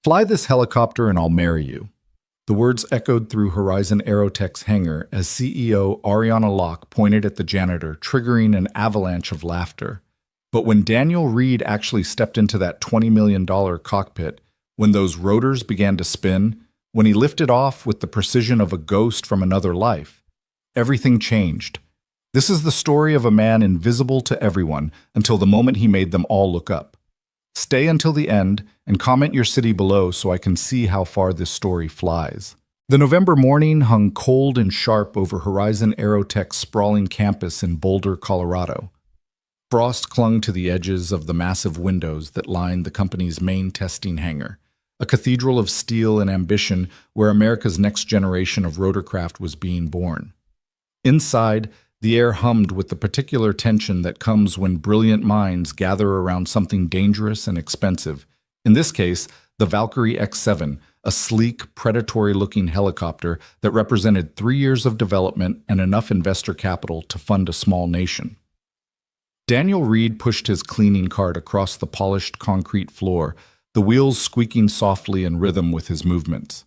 Fly this helicopter and I'll marry you. The words echoed through Horizon Aerotech's hangar as CEO Ariana Locke pointed at the janitor, triggering an avalanche of laughter. But when Daniel Reed actually stepped into that $20 million cockpit, when those rotors began to spin, when he lifted off with the precision of a ghost from another life, everything changed. This is the story of a man invisible to everyone until the moment he made them all look up. Stay until the end and comment your city below so I can see how far this story flies. The November morning hung cold and sharp over Horizon Aerotech's sprawling campus in Boulder, Colorado. Frost clung to the edges of the massive windows that lined the company's main testing hangar, a cathedral of steel and ambition where America's next generation of rotorcraft was being born. Inside, the air hummed with the particular tension that comes when brilliant minds gather around something dangerous and expensive. In this case, the Valkyrie X-7, a sleek, predatory-looking helicopter that represented 3 years of development and enough investor capital to fund a small nation. Daniel Reed pushed his cleaning cart across the polished concrete floor, the wheels squeaking softly in rhythm with his movements.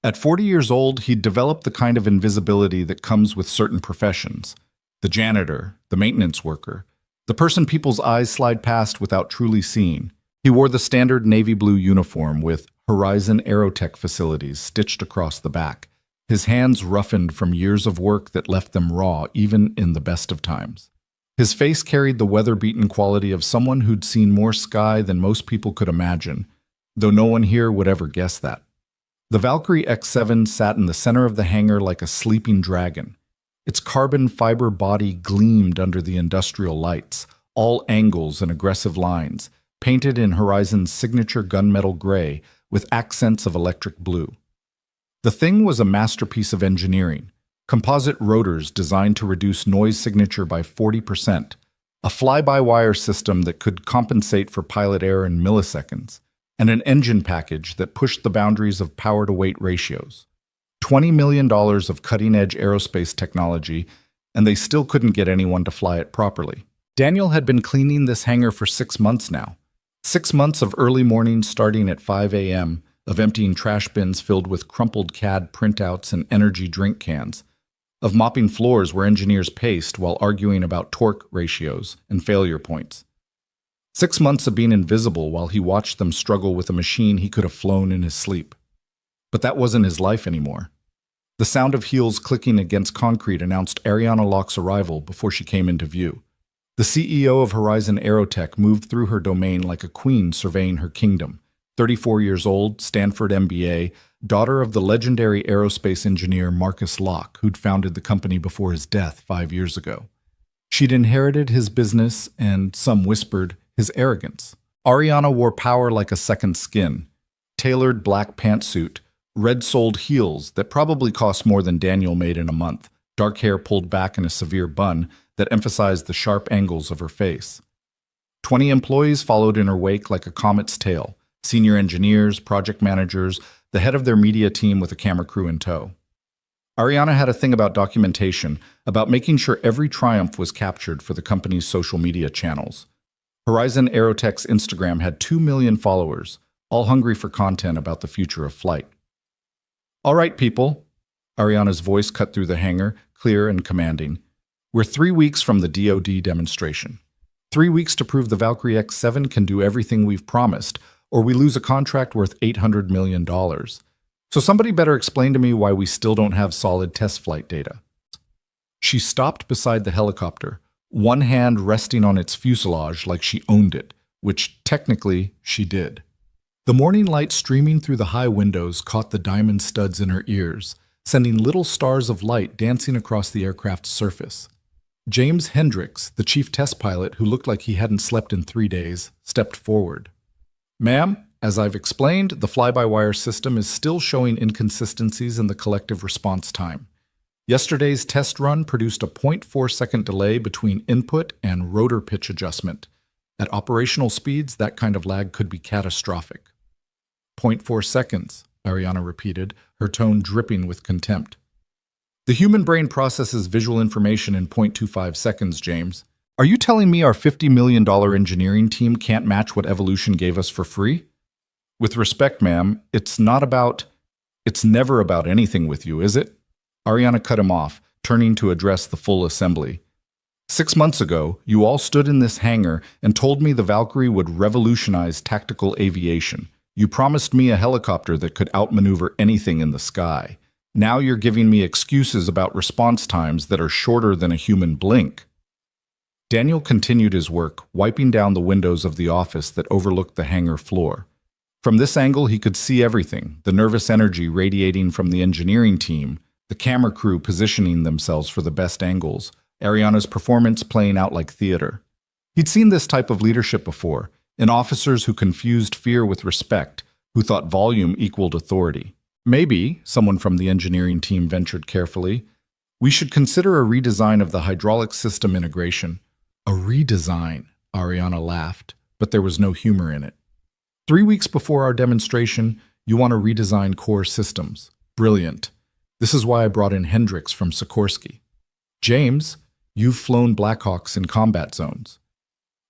At 40 years old, he'd developed the kind of invisibility that comes with certain professions. The janitor, the maintenance worker, the person people's eyes slide past without truly seeing. He wore the standard navy blue uniform with Horizon Aerotech facilities stitched across the back, his hands roughened from years of work that left them raw even in the best of times. His face carried the weather-beaten quality of someone who'd seen more sky than most people could imagine, though no one here would ever guess that. The Valkyrie X-7 sat in the center of the hangar like a sleeping dragon. Its carbon fiber body gleamed under the industrial lights, all angles and aggressive lines, painted in Horizon's signature gunmetal gray with accents of electric blue. The thing was a masterpiece of engineering. Composite rotors designed to reduce noise signature by 40%, a fly-by-wire system that could compensate for pilot error in milliseconds, and an engine package that pushed the boundaries of power-to-weight ratios. $20 million of cutting-edge aerospace technology, and they still couldn't get anyone to fly it properly. Daniel had been cleaning this hangar for 6 months now. 6 months of early mornings starting at 5 a.m., of emptying trash bins filled with crumpled CAD printouts and energy drink cans, of mopping floors where engineers paced while arguing about torque ratios and failure points. 6 months of being invisible while he watched them struggle with a machine he could have flown in his sleep. But that wasn't his life anymore. The sound of heels clicking against concrete announced Ariana Locke's arrival before she came into view. The CEO of Horizon Aerotech moved through her domain like a queen surveying her kingdom. 34 years old, Stanford MBA, daughter of the legendary aerospace engineer Marcus Locke, who'd founded the company before his death 5 years ago. She'd inherited his business and, some whispered, his arrogance. Ariana wore power like a second skin. Tailored black pantsuit, red-soled heels that probably cost more than Daniel made in a month, dark hair pulled back in a severe bun that emphasized the sharp angles of her face. 20 employees followed in her wake like a comet's tail, senior engineers, project managers, the head of their media team with a camera crew in tow. Ariana had a thing about documentation, about making sure every triumph was captured for the company's social media channels. Horizon Aerotech's Instagram had 2 million followers, all hungry for content about the future of flight. "All right, people," Ariana's voice cut through the hangar, clear and commanding. "We're 3 weeks from the DoD demonstration. 3 weeks to prove the Valkyrie X-7 can do everything we've promised, or we lose a contract worth $800 million. So somebody better explain to me why we still don't have solid test flight data." She stopped beside the helicopter, one hand resting on its fuselage like she owned it, which technically she did. The morning light streaming through the high windows caught the diamond studs in her ears, sending little stars of light dancing across the aircraft's surface. James Hendricks, the chief test pilot who looked like he hadn't slept in 3 days, stepped forward. "Ma'am, as I've explained, the fly-by-wire system is still showing inconsistencies in the collective response time. Yesterday's test run produced a 0.4-second delay between input and rotor pitch adjustment. At operational speeds, that kind of lag could be catastrophic." 0.4 seconds, Ariana repeated, her tone dripping with contempt. "The human brain processes visual information in 0.25 seconds, James. Are you telling me our $50 million engineering team can't match what evolution gave us for free?" With respect, ma'am, it's never about anything with you, is it? Ariana cut him off, turning to address the full assembly. 6 months ago, you all stood in this hangar and told me the Valkyrie would revolutionize tactical aviation. You promised me a helicopter that could outmaneuver anything in the sky. Now you're giving me excuses about response times that are shorter than a human blink. Daniel continued his work, wiping down the windows of the office that overlooked the hangar floor. From this angle, he could see everything, the nervous energy radiating from the engineering team, the camera crew positioning themselves for the best angles, Ariana's performance playing out like theater. He'd seen this type of leadership before, in officers who confused fear with respect, who thought volume equaled authority. Maybe, someone from the engineering team ventured carefully, we should consider a redesign of the hydraulic system integration. A redesign, Ariana laughed, but there was no humor in it. 3 weeks before our demonstration, you want to redesign core systems. Brilliant. This is why I brought in Hendricks from Sikorsky. James, you've flown Blackhawks in combat zones.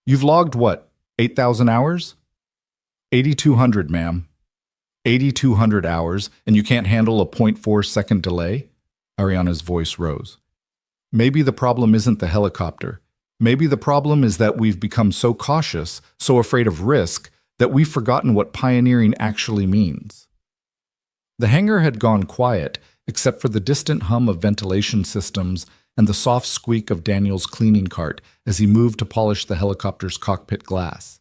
You've logged what, 8,000 hours? 8,200, ma'am. 8,200 hours, and you can't handle a 0.4-second delay? Ariana's voice rose. Maybe the problem isn't the helicopter. Maybe the problem is that we've become so cautious, so afraid of risk, that we've forgotten what pioneering actually means. The hangar had gone quiet, except for the distant hum of ventilation systems and the soft squeak of Daniel's cleaning cart as he moved to polish the helicopter's cockpit glass.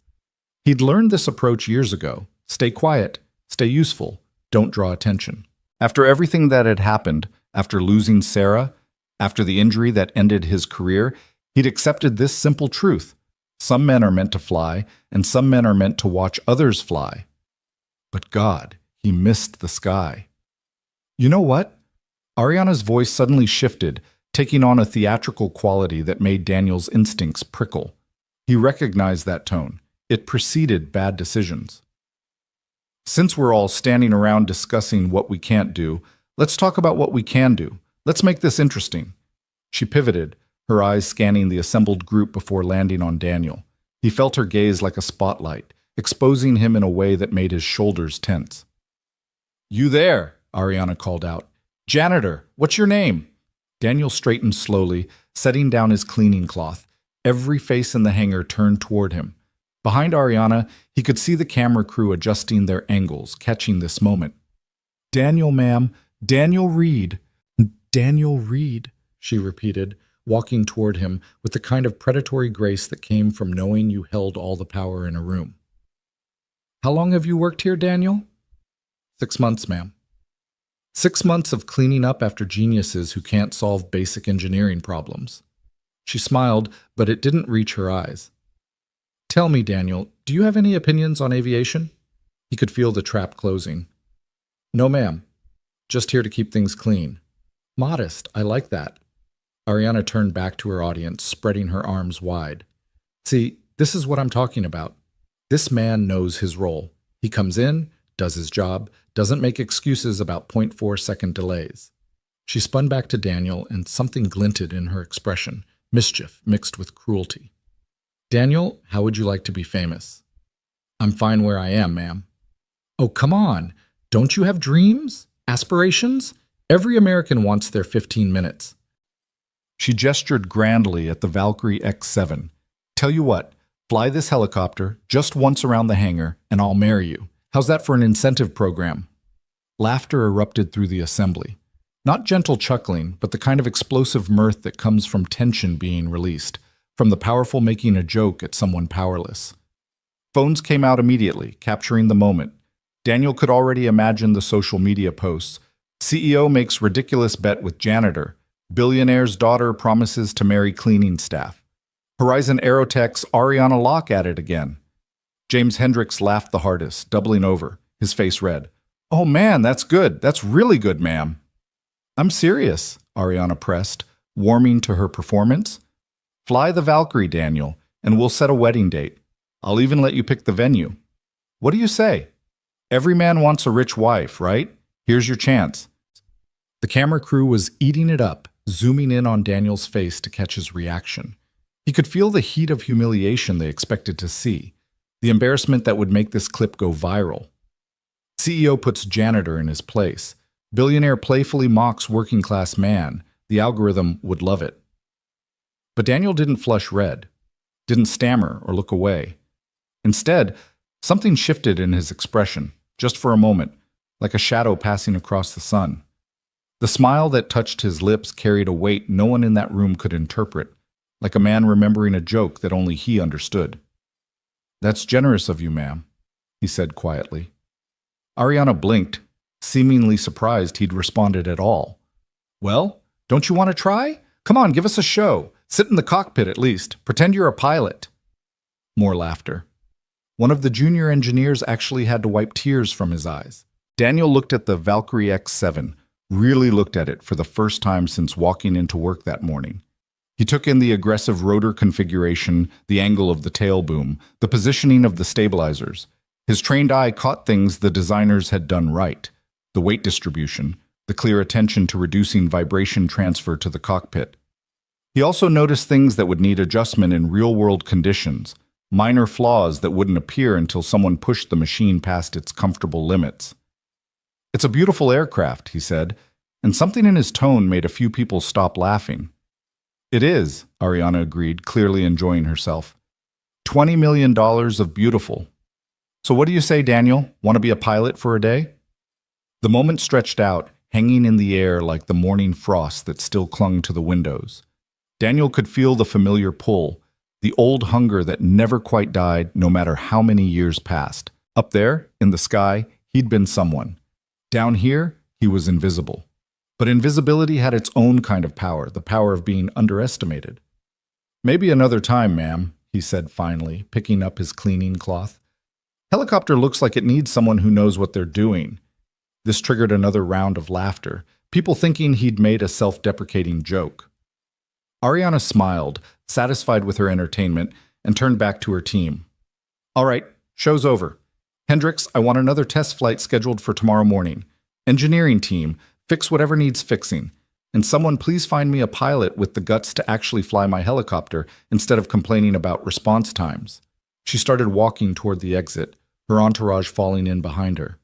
He'd learned this approach years ago. Stay quiet, stay useful, don't draw attention. After everything that had happened, after losing Sarah, after the injury that ended his career, he'd accepted this simple truth. Some men are meant to fly, and some men are meant to watch others fly. But God, he missed the sky. You know what? Ariana's voice suddenly shifted, taking on a theatrical quality that made Daniel's instincts prickle. He recognized that tone. It preceded bad decisions. Since we're all standing around discussing what we can't do, let's talk about what we can do. Let's make this interesting. She pivoted, her eyes scanning the assembled group before landing on Daniel. He felt her gaze like a spotlight, exposing him in a way that made his shoulders tense. You there, Ariana called out. Janitor, what's your name? Daniel straightened slowly, setting down his cleaning cloth. Every face in the hangar turned toward him. Behind Ariana, he could see the camera crew adjusting their angles, catching this moment. Daniel, ma'am. Daniel Reed. Daniel Reed, she repeated, walking toward him with the kind of predatory grace that came from knowing you held all the power in a room. How long have you worked here, Daniel? 6 months, ma'am. 6 months of cleaning up after geniuses who can't solve basic engineering problems. She smiled, but it didn't reach her eyes. Tell me, Daniel, do you have any opinions on aviation? He could feel the trap closing. No, ma'am. Just here to keep things clean. Modest, I like that. Ariana turned back to her audience, spreading her arms wide. See, this is what I'm talking about. This man knows his role. He comes in, does his job, doesn't make excuses about 0.4-second delays. She spun back to Daniel, and something glinted in her expression, mischief mixed with cruelty. Daniel, how would you like to be famous? I'm fine where I am, ma'am. Oh, come on. Don't you have dreams? Aspirations? Every American wants their 15 minutes. She gestured grandly at the Valkyrie X7. Tell you what, fly this helicopter just once around the hangar, and I'll marry you. How's that for an incentive program? Laughter erupted through the assembly. Not gentle chuckling, but the kind of explosive mirth that comes from tension being released, from the powerful making a joke at someone powerless. Phones came out immediately, capturing the moment. Daniel could already imagine the social media posts. CEO makes ridiculous bet with janitor. Billionaire's daughter promises to marry cleaning staff. Horizon Aerotech's Ariana Locke at it again. James Hendricks laughed the hardest, doubling over, his face red. Oh man, that's good. That's really good, ma'am. I'm serious, Ariana pressed, warming to her performance. Fly the Valkyrie, Daniel, and we'll set a wedding date. I'll even let you pick the venue. What do you say? Every man wants a rich wife, right? Here's your chance. The camera crew was eating it up, zooming in on Daniel's face to catch his reaction. He could feel the heat of humiliation they expected to see, the embarrassment that would make this clip go viral. CEO puts janitor in his place. Billionaire playfully mocks working class man. The algorithm would love it. But Daniel didn't flush red, didn't stammer or look away. Instead, something shifted in his expression, just for a moment, like a shadow passing across the sun. The smile that touched his lips carried a weight no one in that room could interpret, like a man remembering a joke that only he understood. "That's generous of you, ma'am," he said quietly. Ariana blinked, seemingly surprised he'd responded at all. "Well, don't you want to try? Come on, give us a show. Sit in the cockpit at least. Pretend you're a pilot." More laughter. One of the junior engineers actually had to wipe tears from his eyes. Daniel looked at the Valkyrie X7, really looked at it for the first time since walking into work that morning. He took in the aggressive rotor configuration, the angle of the tail boom, the positioning of the stabilizers. His trained eye caught things the designers had done right: the weight distribution, the clear attention to reducing vibration transfer to the cockpit. He also noticed things that would need adjustment in real-world conditions, minor flaws that wouldn't appear until someone pushed the machine past its comfortable limits. "It's a beautiful aircraft," he said, and something in his tone made a few people stop laughing. "It is," Ariana agreed, clearly enjoying herself. $20 million of beautiful. So what do you say, Daniel? Want to be a pilot for a day? The moment stretched out, hanging in the air like the morning frost that still clung to the windows. Daniel could feel the familiar pull, the old hunger that never quite died no matter how many years passed. Up there, in the sky, he'd been someone. Down here, he was invisible. But invisibility had its own kind of power, the power of being underestimated. "Maybe another time, ma'am," he said finally, picking up his cleaning cloth. "Helicopter looks like it needs someone who knows what they're doing." This triggered another round of laughter, people thinking he'd made a self-deprecating joke. Ariana smiled, satisfied with her entertainment, and turned back to her team. "All right, show's over. Hendricks, I want another test flight scheduled for tomorrow morning. Engineering team, fix whatever needs fixing. And someone please find me a pilot with the guts to actually fly my helicopter instead of complaining about response times." She started walking toward the exit, her entourage falling in behind her.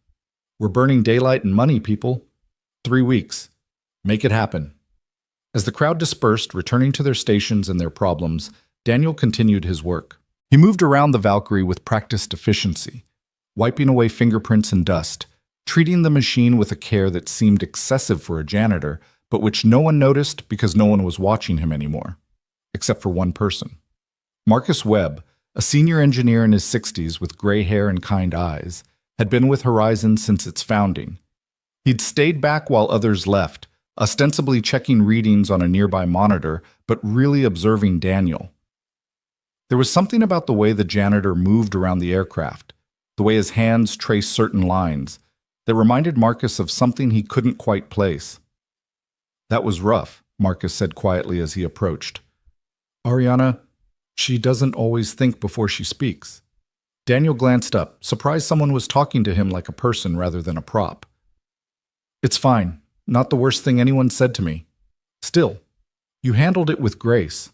"We're burning daylight and money, people. 3 weeks. Make it happen." As the crowd dispersed, returning to their stations and their problems, Daniel continued his work. He moved around the Valkyrie with practiced efficiency, wiping away fingerprints and dust, treating the machine with a care that seemed excessive for a janitor, but which no one noticed because no one was watching him anymore, except for one person. Marcus Webb, a senior engineer in his 60s with gray hair and kind eyes, had been with Horizon since its founding. He'd stayed back while others left, ostensibly checking readings on a nearby monitor, but really observing Daniel. There was something about the way the janitor moved around the aircraft, the way his hands traced certain lines, that reminded Marcus of something he couldn't quite place. "That was rough," Marcus said quietly as he approached. "Ariana, she doesn't always think before she speaks." Daniel glanced up, surprised someone was talking to him like a person rather than a prop. "It's fine. Not the worst thing anyone said to me. Still, you handled it with grace."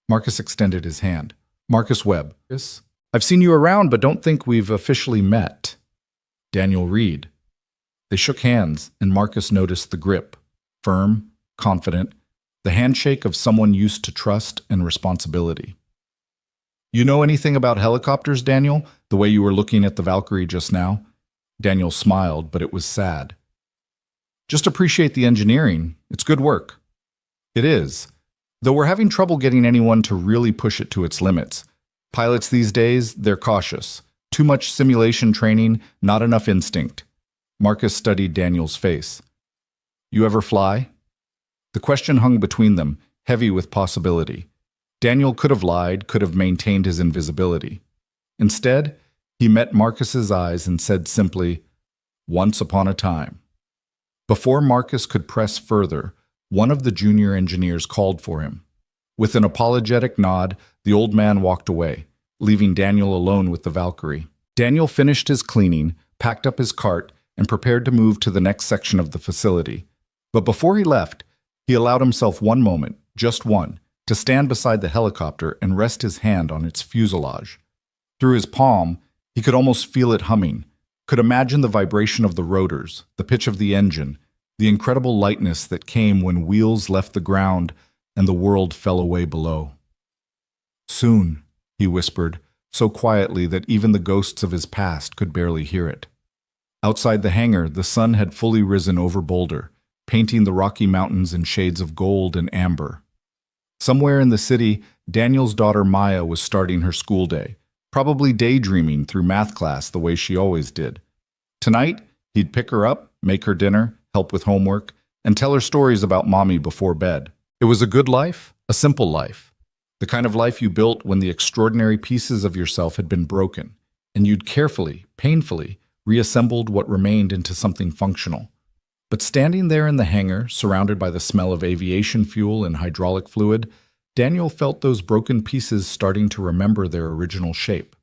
Marcus extended his hand. "Marcus Webb. Yes? I've seen you around, but don't think we've officially met." Daniel Reed. They shook hands, and Marcus noticed the grip, firm, confident, the handshake of someone used to trust and responsibility. "You know anything about helicopters, Daniel? The way you were looking at the Valkyrie just now?" Daniel smiled, but it was sad. "Just appreciate the engineering. It's good work." "It is. Though we're having trouble getting anyone to really push it to its limits. Pilots these days, they're cautious. Too much simulation training, not enough instinct." Marcus studied Daniel's face. "You ever fly?" The question hung between them, heavy with possibility. Daniel could have lied, could have maintained his invisibility. Instead, he met Marcus's eyes and said simply, "Once upon a time." Before Marcus could press further, one of the junior engineers called for him. With an apologetic nod, the old man walked away, leaving Daniel alone with the Valkyrie. Daniel finished his cleaning, packed up his cart, and prepared to move to the next section of the facility. But before he left, he allowed himself one moment, just one, to stand beside the helicopter and rest his hand on its fuselage. Through his palm, he could almost feel it humming, could imagine the vibration of the rotors, the pitch of the engine, the incredible lightness that came when wheels left the ground and the world fell away below. "Soon," he whispered, so quietly that even the ghosts of his past could barely hear it. Outside the hangar, the sun had fully risen over Boulder, painting the Rocky Mountains in shades of gold and amber. Somewhere in the city, Daniel's daughter Maya was starting her school day, probably daydreaming through math class the way she always did. Tonight, he'd pick her up, make her dinner, help with homework, and tell her stories about mommy before bed. It was a good life, a simple life. The kind of life you built when the extraordinary pieces of yourself had been broken, and you'd carefully, painfully, reassembled what remained into something functional. But standing there in the hangar, surrounded by the smell of aviation fuel and hydraulic fluid, Daniel felt those broken pieces starting to remember their original shape.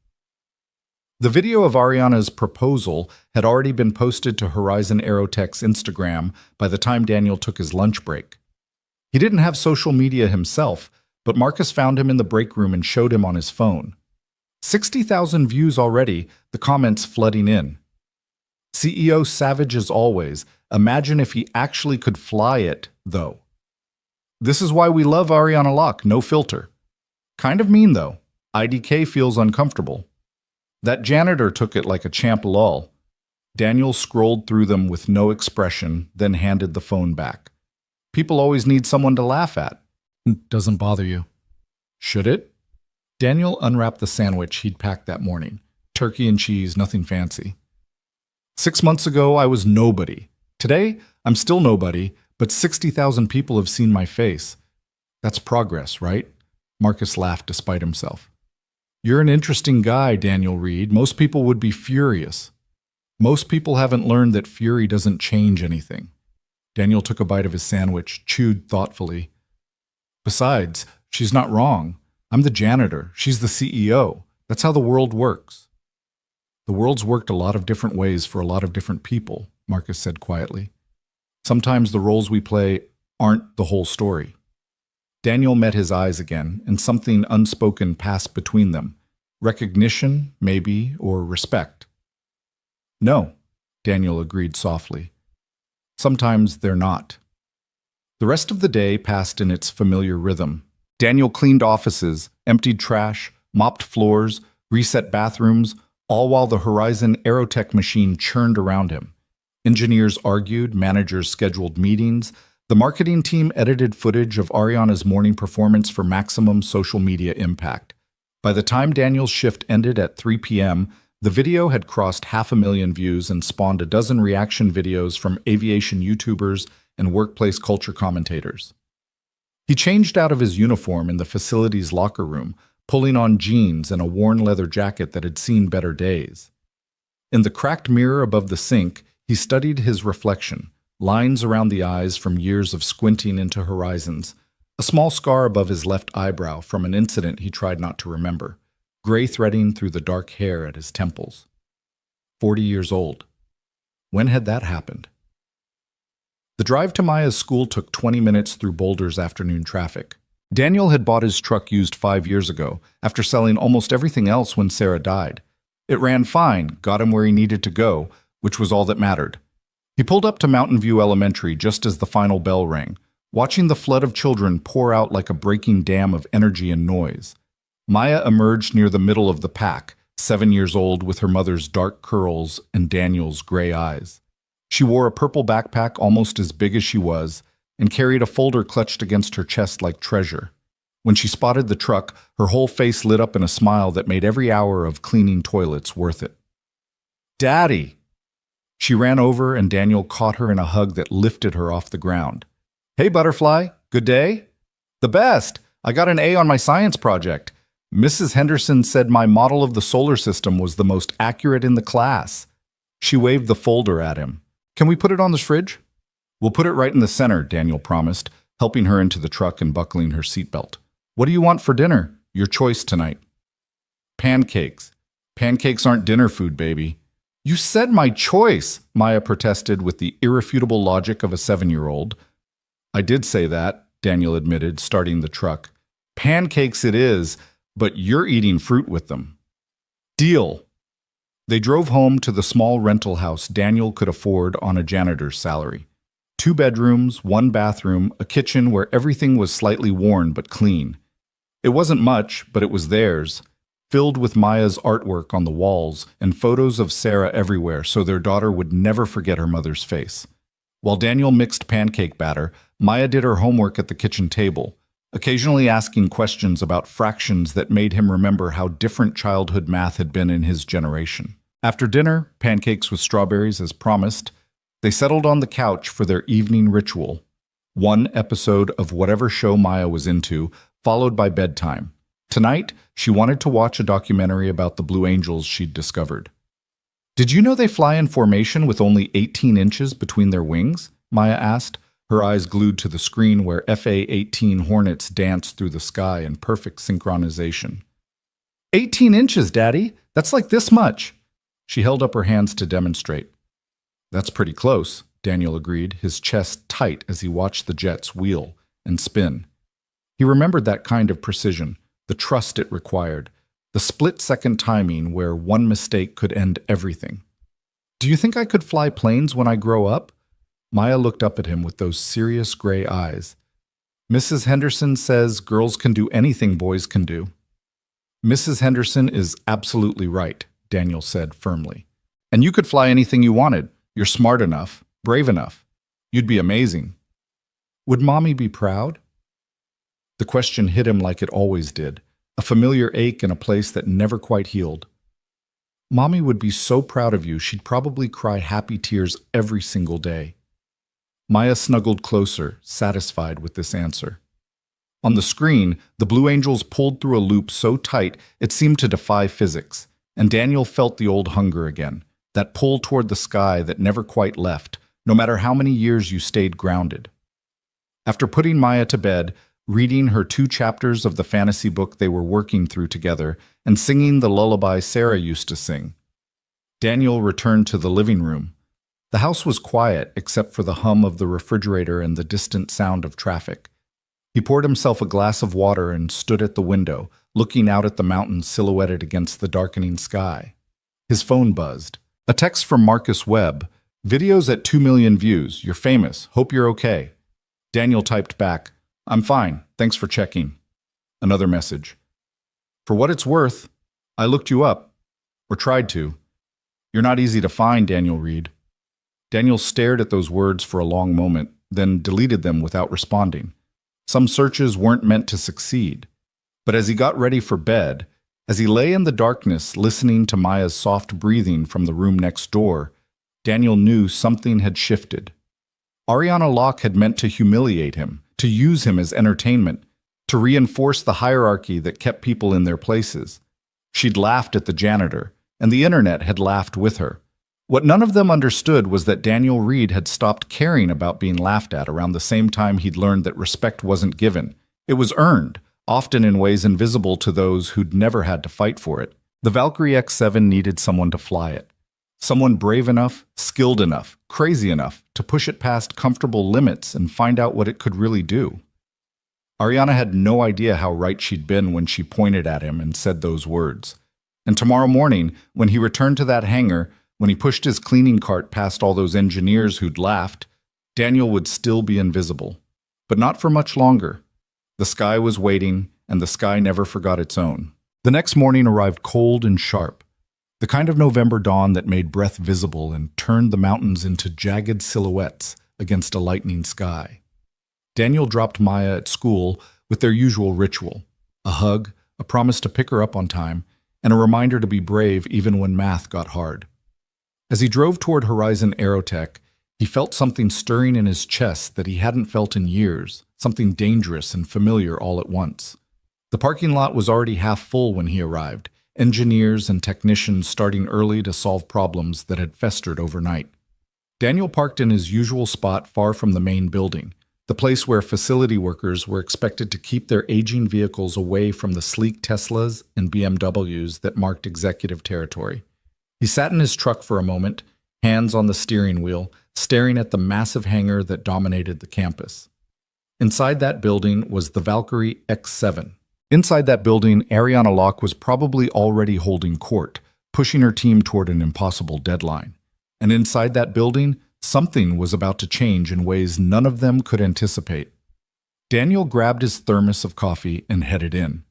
The video of Ariana's proposal had already been posted to Horizon Aerotech's Instagram by the time Daniel took his lunch break. He didn't have social media himself, but Marcus found him in the break room and showed him on his phone. 60,000 views already, the comments flooding in. CEO savage as always. Imagine if he actually could fly it, though. This is why we love Ariana Locke, no filter. Kind of mean, though. IDK feels uncomfortable. That janitor took it like a champ lol. Daniel scrolled through them with no expression, then handed the phone back. People always need someone to laugh at. Doesn't bother you. Should it? Daniel unwrapped the sandwich he'd packed that morning. Turkey and cheese, nothing fancy. 6 months ago, I was nobody. Today, I'm still nobody, but 60,000 people have seen my face. That's progress, right? Marcus laughed despite himself. You're an interesting guy, Daniel Reed. Most people would be furious. Most people haven't learned that fury doesn't change anything. Daniel took a bite of his sandwich, chewed thoughtfully. Besides, she's not wrong. I'm the janitor. She's the CEO. That's how the world works. The world's worked a lot of different ways for a lot of different people, Marcus said quietly. Sometimes the roles we play aren't the whole story. Daniel met his eyes again, and something unspoken passed between them. Recognition, maybe, or respect. No, Daniel agreed softly. Sometimes they're not. The rest of the day passed in its familiar rhythm. Daniel cleaned offices, emptied trash, mopped floors, reset bathrooms, all while the Horizon Aerotech machine churned around him. Engineers argued, managers scheduled meetings, the marketing team edited footage of Ariana's morning performance for maximum social media impact. By the time Daniel's shift ended at 3 p.m., the video had crossed 500,000 views and spawned a dozen reaction videos from aviation YouTubers and workplace culture commentators. He changed out of his uniform in the facility's locker room, pulling on jeans and a worn leather jacket that had seen better days. In the cracked mirror above the sink, he studied his reflection, lines around the eyes from years of squinting into horizons, a small scar above his left eyebrow from an incident he tried not to remember, gray threading through the dark hair at his temples. 40 years old. When had that happened? The drive to Maya's school took 20 minutes through Boulder's afternoon traffic. Daniel had bought his truck used 5 years ago, after selling almost everything else when Sarah died. It ran fine, got him where he needed to go, which was all that mattered. He pulled up to Mountain View Elementary just as the final bell rang, watching the flood of children pour out like a breaking dam of energy and noise. Maya emerged near the middle of the pack, 7 years old with her mother's dark curls and Daniel's gray eyes. She wore a purple backpack almost as big as she was, and carried a folder clutched against her chest like treasure. When she spotted the truck, her whole face lit up in a smile that made every hour of cleaning toilets worth it. "Daddy!" She ran over and Daniel caught her in a hug that lifted her off the ground. "Hey, Butterfly, good day?" "The best! I got an A on my science project. Mrs. Henderson said my model of the solar system was the most accurate in the class." She waved the folder at him. "Can we put it on the fridge?" "We'll put it right in the center," Daniel promised, helping her into the truck and buckling her seatbelt. "What do you want for dinner? Your choice tonight." "Pancakes. Pancakes aren't dinner food, baby." "You said my choice," Maya protested with the irrefutable logic of a 7-year-old. "I did say that," Daniel admitted, starting the truck. "Pancakes it is, but you're eating fruit with them." "Deal." They drove home to the small rental house Daniel could afford on a janitor's salary. 2 bedrooms, 1 bathroom, a kitchen where everything was slightly worn but clean. It wasn't much, but it was theirs, filled with Maya's artwork on the walls and photos of Sarah everywhere so their daughter would never forget her mother's face. While Daniel mixed pancake batter, Maya did her homework at the kitchen table, occasionally asking questions about fractions that made him remember how different childhood math had been in his generation. After dinner, pancakes with strawberries as promised, they settled on the couch for their evening ritual. 1 episode of whatever show Maya was into, followed by bedtime. Tonight, she wanted to watch a documentary about the Blue Angels she'd discovered. "Did you know they fly in formation with only 18 inches between their wings?" Maya asked, her eyes glued to the screen where FA-18 Hornets danced through the sky in perfect synchronization. 18 inches, Daddy! That's like this much! She held up her hands to demonstrate. "That's pretty close," Daniel agreed, his chest tight as he watched the jets wheel and spin. He remembered that kind of precision, the trust it required, the split-second timing where one mistake could end everything. "Do you think I could fly planes when I grow up?" Maya looked up at him with those serious gray eyes. "Mrs. Henderson says girls can do anything boys can do." "Mrs. Henderson is absolutely right," Daniel said firmly. "And you could fly anything you wanted. You're smart enough, brave enough. You'd be amazing." "Would Mommy be proud?" The question hit him like it always did, a familiar ache in a place that never quite healed. "Mommy would be so proud of you, she'd probably cry happy tears every single day." Maya snuggled closer, satisfied with this answer. On the screen, the Blue Angels pulled through a loop so tight it seemed to defy physics, and Daniel felt the old hunger again, that pull toward the sky that never quite left, no matter how many years you stayed grounded. After putting Maya to bed, reading her 2 chapters of the fantasy book they were working through together, and singing the lullaby Sarah used to sing, Daniel returned to the living room. The house was quiet except for the hum of the refrigerator and the distant sound of traffic. He poured himself a glass of water and stood at the window, looking out at the mountains silhouetted against the darkening sky. His phone buzzed. A text from Marcus Webb. "Videos at 2 million views. You're famous. Hope you're okay." Daniel typed back, "I'm fine. Thanks for checking." Another message. "For what it's worth, I looked you up. Or tried to. You're not easy to find, Daniel Reed." Daniel stared at those words for a long moment, then deleted them without responding. Some searches weren't meant to succeed. But as he got ready for bed, as he lay in the darkness listening to Maya's soft breathing from the room next door, Daniel knew something had shifted. Ariana Locke had meant to humiliate him, to use him as entertainment, to reinforce the hierarchy that kept people in their places. She'd laughed at the janitor, and the internet had laughed with her. What none of them understood was that Daniel Reed had stopped caring about being laughed at around the same time he'd learned that respect wasn't given. It was earned, often in ways invisible to those who'd never had to fight for it. The Valkyrie X-7 needed someone to fly it. Someone brave enough, skilled enough, crazy enough to push it past comfortable limits and find out what it could really do. Ariana had no idea how right she'd been when she pointed at him and said those words. And tomorrow morning, when he returned to that hangar, when he pushed his cleaning cart past all those engineers who'd laughed, Daniel would still be invisible. But not for much longer. The sky was waiting, and the sky never forgot its own. The next morning arrived cold and sharp, the kind of November dawn that made breath visible and turned the mountains into jagged silhouettes against a lightning sky. Daniel dropped Maya at school with their usual ritual, a hug, a promise to pick her up on time, and a reminder to be brave even when math got hard. As he drove toward Horizon Aerotech, he felt something stirring in his chest that he hadn't felt in years, something dangerous and familiar all at once. The parking lot was already half full when he arrived, engineers and technicians starting early to solve problems that had festered overnight. Daniel parked in his usual spot far from the main building, the place where facility workers were expected to keep their aging vehicles away from the sleek Teslas and BMWs that marked executive territory. He sat in his truck for a moment, hands on the steering wheel, staring at the massive hangar that dominated the campus. Inside that building was the Valkyrie X-7. Inside that building, Ariana Locke was probably already holding court, pushing her team toward an impossible deadline. And inside that building, something was about to change in ways none of them could anticipate. Daniel grabbed his thermos of coffee and headed in.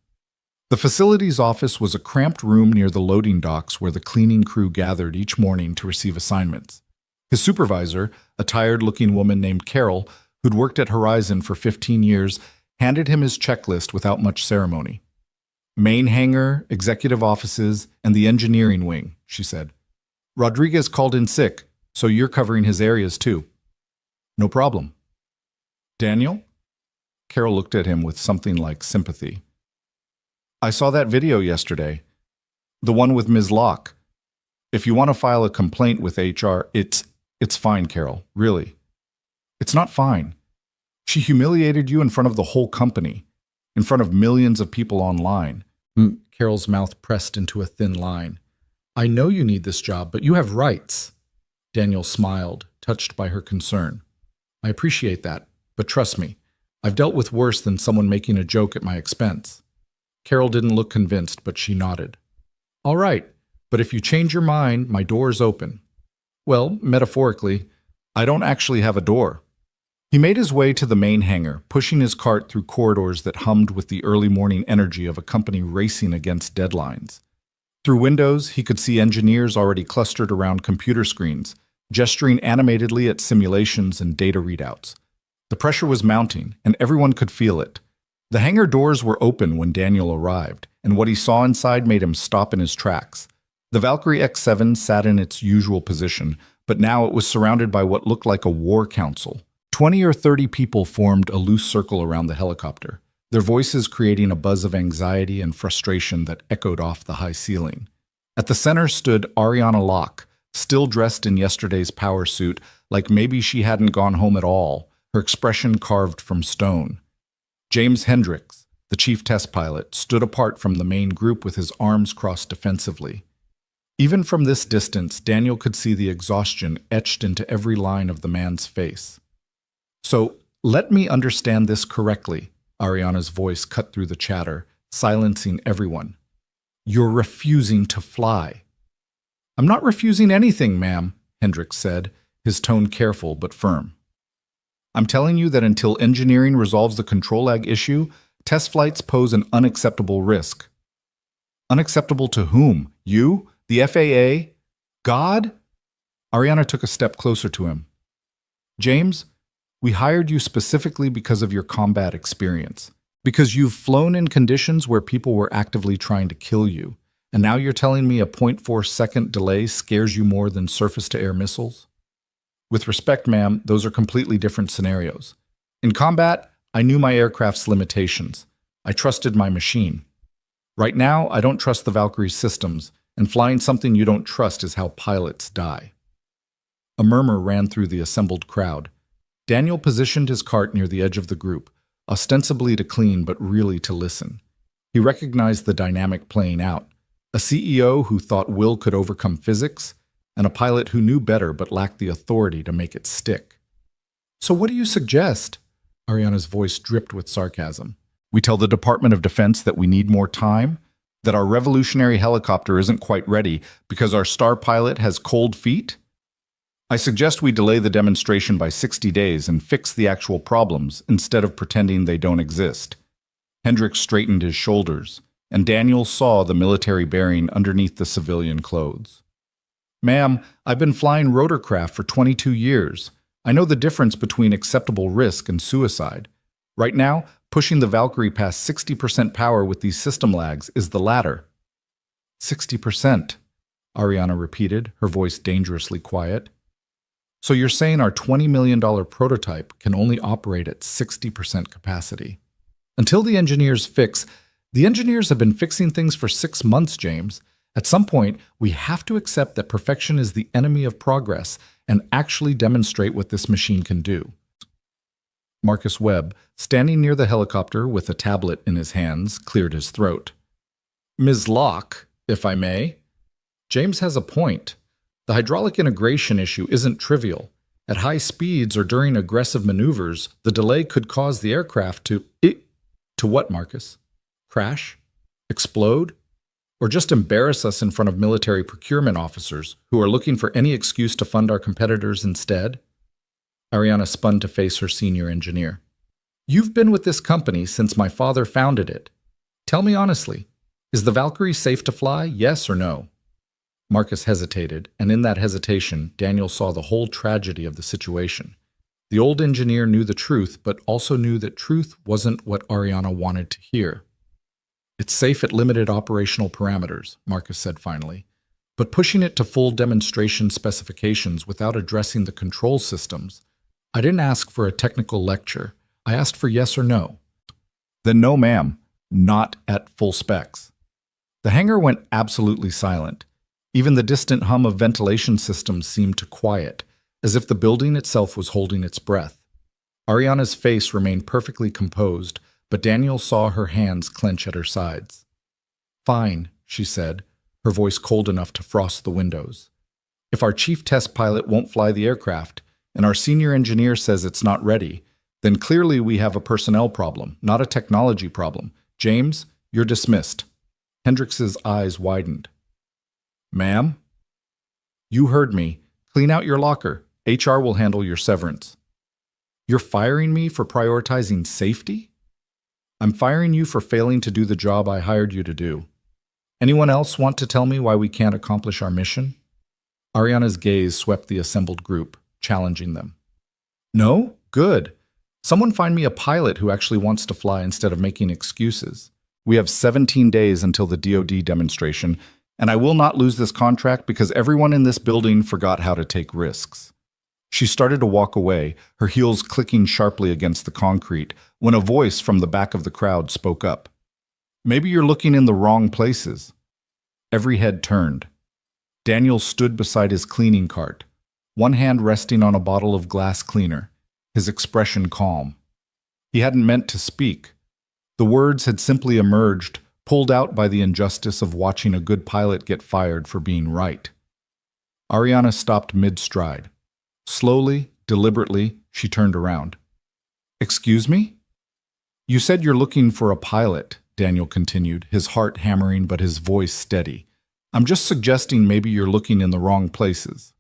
The facility's office was a cramped room near the loading docks where the cleaning crew gathered each morning to receive assignments. His supervisor, a tired-looking woman named Carol, who'd worked at Horizon for 15 years, handed him his checklist without much ceremony. Main hangar, executive offices, and the engineering wing, she said. Rodriguez called in sick, so you're covering his areas too. No problem. Daniel? Carol looked at him with something like sympathy. I saw that video yesterday. The one with Ms. Locke. If you want to file a complaint with HR, it's fine, Carol, really. It's not fine. She humiliated you in front of the whole company, in front of millions of people online. Carol's mouth pressed into a thin line. I know you need this job, but you have rights. Daniel smiled, touched by her concern. I appreciate that, but trust me, I've dealt with worse than someone making a joke at my expense. Carol didn't look convinced, but she nodded. All right, but if you change your mind, my door's open. Well, metaphorically, I don't actually have a door. He made his way to the main hangar, pushing his cart through corridors that hummed with the early morning energy of a company racing against deadlines. Through windows, he could see engineers already clustered around computer screens, gesturing animatedly at simulations and data readouts. The pressure was mounting, and everyone could feel it. The hangar doors were open when Daniel arrived, and what he saw inside made him stop in his tracks. The Valkyrie X-7 sat in its usual position, but now it was surrounded by what looked like a war council. 20 or 30 people formed a loose circle around the helicopter, their voices creating a buzz of anxiety and frustration that echoed off the high ceiling. At the center stood Ariana Locke, still dressed in yesterday's power suit, like maybe she hadn't gone home at all, her expression carved from stone. James Hendricks, the chief test pilot, stood apart from the main group with his arms crossed defensively. Even from this distance, Daniel could see the exhaustion etched into every line of the man's face. So, let me understand this correctly, Ariana's voice cut through the chatter, silencing everyone. You're refusing to fly. I'm not refusing anything, ma'am, Hendricks said, his tone careful but firm. I'm telling you that until engineering resolves the control lag issue, test flights pose an unacceptable risk. Unacceptable to whom? You? The FAA? God? Ariana took a step closer to him. James, we hired you specifically because of your combat experience, because you've flown in conditions where people were actively trying to kill you, and now you're telling me a 0.4-second delay scares you more than surface-to-air missiles? With respect, ma'am, those are completely different scenarios. In combat, I knew my aircraft's limitations. I trusted my machine. Right now, I don't trust the Valkyrie's systems, and flying something you don't trust is how pilots die. A murmur ran through the assembled crowd. Daniel positioned his cart near the edge of the group, ostensibly to clean but really to listen. He recognized the dynamic playing out, a CEO who thought will could overcome physics, and a pilot who knew better but lacked the authority to make it stick. So what do you suggest? Ariana's voice dripped with sarcasm. We tell the Department of Defense that we need more time, that our revolutionary helicopter isn't quite ready because our star pilot has cold feet? I suggest we delay the demonstration by 60 days and fix the actual problems instead of pretending they don't exist. Hendricks straightened his shoulders, and Daniel saw the military bearing underneath the civilian clothes. Ma'am, I've been flying rotorcraft for 22 years. I know the difference between acceptable risk and suicide. Right now, pushing the Valkyrie past 60% power with these system lags is the latter. 60%, Ariana repeated, her voice dangerously quiet. So you're saying our $20 million prototype can only operate at 60% capacity. Until the engineers have been fixing things for 6 months, James. At some point, we have to accept that perfection is the enemy of progress and actually demonstrate what this machine can do. Marcus Webb, standing near the helicopter with a tablet in his hands, cleared his throat. Ms. Locke, if I may. James has a point. The hydraulic integration issue isn't trivial. At high speeds or during aggressive maneuvers, the delay could cause the aircraft to... To what, Marcus? Crash? Explode? or just embarrass us in front of military procurement officers who are looking for any excuse to fund our competitors instead? Ariana spun to face her senior engineer. You've been with this company since my father founded it. Tell me honestly, is the Valkyrie safe to fly, yes or no? Marcus hesitated, and in that hesitation, Daniel saw the whole tragedy of the situation. The old engineer knew the truth, but also knew that truth wasn't what Ariana wanted to hear. It's safe at limited operational parameters, Marcus said finally, but pushing it to full demonstration specifications without addressing the control systems. I didn't ask for a technical lecture. I asked for yes or no. Then no, ma'am, not at full specs. The hangar went absolutely silent. Even the distant hum of ventilation systems seemed to quiet, as if the building itself was holding its breath. Ariana's face remained perfectly composed, but Daniel saw her hands clench at her sides. Fine, she said, her voice cold enough to frost the windows. If our chief test pilot won't fly the aircraft, and our senior engineer says it's not ready, then clearly we have a personnel problem, not a technology problem. James, you're dismissed. Hendrix's eyes widened. Ma'am? You heard me. Clean out your locker. HR will handle your severance. You're firing me for prioritizing safety? I'm firing you for failing to do the job I hired you to do. Anyone else want to tell me why we can't accomplish our mission? Ariana's gaze swept the assembled group, challenging them. No? Good. Someone find me a pilot who actually wants to fly instead of making excuses. We have 17 days until the DoD demonstration, and I will not lose this contract because everyone in this building forgot how to take risks. She started to walk away, her heels clicking sharply against the concrete, when a voice from the back of the crowd spoke up. Maybe you're looking in the wrong places. Every head turned. Daniel stood beside his cleaning cart, one hand resting on a bottle of glass cleaner, his expression calm. He hadn't meant to speak. The words had simply emerged, pulled out by the injustice of watching a good pilot get fired for being right. Ariana stopped mid-stride. Slowly, deliberately, she turned around. Excuse me? You said you're looking for a pilot, Daniel continued, his heart hammering but his voice steady. I'm just suggesting maybe you're looking in the wrong places.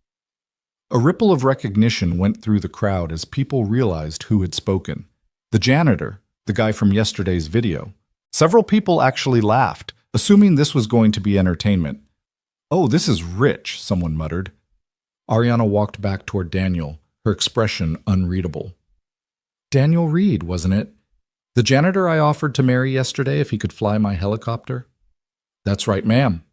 A ripple of recognition went through the crowd as people realized who had spoken. The janitor, the guy from yesterday's video. Several people actually laughed, assuming this was going to be entertainment. Oh, this is rich, someone muttered. Ariana walked back toward Daniel, her expression unreadable. Daniel Reed, wasn't it? The janitor I offered to marry yesterday if he could fly my helicopter? That's right, ma'am.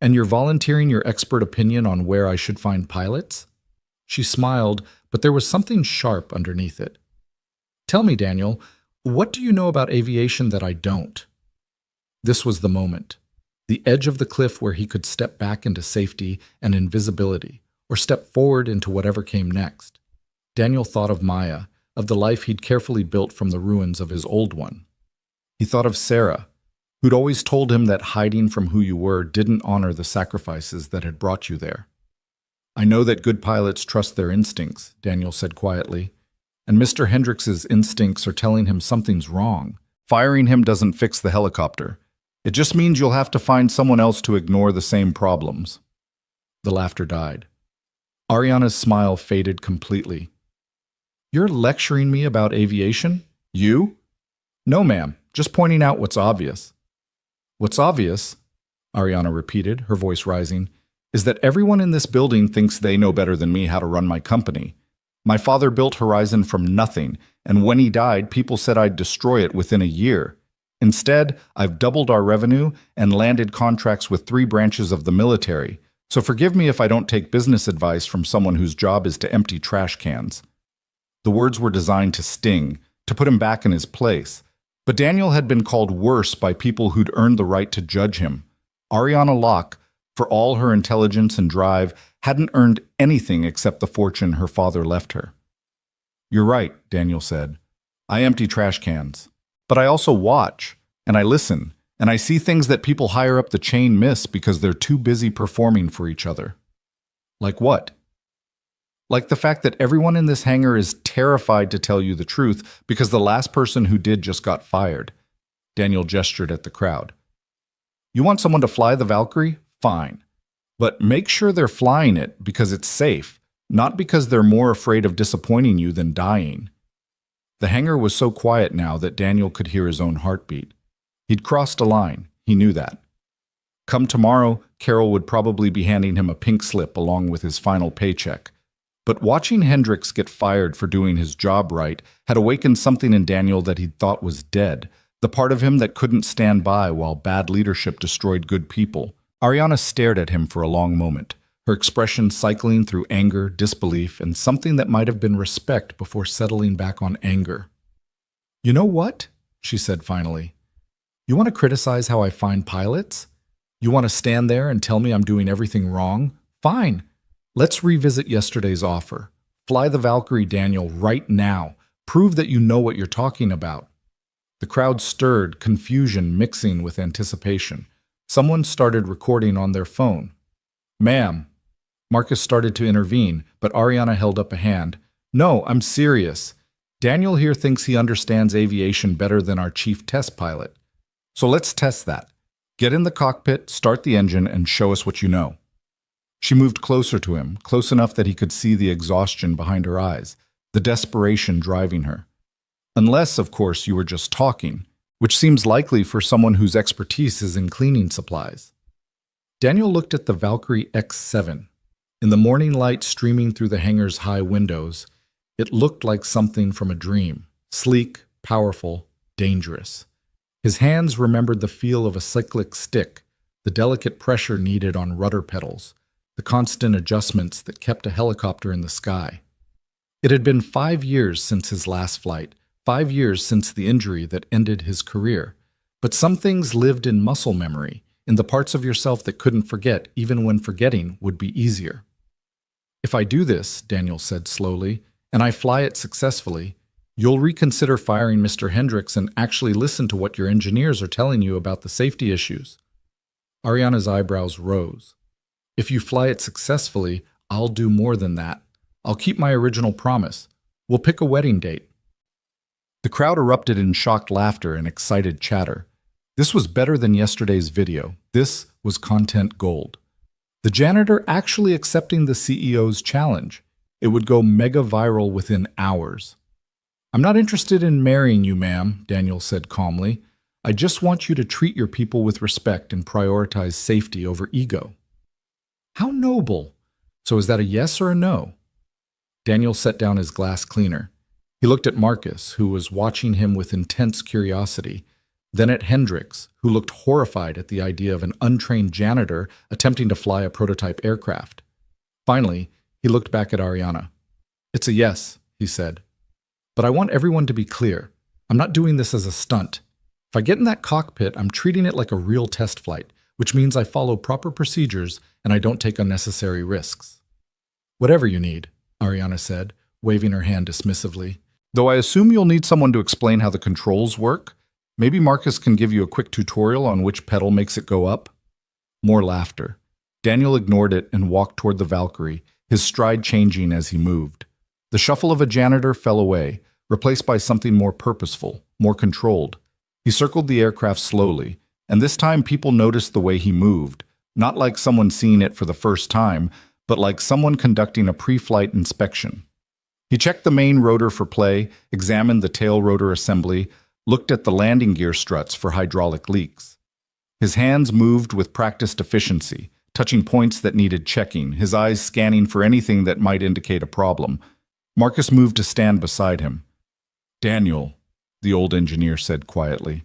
And you're volunteering your expert opinion on where I should find pilots? She smiled, but there was something sharp underneath it. Tell me, Daniel, what do you know about aviation that I don't? This was the moment. The edge of the cliff where he could step back into safety and invisibility, or step forward into whatever came next. Daniel thought of Maya, of the life he'd carefully built from the ruins of his old one. He thought of Sarah, who'd always told him that hiding from who you were didn't honor the sacrifices that had brought you there. I know that good pilots trust their instincts, Daniel said quietly, and Mr. Hendrix's instincts are telling him something's wrong. Firing him doesn't fix the helicopter. It just means you'll have to find someone else to ignore the same problems. The laughter died. Ariana's smile faded completely. You're lecturing me about aviation? You? No, ma'am. Just pointing out what's obvious. What's obvious, Ariana repeated, her voice rising, is that everyone in this building thinks they know better than me how to run my company. My father built Horizon from nothing, and when he died, people said I'd destroy it within a year. Instead, I've doubled our revenue and landed contracts with 3 branches of the military. So forgive me if I don't take business advice from someone whose job is to empty trash cans. The words were designed to sting, to put him back in his place. But Daniel had been called worse by people who'd earned the right to judge him. Ariana Locke, for all her intelligence and drive, hadn't earned anything except the fortune her father left her. You're right, Daniel said. I empty trash cans. But I also watch, and I listen, and I see things that people higher up the chain miss because they're too busy performing for each other. Like what? Like the fact that everyone in this hangar is terrified to tell you the truth because the last person who did just got fired. Daniel gestured at the crowd. You want someone to fly the Valkyrie? Fine. But make sure they're flying it because it's safe, not because they're more afraid of disappointing you than dying. The hangar was so quiet now that Daniel could hear his own heartbeat. He'd crossed a line. He knew that. Come tomorrow, Carol would probably be handing him a pink slip along with his final paycheck. But watching Hendricks get fired for doing his job right had awakened something in Daniel that he'd thought was dead, the part of him that couldn't stand by while bad leadership destroyed good people. Ariana stared at him for a long moment, her expression cycling through anger, disbelief, and something that might have been respect before settling back on anger. "You know what?" she said finally. "You want to criticize how I find pilots? You want to stand there and tell me I'm doing everything wrong? Fine. Let's revisit yesterday's offer. Fly the Valkyrie, Daniel, right now. Prove that you know what you're talking about." The crowd stirred, confusion mixing with anticipation. Someone started recording on their phone. "Ma'am." Marcus started to intervene, but Ariana held up a hand. "No, I'm serious. Daniel here thinks he understands aviation better than our chief test pilot. So let's test that. Get in the cockpit, start the engine, and show us what you know." She moved closer to him, close enough that he could see the exhaustion behind her eyes, the desperation driving her. Unless, of course, you were just talking, which seems likely for someone whose expertise is in cleaning supplies. Daniel looked at the Valkyrie X7. In the morning light streaming through the hangar's high windows, it looked like something from a dream, sleek, powerful, dangerous. His hands remembered the feel of a cyclic stick, the delicate pressure needed on rudder pedals, the constant adjustments that kept a helicopter in the sky. It had been 5 years since his last flight, 5 years since the injury that ended his career. But some things lived in muscle memory, in the parts of yourself that couldn't forget, even when forgetting would be easier. "If I do this," Daniel said slowly, "and I fly it successfully, you'll reconsider firing Mr. Hendricks and actually listen to what your engineers are telling you about the safety issues." Ariana's eyebrows rose. "If you fly it successfully, I'll do more than that. I'll keep my original promise. We'll pick a wedding date." The crowd erupted in shocked laughter and excited chatter. This was better than yesterday's video. This was content gold. The janitor actually accepting the CEO's challenge. It would go mega viral within hours. "I'm not interested in marrying you, ma'am," Daniel said calmly. "I just want you to treat your people with respect and prioritize safety over ego." How noble! So is that a yes or a no? Daniel set down his glass cleaner. He looked at Marcus, who was watching him with intense curiosity, then at Hendricks, who looked horrified at the idea of an untrained janitor attempting to fly a prototype aircraft. Finally, he looked back at Ariana. "It's a yes," he said. "But I want everyone to be clear. I'm not doing this as a stunt. If I get in that cockpit, I'm treating it like a real test flight, which means I follow proper procedures and I don't take unnecessary risks." "Whatever you need," Ariana said, waving her hand dismissively. "Though I assume you'll need someone to explain how the controls work. Maybe Marcus can give you a quick tutorial on which pedal makes it go up." More laughter. Daniel ignored it and walked toward the Valkyrie, his stride changing as he moved. The shuffle of a janitor fell away, replaced by something more purposeful, more controlled. He circled the aircraft slowly, and this time people noticed the way he moved, not like someone seeing it for the first time, but like someone conducting a pre-flight inspection. He checked the main rotor for play, examined the tail rotor assembly, looked at the landing gear struts for hydraulic leaks. His hands moved with practiced efficiency, touching points that needed checking, his eyes scanning for anything that might indicate a problem. Marcus moved to stand beside him. "Daniel," the old engineer said quietly,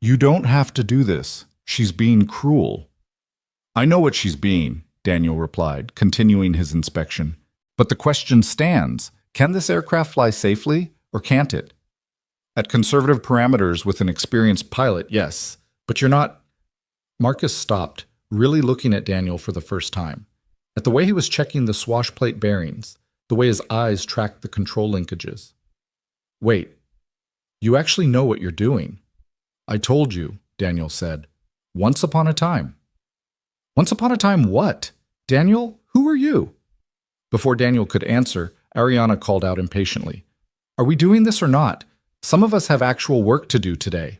"you don't have to do this. She's being cruel." "I know what she's being," Daniel replied, continuing his inspection. "But the question stands, can this aircraft fly safely, or can't it? At conservative parameters with an experienced pilot, yes, but you're not—" Marcus stopped, really looking at Daniel for the first time, at the way he was checking the swash plate bearings, the way his eyes tracked the control linkages. "Wait, you actually know what you're doing." "I told you," Daniel said. "Once upon a time." "Once upon a time what? Daniel, who are you?" Before Daniel could answer, Ariana called out impatiently. "Are we doing this or not? Some of us have actual work to do today."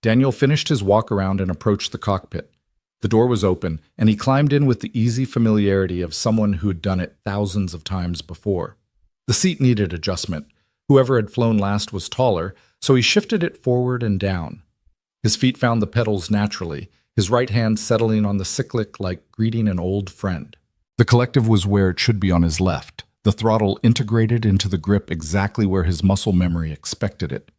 Daniel finished his walk around and approached the cockpit. The door was open, and he climbed in with the easy familiarity of someone who had done it thousands of times before. The seat needed adjustment. Whoever had flown last was taller, so he shifted it forward and down. His feet found the pedals naturally, his right hand settling on the cyclic like greeting an old friend. The collective was where it should be on his left, the throttle integrated into the grip exactly where his muscle memory expected it.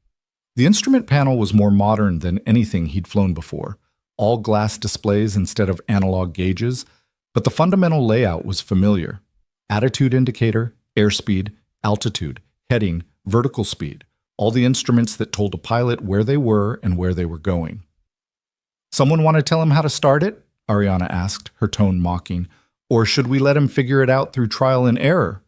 The instrument panel was more modern than anything he'd flown before, all glass displays instead of analog gauges, but the fundamental layout was familiar. Attitude indicator, airspeed, altitude, heading, vertical speed, all the instruments that told a pilot where they were and where they were going. "Someone want to tell him how to start it?" Ariana asked, her tone mocking. "Or should we let him figure it out through trial and error?"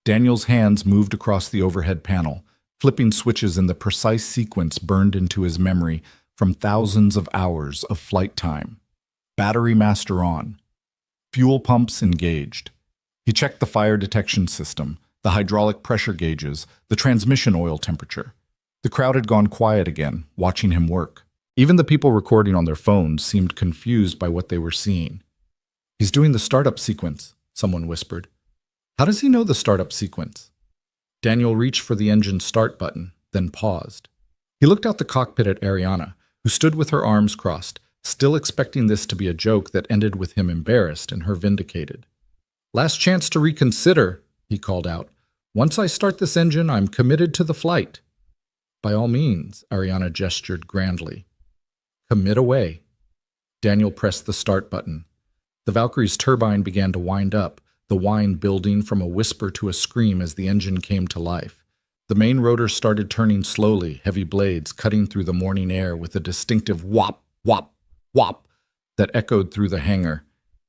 Daniel's hands moved across the overhead panel, flipping switches in the precise sequence burned into his memory from thousands of hours of flight time. Battery master on. Fuel pumps engaged. He checked the fire detection system, the hydraulic pressure gauges, the transmission oil temperature. The crowd had gone quiet again, watching him work. Even the people recording on their phones seemed confused by what they were seeing. "He's doing the startup sequence," someone whispered. "How does he know the startup sequence?" Daniel reached for the engine start button, then paused. He looked out the cockpit at Ariana, who stood with her arms crossed, still expecting this to be a joke that ended with him embarrassed and her vindicated. "Last chance to reconsider," he called out. "Once I start this engine, I'm committed to the flight." "By all means," Ariana gestured grandly. "Commit away." Daniel pressed the start button. The Valkyrie's turbine began to wind up, the whine building from a whisper to a scream as the engine came to life. The main rotor started turning slowly, heavy blades cutting through the morning air with a distinctive whop, whop, whop that echoed through the hangar.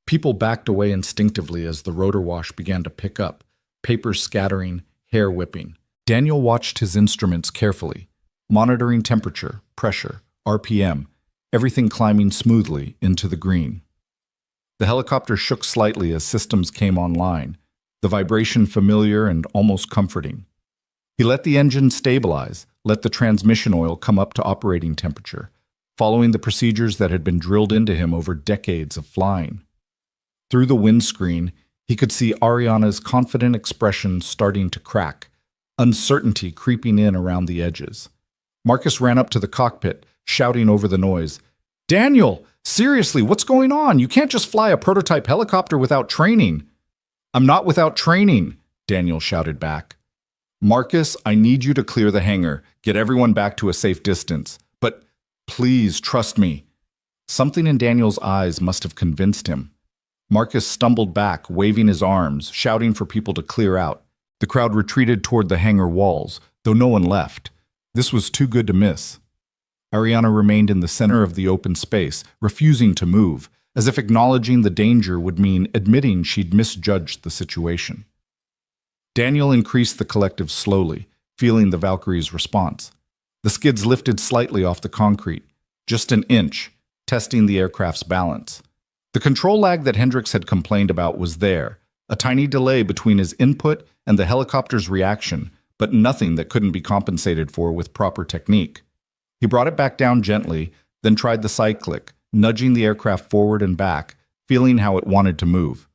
People backed away instinctively as the rotor wash began to pick up, papers scattering, hair whipping. Daniel watched his instruments carefully, monitoring temperature, pressure, RPM, everything climbing smoothly into the green. The helicopter shook slightly as systems came online, the vibration familiar and almost comforting. He let the engine stabilize, let the transmission oil come up to operating temperature, following the procedures that had been drilled into him over decades of flying. Through the windscreen, he could see Ariana's confident expression starting to crack, uncertainty creeping in around the edges. Marcus ran up to the cockpit, shouting over the noise, "Daniel, seriously, what's going on? You can't just fly a prototype helicopter without training." "I'm not without training," Daniel shouted back. "Marcus, I need you to clear the hangar, get everyone back to a safe distance. But please trust me." Something in Daniel's eyes must have convinced him. Marcus stumbled back, waving his arms, shouting for people to clear out. The crowd retreated toward the hangar walls, though no one left. This was too good to miss. Ariana remained in the center of the open space, refusing to move, as if acknowledging the danger would mean admitting she'd misjudged the situation. Daniel increased the collective slowly, feeling the Valkyrie's response. The skids lifted slightly off the concrete, just an inch, testing the aircraft's balance. The control lag that Hendricks had complained about was there, a tiny delay between his input and the helicopter's reaction, but nothing that couldn't be compensated for with proper technique. He brought it back down gently, then tried the cyclic, nudging the aircraft forward and back, feeling how it wanted to move.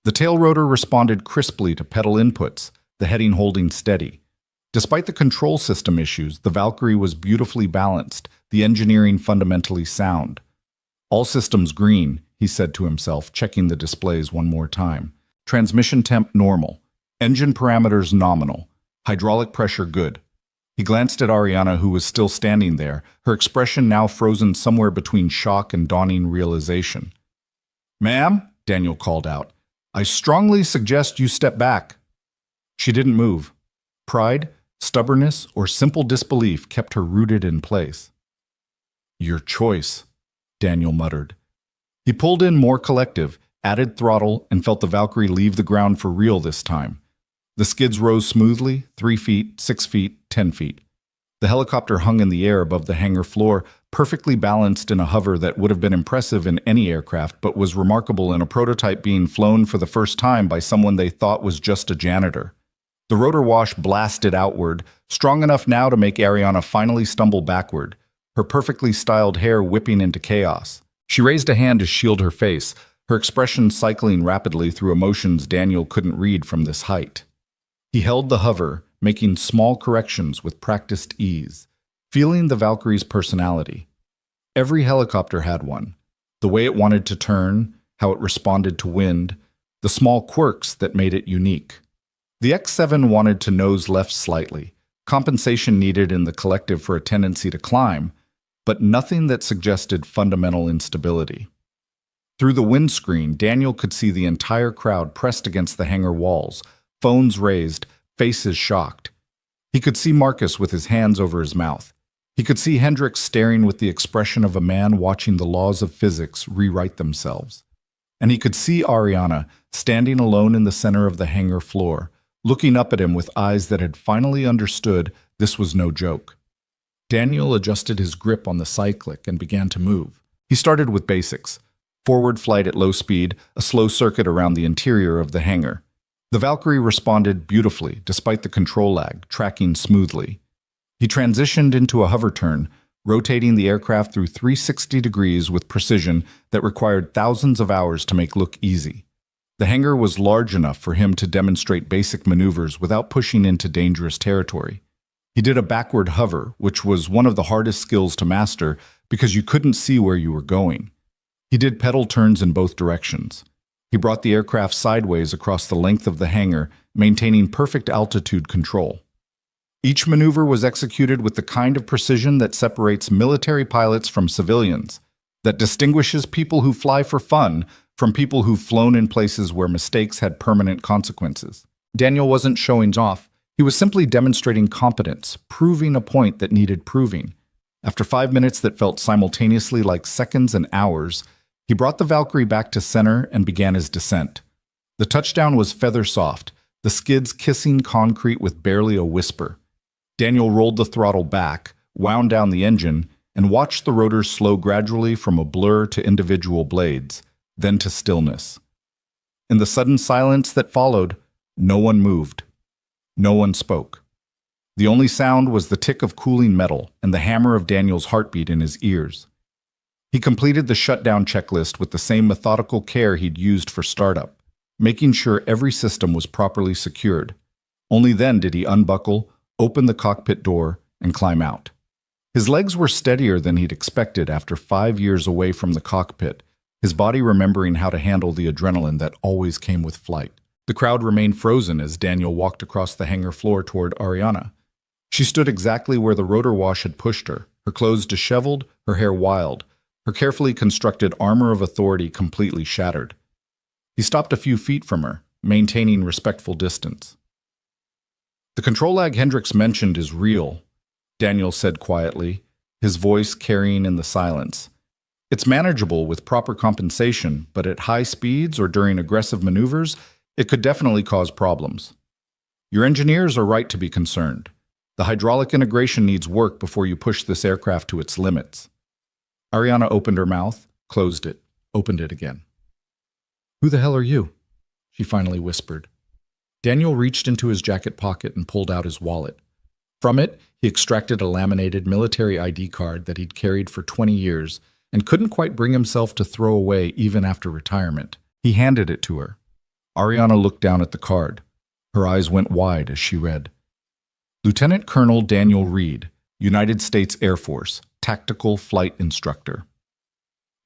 The tail rotor responded crisply to pedal inputs, the heading holding steady. Despite the control system issues, the Valkyrie was beautifully balanced, the engineering fundamentally sound. "All systems green," he said to himself, checking the displays one more time. Transmission temp normal. Engine parameters nominal. Hydraulic pressure good. He glanced at Ariana, who was still standing there, her expression now frozen somewhere between shock and dawning realization. "Ma'am," Daniel called out, "I strongly suggest you step back." She didn't move. Pride, stubbornness, or simple disbelief kept her rooted in place. "Your choice," Daniel muttered. He pulled in more collective, added throttle, and felt the Valkyrie leave the ground for real this time. The skids rose smoothly, 3 feet, 6 feet, 10 feet. The helicopter hung in the air above the hangar floor, perfectly balanced in a hover that would have been impressive in any aircraft, but was remarkable in a prototype being flown for the first time by someone they thought was just a janitor. The rotor wash blasted outward, strong enough now to make Ariana finally stumble backward. her perfectly styled hair whipping into chaos. She raised a hand to shield her face, her expression cycling rapidly through emotions Daniel couldn't read from this height. He held the hover, making small corrections with practiced ease, feeling the Valkyrie's personality. Every helicopter had one. The way it wanted to turn, how it responded to wind, the small quirks that made it unique. The X-7 wanted to nose left slightly, compensation needed in the collective for a tendency to climb, but nothing that suggested fundamental instability. Through the windscreen, Daniel could see the entire crowd pressed against the hangar walls, phones raised, faces shocked. He could see Marcus with his hands over his mouth. He could see Hendricks staring with the expression of a man watching the laws of physics rewrite themselves. And he could see Ariana standing alone in the center of the hangar floor, looking up at him with eyes that had finally understood this was no joke. Daniel adjusted his grip on the cyclic and began to move. He started with basics: forward flight at low speed, a slow circuit around the interior of the hangar. The Valkyrie responded beautifully, despite the control lag, tracking smoothly. He transitioned into a hover turn, rotating the aircraft through 360 degrees with precision that required thousands of hours to make look easy. The hangar was large enough for him to demonstrate basic maneuvers without pushing into dangerous territory. He did a backward hover, which was one of the hardest skills to master because you couldn't see where you were going. He did pedal turns in both directions. He brought the aircraft sideways across the length of the hangar, maintaining perfect altitude control. Each maneuver was executed with the kind of precision that separates military pilots from civilians, that distinguishes people who fly for fun from people who've flown in places where mistakes had permanent consequences. Daniel wasn't showing off. He was simply demonstrating competence, proving a point that needed proving. After 5 minutes that felt simultaneously like seconds and hours, he brought the Valkyrie back to center and began his descent. The touchdown was feather soft, the skids kissing concrete with barely a whisper. Daniel rolled the throttle back, wound down the engine, and watched the rotors slow gradually from a blur to individual blades, then to stillness. In the sudden silence that followed, no one moved. No one spoke. The only sound was the tick of cooling metal and the hammer of Daniel's heartbeat in his ears. He completed the shutdown checklist with the same methodical care he'd used for startup, making sure every system was properly secured. Only then did he unbuckle, open the cockpit door, and climb out. His legs were steadier than he'd expected after 5 years away from the cockpit, his body remembering how to handle the adrenaline that always came with flight. The crowd remained frozen as Daniel walked across the hangar floor toward Ariana. She stood exactly where the rotor wash had pushed her, her clothes disheveled, her hair wild, her carefully constructed armor of authority completely shattered. He stopped a few feet from her, maintaining respectful distance. "The control lag Hendricks mentioned is real," Daniel said quietly, his voice carrying in the silence. "It's manageable with proper compensation, but at high speeds or during aggressive maneuvers, it could definitely cause problems. Your engineers are right to be concerned. The hydraulic integration needs work before you push this aircraft to its limits." Ariana opened her mouth, closed it, opened it again. "Who the hell are you?" she finally whispered. Daniel reached into his jacket pocket and pulled out his wallet. From it, he extracted a laminated military ID card that he'd carried for 20 years and couldn't quite bring himself to throw away even after retirement. He handed it to her. Ariana looked down at the card. Her eyes went wide as she read. "Lieutenant Colonel Daniel Reed, United States Air Force, Tactical Flight Instructor."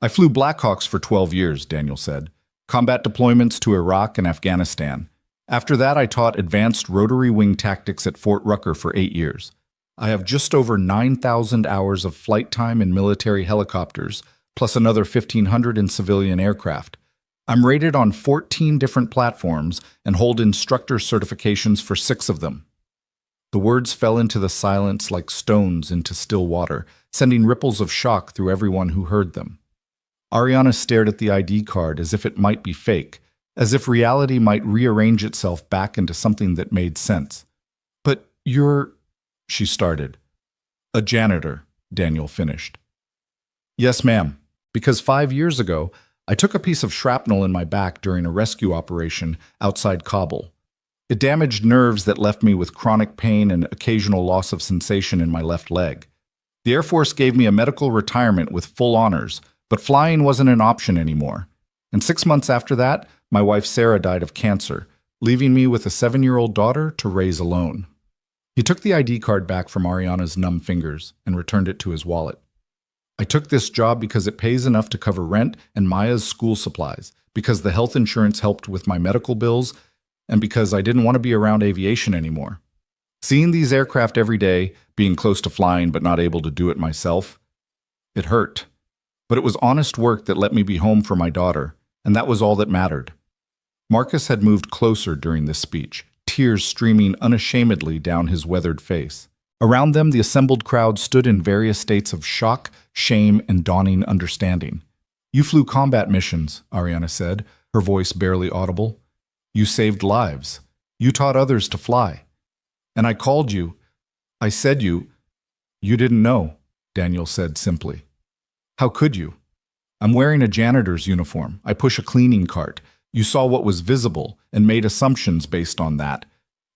"I flew Blackhawks for 12 years, Daniel said. "Combat deployments to Iraq and Afghanistan. After that, I taught advanced rotary wing tactics at Fort Rucker for 8 years. I have just over 9,000 hours of flight time in military helicopters, plus another 1,500 in civilian aircraft. I'm rated on 14 different platforms and hold instructor certifications for 6 of them." The words fell into the silence like stones into still water, sending ripples of shock through everyone who heard them. Ariana stared at the ID card as if it might be fake, as if reality might rearrange itself back into something that made sense. "But you're—" she started. "A janitor," Daniel finished. "Yes, ma'am. Because 5 years ago, I took a piece of shrapnel in my back during a rescue operation outside Kabul. It damaged nerves that left me with chronic pain and occasional loss of sensation in my left leg. The Air Force gave me a medical retirement with full honors, but flying wasn't an option anymore. And 6 months after that, my wife Sarah died of cancer, leaving me with a 7-year-old daughter to raise alone. He took the ID card back from Ariana's numb fingers and returned it to his wallet. I took this job because it pays enough to cover rent and Maya's school supplies, because the health insurance helped with my medical bills, and because I didn't want to be around aviation anymore. Seeing these aircraft every day, being close to flying but not able to do it myself, it hurt. But it was honest work that let me be home for my daughter, and that was all that mattered. Marcus had moved closer during this speech, tears streaming unashamedly down his weathered face. Around them, the assembled crowd stood in various states of shock, shame, and dawning understanding. "You flew combat missions," Ariana said, her voice barely audible. "You saved lives. You taught others to fly. And I called you. I said you. You didn't know," Daniel said simply. "How could you? I'm wearing a janitor's uniform. I push a cleaning cart. You saw what was visible and made assumptions based on that,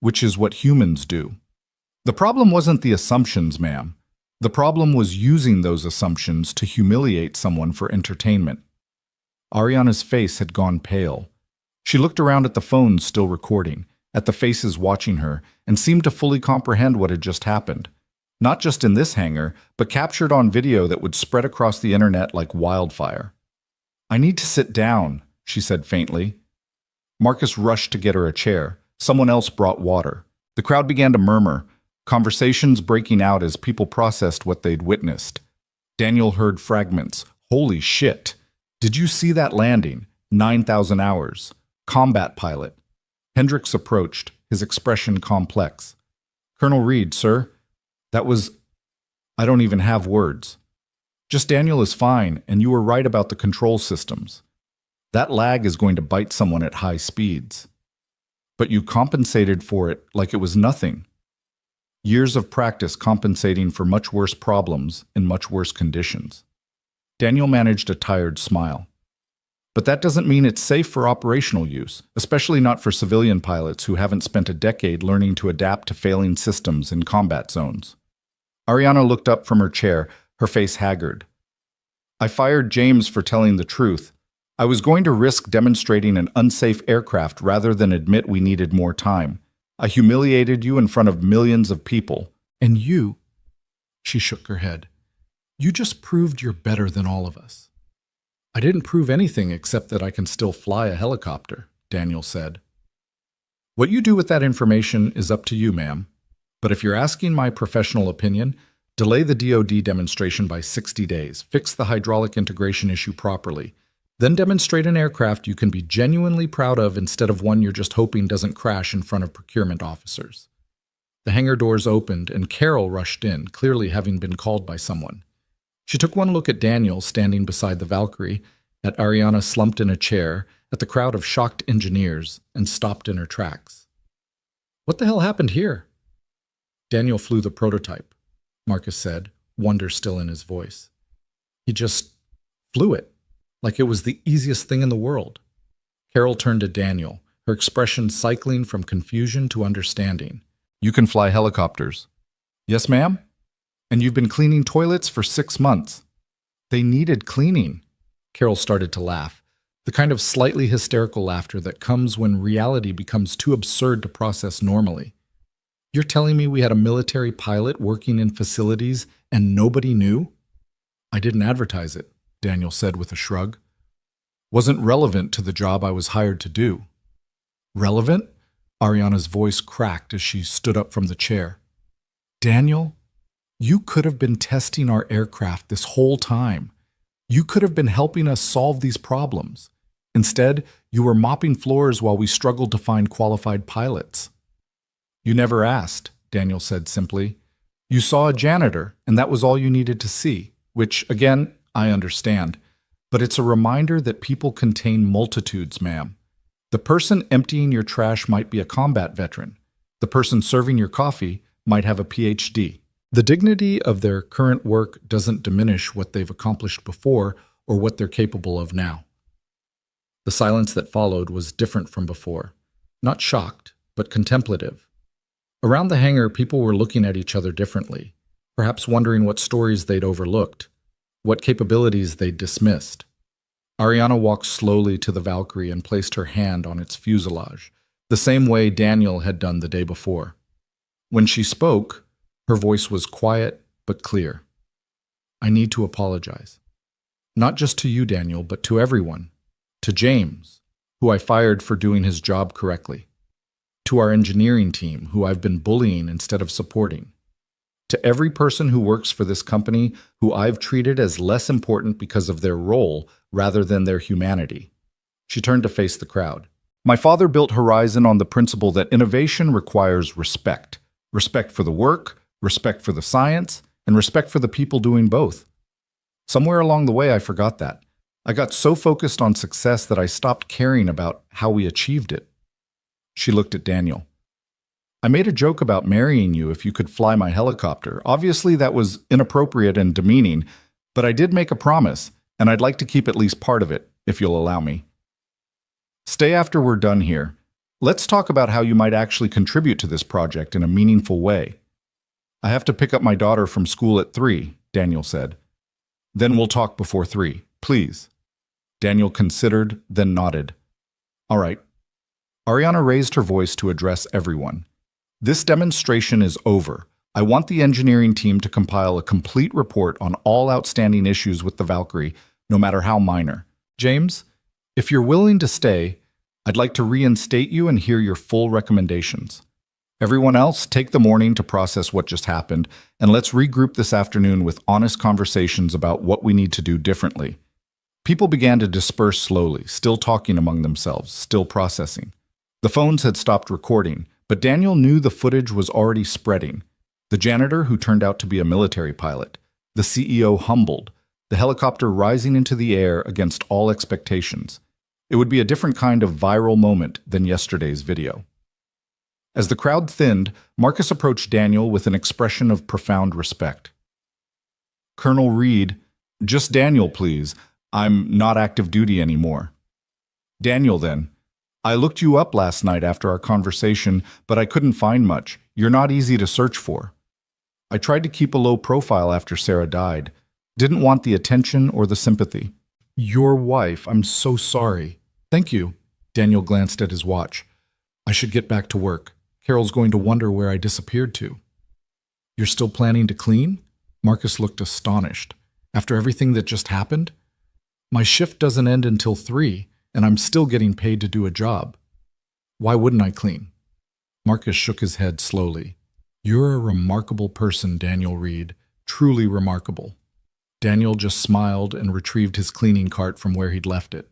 which is what humans do." "The problem wasn't the assumptions, ma'am. The problem was using those assumptions to humiliate someone for entertainment." Ariana's face had gone pale. She looked around at the phones still recording, at the faces watching her, and seemed to fully comprehend what had just happened. Not just in this hangar, but captured on video that would spread across the internet like wildfire. "I need to sit down," she said faintly. Marcus rushed to get her a chair. Someone else brought water. The crowd began to murmur, conversations breaking out as people processed what they'd witnessed. Daniel heard fragments. "Holy shit! Did you see that landing? 9,000 hours. Combat pilot." Hendricks approached, his expression complex. "Colonel Reed, sir. That was... I don't even have words. Just Daniel is fine, and you were right about the control systems. That lag is going to bite someone at high speeds. But you compensated for it like it was nothing. Years of practice compensating for much worse problems in much worse conditions." Daniel managed a tired smile. "But that doesn't mean it's safe for operational use, especially not for civilian pilots who haven't spent a decade learning to adapt to failing systems in combat zones." Ariana looked up from her chair, her face haggard. "I fired James for telling the truth. I was going to risk demonstrating an unsafe aircraft rather than admit we needed more time. I humiliated you in front of millions of people. And you," she shook her head, "you just proved you're better than all of us." "I didn't prove anything except that I can still fly a helicopter," Daniel said. "What you do with that information is up to you, ma'am. But if you're asking my professional opinion, delay the DoD demonstration by 60 days, fix the hydraulic integration issue properly, then demonstrate an aircraft you can be genuinely proud of instead of one you're just hoping doesn't crash in front of procurement officers." The hangar doors opened and Carol rushed in, clearly having been called by someone. She took one look at Daniel standing beside the Valkyrie, at Ariana slumped in a chair, at the crowd of shocked engineers, and stopped in her tracks. "What the hell happened here?" "Daniel flew the prototype," Marcus said, wonder still in his voice. "He just flew it, like it was the easiest thing in the world." Carol turned to Daniel, her expression cycling from confusion to understanding. "You can fly helicopters." "Yes, ma'am? And you've been cleaning toilets for 6 months." "They needed cleaning." Carol started to laugh, the kind of slightly hysterical laughter that comes when reality becomes too absurd to process normally. "You're telling me we had a military pilot working in facilities and nobody knew?" "I didn't advertise it," Daniel said with a shrug. "Wasn't relevant to the job I was hired to do." "Relevant?" Ariana's voice cracked as she stood up from the chair. "Daniel, you could have been testing our aircraft this whole time. You could have been helping us solve these problems. Instead, you were mopping floors while we struggled to find qualified pilots." "You never asked," Daniel said simply. "You saw a janitor, and that was all you needed to see, which, again, I understand. But it's a reminder that people contain multitudes, ma'am. The person emptying your trash might be a combat veteran. The person serving your coffee might have a PhD. The dignity of their current work doesn't diminish what they've accomplished before or what they're capable of now." The silence that followed was different from before. Not shocked, but contemplative. Around the hangar, people were looking at each other differently. perhaps wondering what stories they'd overlooked, what capabilities they'd dismissed. Ariana walked slowly to the Valkyrie and placed her hand on its fuselage, the same way Daniel had done the day before. When she spoke, her voice was quiet but clear. I need to apologize. Not just to you, Daniel, but to everyone. To James, who I fired for doing his job correctly. To our engineering team, who I've been bullying instead of supporting. To every person who works for this company who I've treated as less important because of their role rather than their humanity. She turned to face the crowd. My father built Horizon on the principle that innovation requires respect. Respect for the work, respect for the science, and respect for the people doing both. Somewhere along the way, I forgot that. I got so focused on success that I stopped caring about how we achieved it. She looked at Daniel. I made a joke about marrying you if you could fly my helicopter. Obviously, that was inappropriate and demeaning, but I did make a promise, and I'd like to keep at least part of it, if you'll allow me. Stay after we're done here. Let's talk about how you might actually contribute to this project in a meaningful way. I have to pick up my daughter from school at 3, Daniel said. Then we'll talk before 3, please. Daniel considered, then nodded. All right. Ariana raised her voice to address everyone. This demonstration is over. I want the engineering team to compile a complete report on all outstanding issues with the Valkyrie, no matter how minor. James, if you're willing to stay, I'd like to reinstate you and hear your full recommendations. Everyone else, take the morning to process what just happened, and let's regroup this afternoon with honest conversations about what we need to do differently. People began to disperse slowly, still talking among themselves, still processing. The phones had stopped recording, but Daniel knew the footage was already spreading. The janitor, who turned out to be a military pilot, the CEO humbled, the helicopter rising into the air against all expectations. It would be a different kind of viral moment than yesterday's video. As the crowd thinned, Marcus approached Daniel with an expression of profound respect. Colonel Reed, just Daniel, please. I'm not active duty anymore. Daniel, then. I looked you up last night after our conversation, but I couldn't find much. You're not easy to search for. I tried to keep a low profile after Sarah died. Didn't want the attention or the sympathy. Your wife, I'm so sorry. Thank you. Daniel glanced at his watch. I should get back to work. Carol's going to wonder where I disappeared to. You're still planning to clean? Marcus looked astonished. After everything that just happened? My shift doesn't end until 3, and I'm still getting paid to do a job. Why wouldn't I clean? Marcus shook his head slowly. You're a remarkable person, Daniel Reed. Truly remarkable. Daniel just smiled and retrieved his cleaning cart from where he'd left it.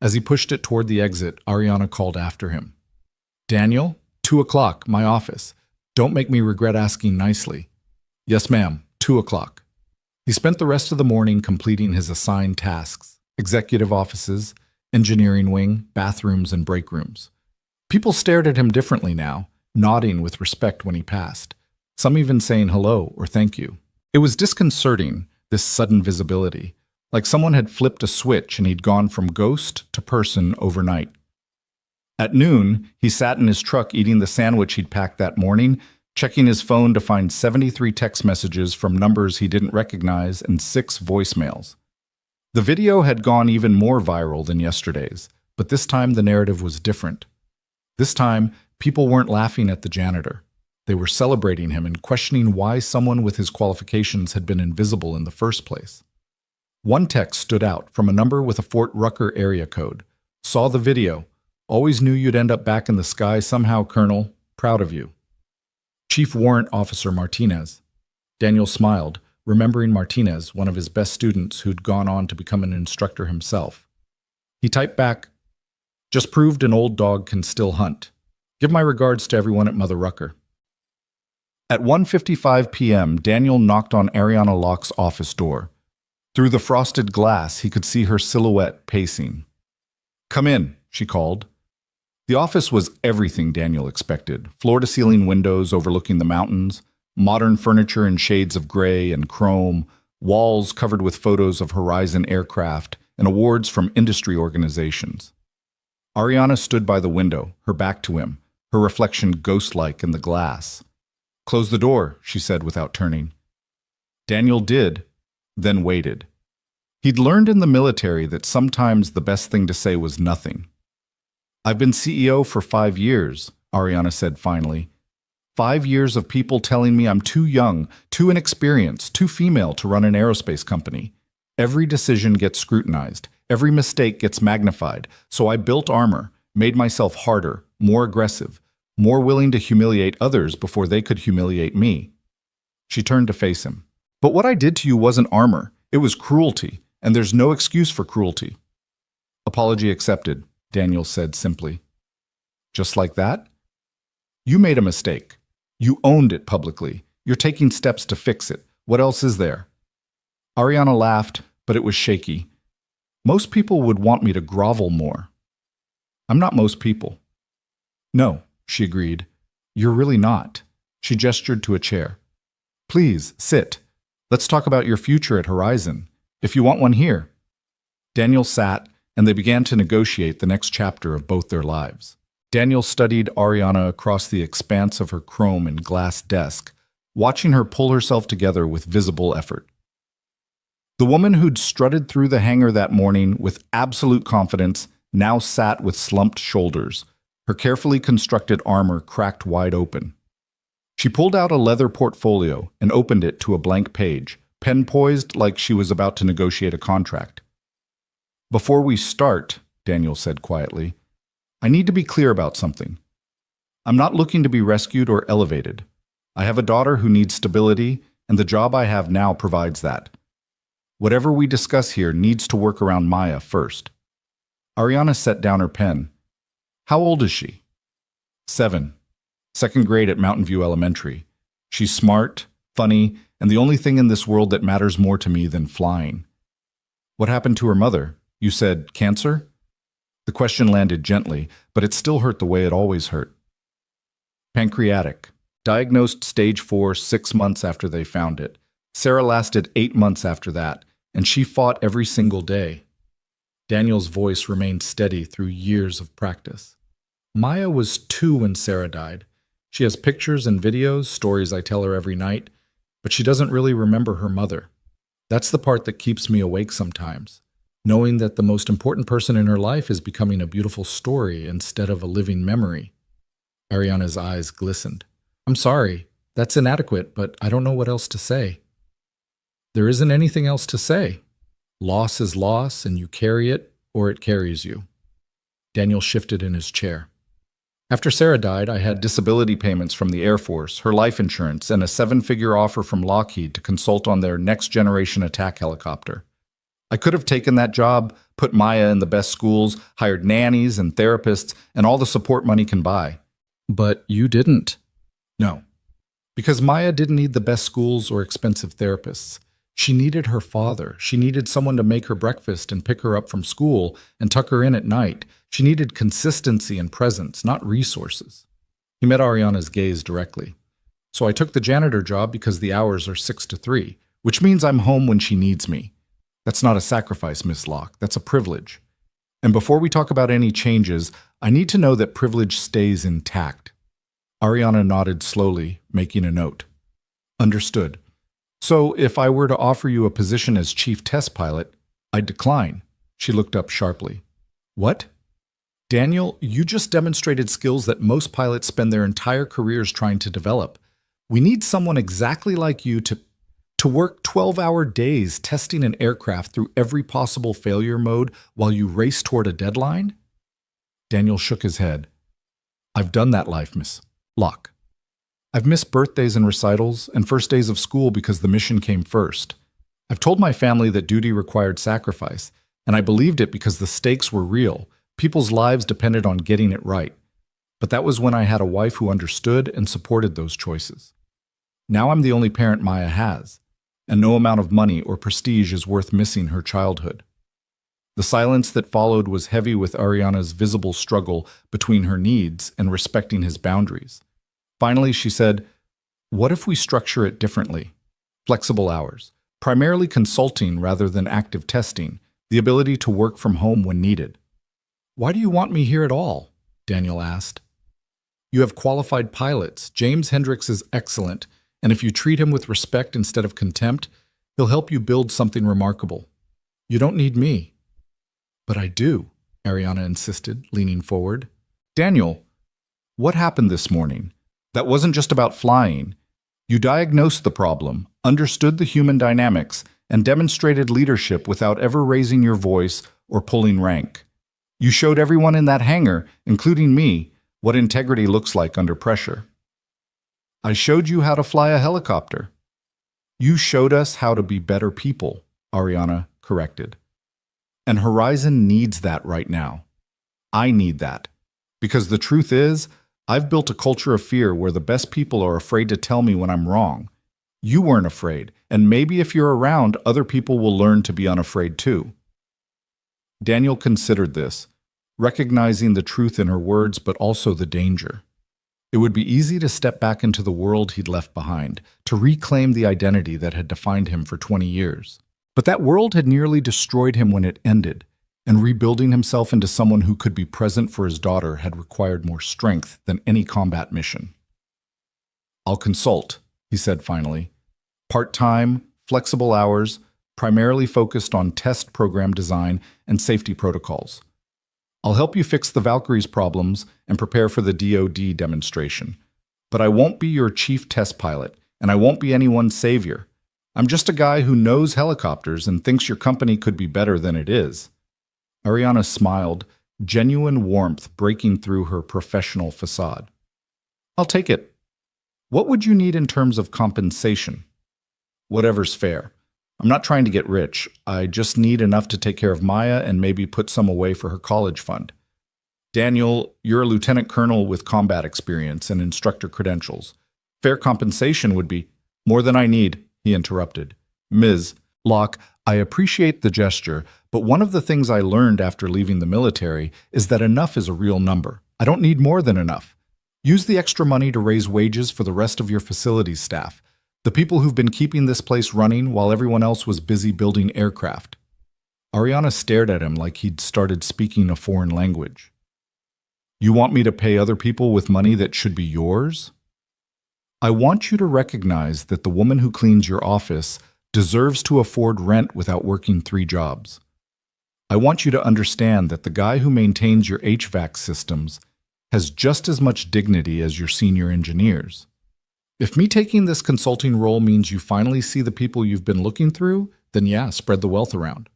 As he pushed it toward the exit, Ariana called after him. Daniel, 2 o'clock, my office. Don't make me regret asking nicely. Yes, ma'am, 2 o'clock. He spent the rest of the morning completing his assigned tasks, executive offices, engineering wing, bathrooms, and break rooms. People stared at him differently now, nodding with respect when he passed, some even saying hello or thank you. It was disconcerting, this sudden visibility, like someone had flipped a switch and he'd gone from ghost to person overnight. At noon, he sat in his truck eating the sandwich he'd packed that morning, checking his phone to find 73 text messages from numbers he didn't recognize and 6 voicemails. The video had gone even more viral than yesterday's, but this time the narrative was different. This time, people weren't laughing at the janitor. They were celebrating him and questioning why someone with his qualifications had been invisible in the first place. One text stood out from a number with a Fort Rucker area code. Saw the video. Always knew you'd end up back in the sky somehow, Colonel. Proud of you. Chief Warrant Officer Martinez. Daniel smiled, remembering Martinez, one of his best students who'd gone on to become an instructor himself. He typed back, just proved an old dog can still hunt. Give my regards to everyone at Mother Rucker. At 1:55 p.m., Daniel knocked on Ariana Locke's office door. Through the frosted glass, he could see her silhouette pacing. Come in, she called. The office was everything Daniel expected. Floor-to-ceiling windows overlooking the mountains, modern furniture in shades of gray and chrome, walls covered with photos of Horizon aircraft, and awards from industry organizations. Ariana stood by the window, her back to him, her reflection ghost-like in the glass. Close the door, she said without turning. Daniel did, then waited. He'd learned in the military that sometimes the best thing to say was nothing. "I've been CEO for 5 years," Ariana said finally. 5 years of people telling me I'm too young, too inexperienced, too female to run an aerospace company. Every decision gets scrutinized. Every mistake gets magnified. So I built armor, made myself harder, more aggressive, more willing to humiliate others before they could humiliate me. She turned to face him. "But what I did to you wasn't armor. It was cruelty, and there's no excuse for cruelty." "Apology accepted," Daniel said simply. "Just like that?" "You made a mistake. You owned it publicly. You're taking steps to fix it. What else is there?" Ariana laughed, but it was shaky. "Most people would want me to grovel more." "I'm not most people." "No," she agreed. "You're really not." She gestured to a chair. "Please, sit. Let's talk about your future at Horizon. If you want one here." Daniel sat, and they began to negotiate the next chapter of both their lives. Daniel studied Ariana across the expanse of her chrome and glass desk, watching her pull herself together with visible effort. The woman who'd strutted through the hangar that morning with absolute confidence now sat with slumped shoulders, her carefully constructed armor cracked wide open. She pulled out a leather portfolio and opened it to a blank page, pen poised like she was about to negotiate a contract. "Before we start," Daniel said quietly, "I need to be clear about something. I'm not looking to be rescued or elevated. I have a daughter who needs stability, and the job I have now provides that. Whatever we discuss here needs to work around Maya first." Ariana set down her pen. "How old is she?" 7. Second grade at Mountain View Elementary. She's smart, funny, and the only thing in this world that matters more to me than flying." "What happened to her mother? You said cancer?" The question landed gently, but it still hurt the way it always hurt. "Pancreatic. Diagnosed stage 4 6 months after they found it. Sarah lasted 8 months after that, and she fought every single day." Daniel's voice remained steady through years of practice. "Maya was 2 when Sarah died. She has pictures and videos, stories I tell her every night, but she doesn't really remember her mother. That's the part that keeps me awake sometimes, knowing that the most important person in her life is becoming a beautiful story instead of a living memory." Ariana's eyes glistened. "I'm sorry, that's inadequate, but I don't know what else to say." "There isn't anything else to say. Loss is loss, and you carry it, or it carries you." Daniel shifted in his chair. "After Sarah died, I had disability payments from the Air Force, her life insurance, and a 7-figure offer from Lockheed to consult on their next-generation attack helicopter. I could have taken that job, put Maya in the best schools, hired nannies and therapists, and all the support money can buy. But you didn't." "No. Because Maya didn't need the best schools or expensive therapists. She needed her father. She needed someone to make her breakfast and pick her up from school and tuck her in at night. She needed consistency and presence, not resources." He met Ariana's gaze directly. "So I took the janitor job because the hours are 6 to 3, which means I'm home when she needs me. That's not a sacrifice, Miss Locke. That's a privilege. And before we talk about any changes, I need to know that privilege stays intact." Ariana nodded slowly, making a note. "Understood. So if I were to offer you a position as chief test pilot, I'd decline." She looked up sharply. "What?" "Daniel, you just demonstrated skills that most pilots spend their entire careers trying to develop. We need someone exactly like you to work 12-hour days testing an aircraft through every possible failure mode while you race toward a deadline?" Daniel shook his head. "I've done that life, Miss Locke. I've missed birthdays and recitals and first days of school because the mission came first. I've told my family that duty required sacrifice, and I believed it because the stakes were real. People's lives depended on getting it right. But that was when I had a wife who understood and supported those choices. Now I'm the only parent Maya has, and no amount of money or prestige is worth missing her childhood." The silence that followed was heavy with Ariana's visible struggle between her needs and respecting his boundaries. Finally, she said, "What if we structure it differently? Flexible hours, primarily consulting rather than active testing, the ability to work from home when needed." "Why do you want me here at all?" Daniel asked. "You have qualified pilots. James Hendricks is excellent, And if you treat him with respect instead of contempt, he'll help you build something remarkable. You don't need me. But I do, Ariana insisted, leaning forward. Daniel, what happened this morning? That wasn't just about flying. You diagnosed the problem, understood the human dynamics, and demonstrated leadership without ever raising your voice or pulling rank. You showed everyone in that hangar, including me, what integrity looks like under pressure. I showed you how to fly a helicopter. You showed us how to be better people, Ariana corrected. And Horizon needs that right now. I need that. Because the truth is, I've built a culture of fear where the best people are afraid to tell me when I'm wrong. You weren't afraid, and maybe if you're around, other people will learn to be unafraid too. Daniel considered this, recognizing the truth in her words but also the danger. It would be easy to step back into the world he'd left behind, to reclaim the identity that had defined him for 20 years. But that world had nearly destroyed him when it ended, and rebuilding himself into someone who could be present for his daughter had required more strength than any combat mission. I'll consult, he said finally. Part-time, flexible hours, primarily focused on test program design and safety protocols. I'll help you fix the Valkyrie's problems and prepare for the DoD demonstration. But I won't be your chief test pilot, and I won't be anyone's savior. I'm just a guy who knows helicopters and thinks your company could be better than it is. Ariana smiled, genuine warmth breaking through her professional facade. I'll take it. What would you need in terms of compensation? Whatever's fair. I'm not trying to get rich. I just need enough to take care of Maya and maybe put some away for her college fund. Daniel, you're a lieutenant colonel with combat experience and instructor credentials. Fair compensation would be more than I need, he interrupted. Ms. Locke, I appreciate the gesture, but one of the things I learned after leaving the military is that enough is a real number. I don't need more than enough. Use the extra money to raise wages for the rest of your facilities staff, the people who've been keeping this place running while everyone else was busy building aircraft. Ariana stared at him like he'd started speaking a foreign language. You want me to pay other people with money that should be yours? I want you to recognize that the woman who cleans your office deserves to afford rent without working 3 jobs. I want you to understand that the guy who maintains your HVAC systems has just as much dignity as your senior engineers. If me taking this consulting role means you finally see the people you've been looking through, then yeah, spread the wealth around.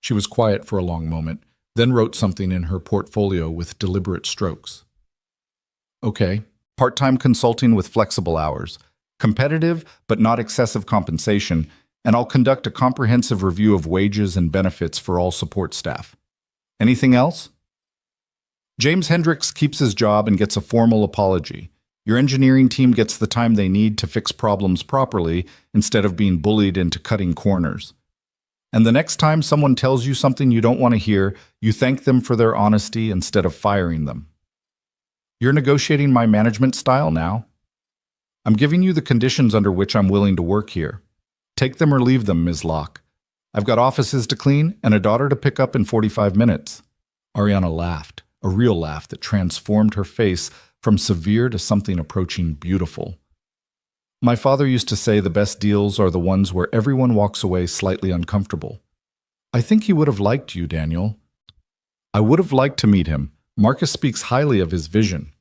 She was quiet for a long moment, then wrote something in her portfolio with deliberate strokes. Okay, part-time consulting with flexible hours, competitive but not excessive compensation, and I'll conduct a comprehensive review of wages and benefits for all support staff. Anything else? James Hendricks keeps his job and gets a formal apology. Your engineering team gets the time they need to fix problems properly instead of being bullied into cutting corners. And the next time someone tells you something you don't want to hear, you thank them for their honesty instead of firing them. You're negotiating my management style now? I'm giving you the conditions under which I'm willing to work here. Take them or leave them, Ms. Locke. I've got offices to clean and a daughter to pick up in 45 minutes. Ariana laughed, a real laugh that transformed her face from severe to something approaching beautiful. My father used to say the best deals are the ones where everyone walks away slightly uncomfortable. I think he would have liked you, Daniel. I would have liked to meet him. Marcus speaks highly of his vision.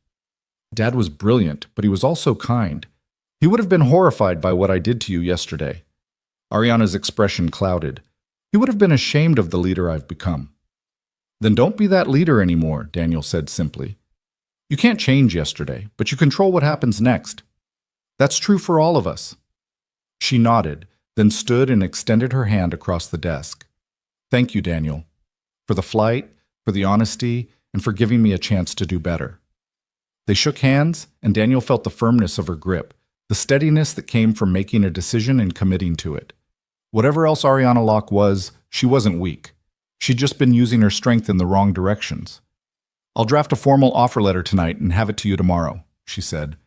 Dad was brilliant, but he was also kind. He would have been horrified by what I did to you yesterday. Ariana's expression clouded. He would have been ashamed of the leader I've become. Then don't be that leader anymore, Daniel said simply. You can't change yesterday, but you control what happens next. That's true for all of us. She nodded, then stood and extended her hand across the desk. Thank you, Daniel, for the flight, for the honesty, and for giving me a chance to do better. They shook hands, and Daniel felt the firmness of her grip, the steadiness that came from making a decision and committing to it. Whatever else Ariana Locke was, she wasn't weak. She'd just been using her strength in the wrong directions. I'll draft a formal offer letter tonight and have it to you tomorrow, she said.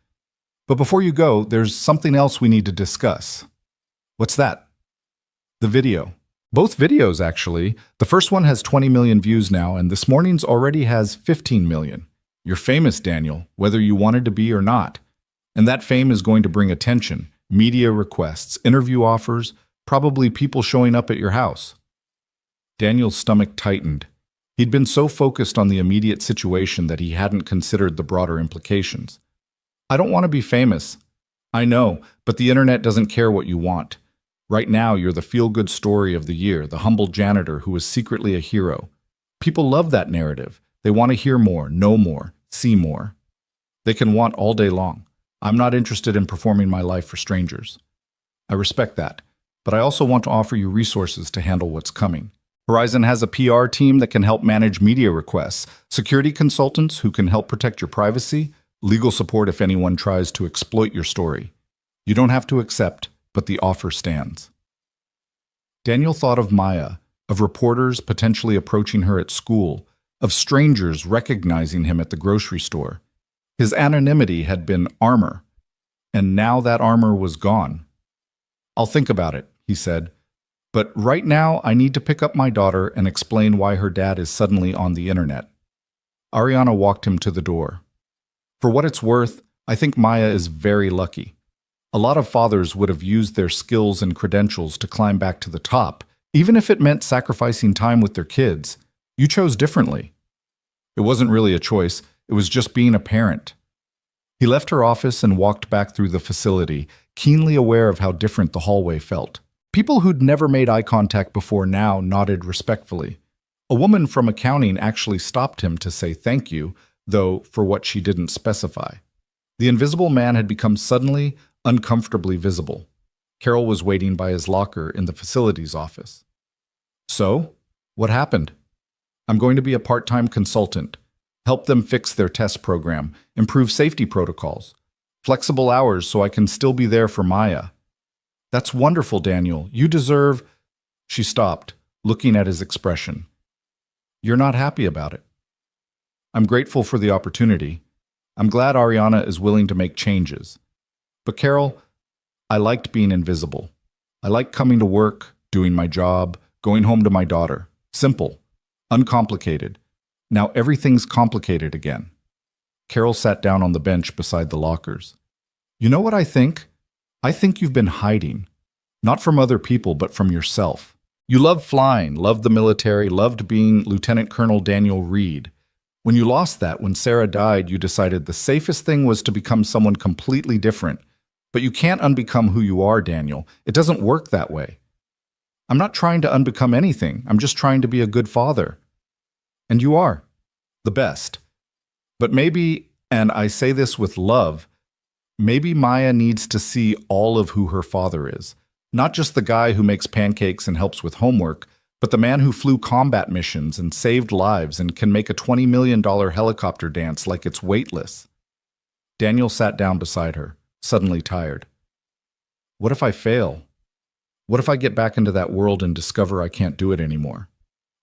But before you go, there's something else we need to discuss. What's that? The video. Both videos, actually. The first one has 20 million views now, and this morning's already has 15 million. You're famous, Daniel, whether you wanted to be or not. And that fame is going to bring attention, Media requests, interview offers, probably people showing up at your house. Daniel's stomach tightened. He'd been so focused on the immediate situation that he hadn't considered the broader implications. I don't want to be famous. I know, but the internet doesn't care what you want. Right now, you're the feel-good story of the year, the humble janitor who was secretly a hero. People love that narrative. They want to hear more, know more, see more. They can want all day long. I'm not interested in performing my life for strangers. I respect that, but I also want to offer you resources to handle what's coming. Horizon has a PR team that can help manage media requests, security consultants who can help protect your privacy, legal support if anyone tries to exploit your story. You don't have to accept, but the offer stands. Daniel thought of Maya, of reporters potentially approaching her at school, of strangers recognizing him at the grocery store. His anonymity had been armor, and now that armor was gone. I'll think about it, he said. But right now, I need to pick up my daughter and explain why her dad is suddenly on the internet. Ariana walked him to the door. For what it's worth, I think Maya is very lucky. A lot of fathers would have used their skills and credentials to climb back to the top, even if it meant sacrificing time with their kids. You chose differently. It wasn't really a choice, it was just being a parent. He left her office and walked back through the facility, keenly aware of how different the hallway felt. People who'd never made eye contact before now nodded respectfully. A woman from accounting actually stopped him to say thank you, though for what she didn't specify. The invisible man had become suddenly, uncomfortably visible. Carol was waiting by his locker in the facilities office. So, what happened? I'm going to be a part-time consultant, help them fix their test program, improve safety protocols, flexible hours so I can still be there for Maya. That's wonderful, Daniel. You deserve... She stopped, looking at his expression. You're not happy about it. I'm grateful for the opportunity. I'm glad Ariana is willing to make changes. But Carol, I liked being invisible. I liked coming to work, doing my job, going home to my daughter. Simple, uncomplicated. Now everything's complicated again. Carol sat down on the bench beside the lockers. You know what I think? I think you've been hiding. Not from other people, but from yourself. You loved flying, loved the military, loved being Lieutenant Colonel Daniel Reed. When you lost that, when Sarah died, you decided the safest thing was to become someone completely different. But you can't unbecome who you are, Daniel. It doesn't work that way. I'm not trying to unbecome anything. I'm just trying to be a good father. And you are. The best. But maybe, and I say this with love, maybe Maya needs to see all of who her father is. Not just the guy who makes pancakes and helps with homework, but the man who flew combat missions and saved lives and can make a $20 million helicopter dance like it's weightless. Daniel sat down beside her, suddenly tired. What if I fail? What if I get back into that world and discover I can't do it anymore?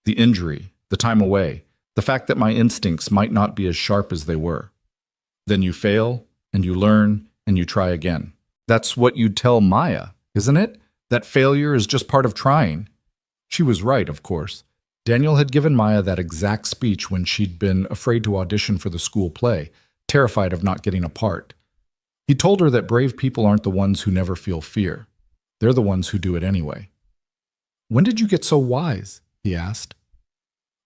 The injury, the time away, the fact that my instincts might not be as sharp as they were. Then you fail, and you learn, and you try again. That's what you'd tell Maya, isn't it? That failure is just part of trying. She was right, of course. Daniel had given Maya that exact speech when she'd been afraid to audition for the school play, terrified of not getting a part. He told her that brave people aren't the ones who never feel fear. They're the ones who do it anyway. When did you get so wise? He asked.